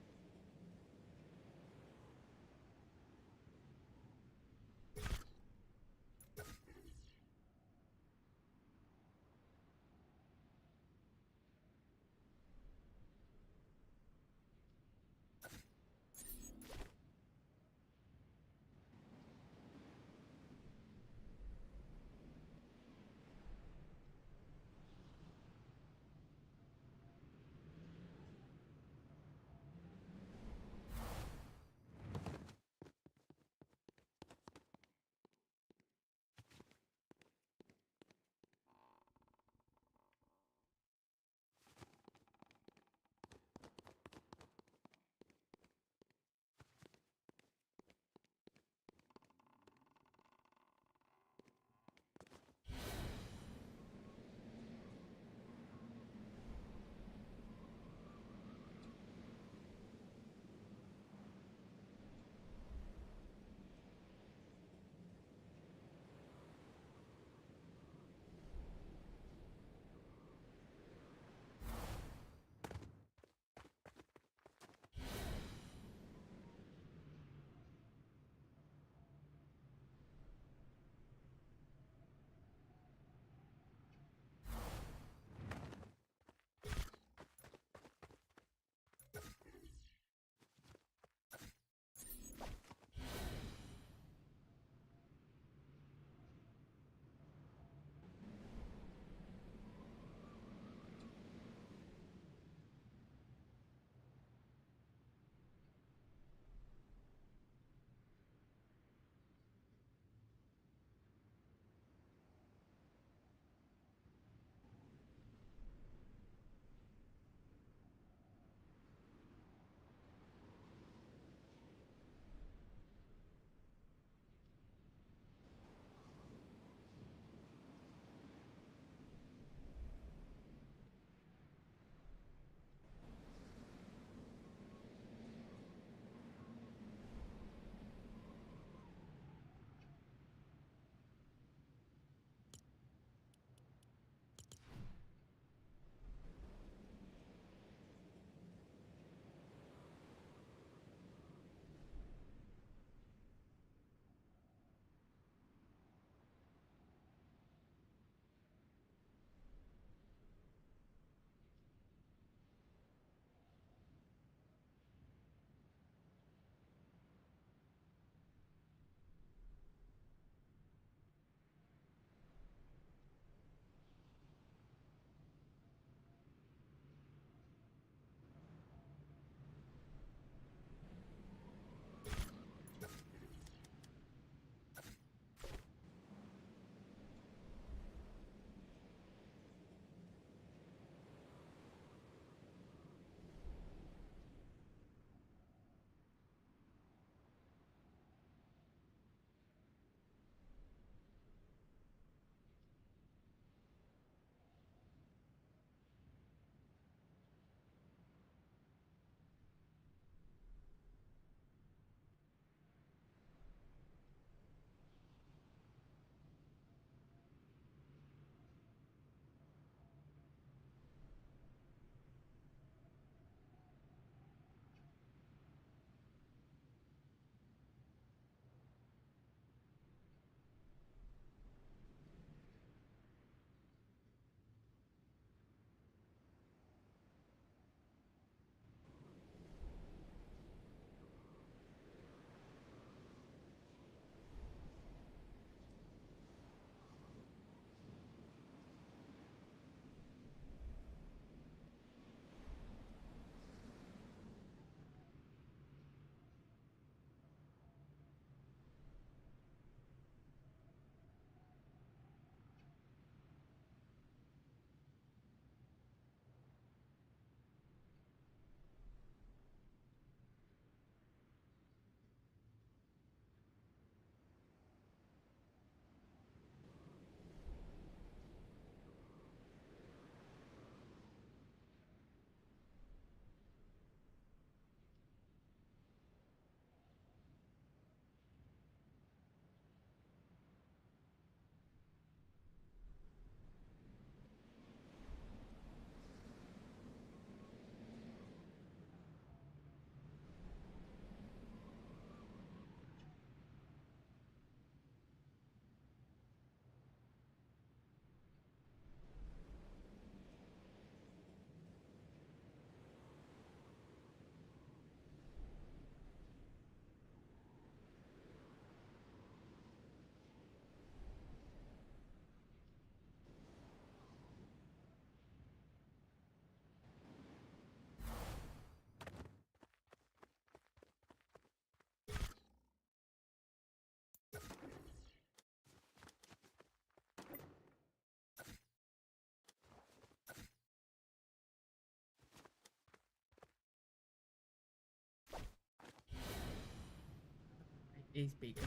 is bigger.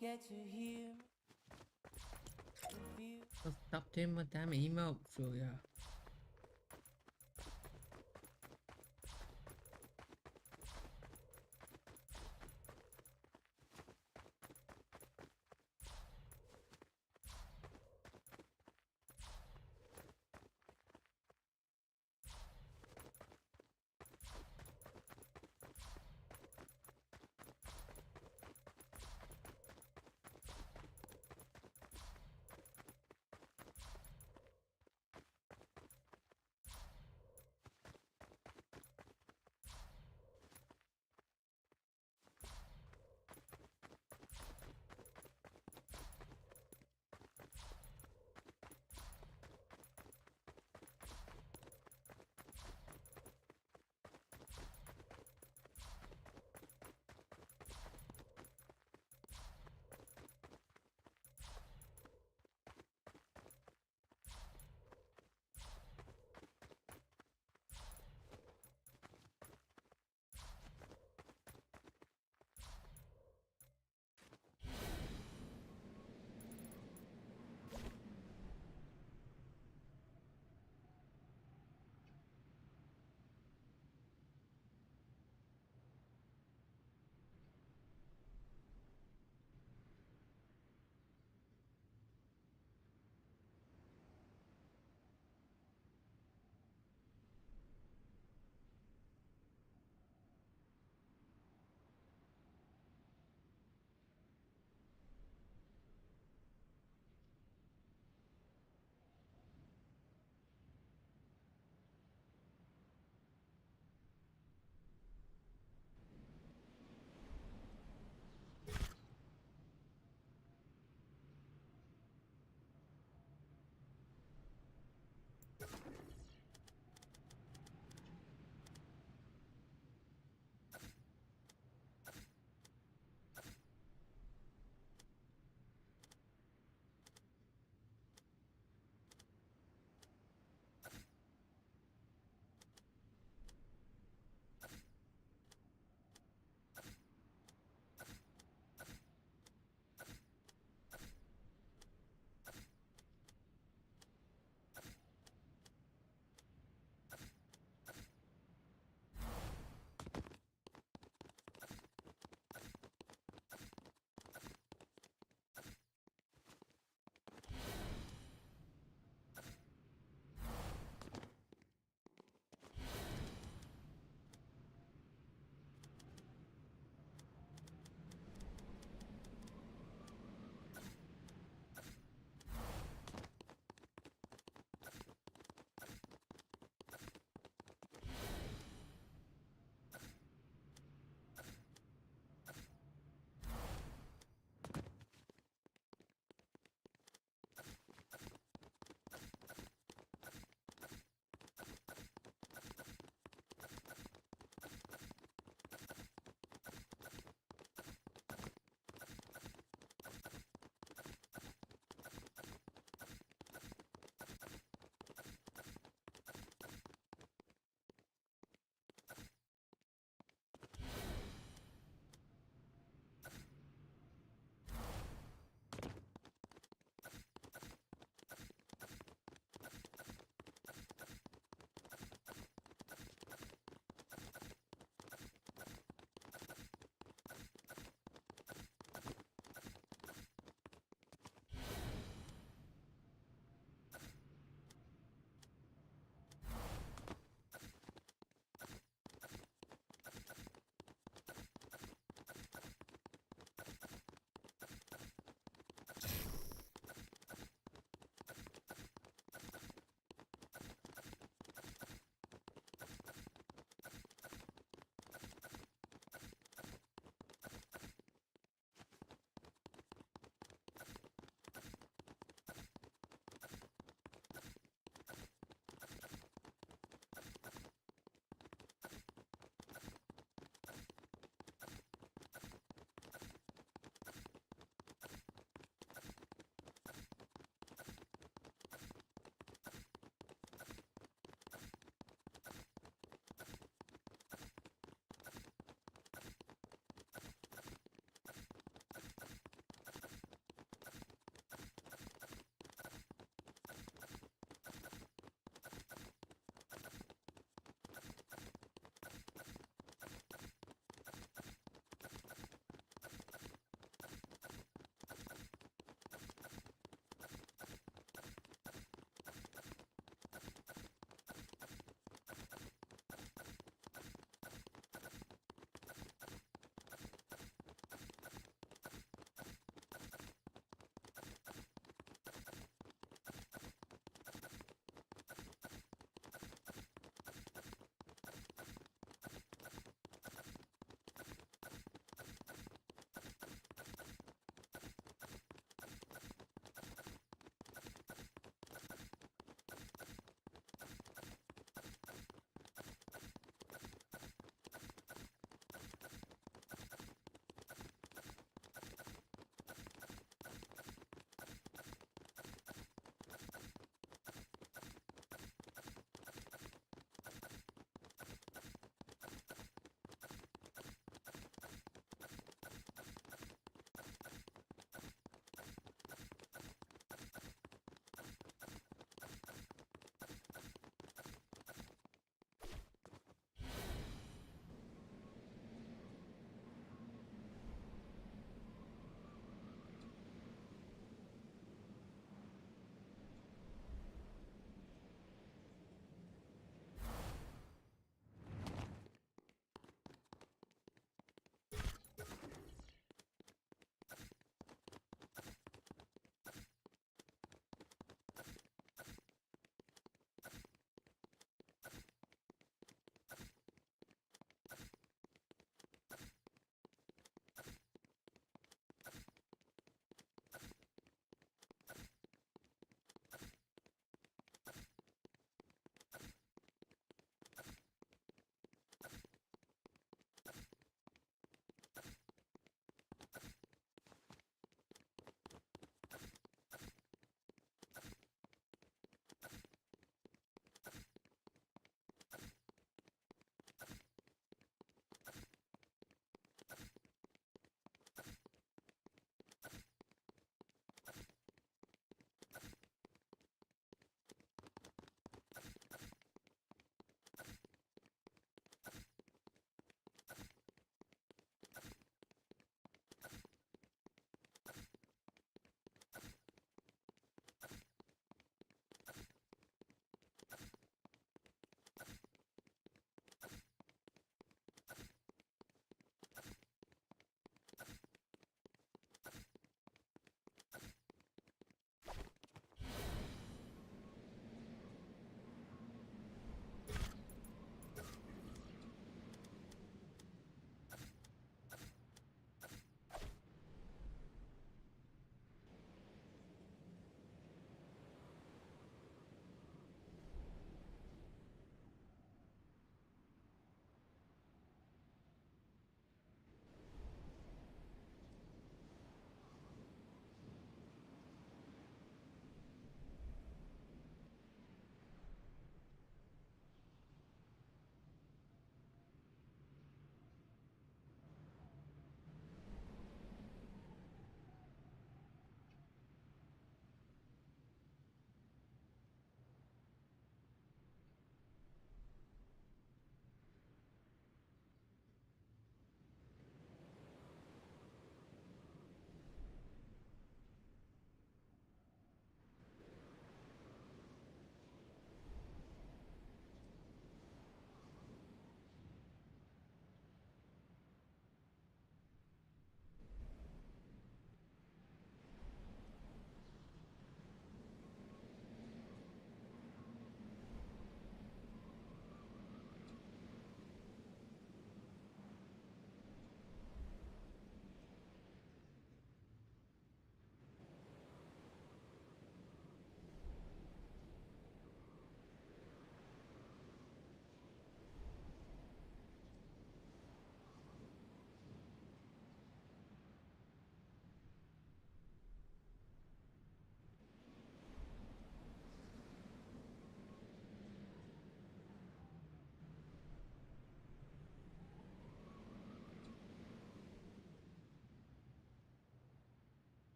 get to hear the view.
So stop doing my damn emote, Julia.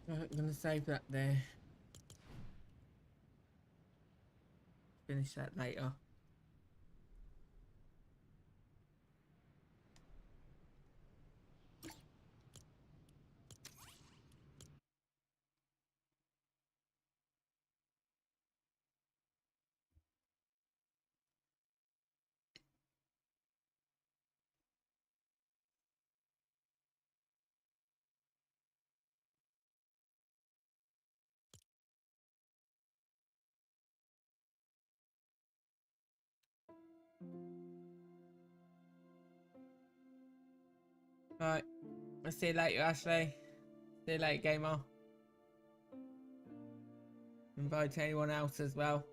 Right, I'm gonna save that there. Finish that later. Right, I'll see you later, Ashley. See you later, gamer. Invite anyone else as well.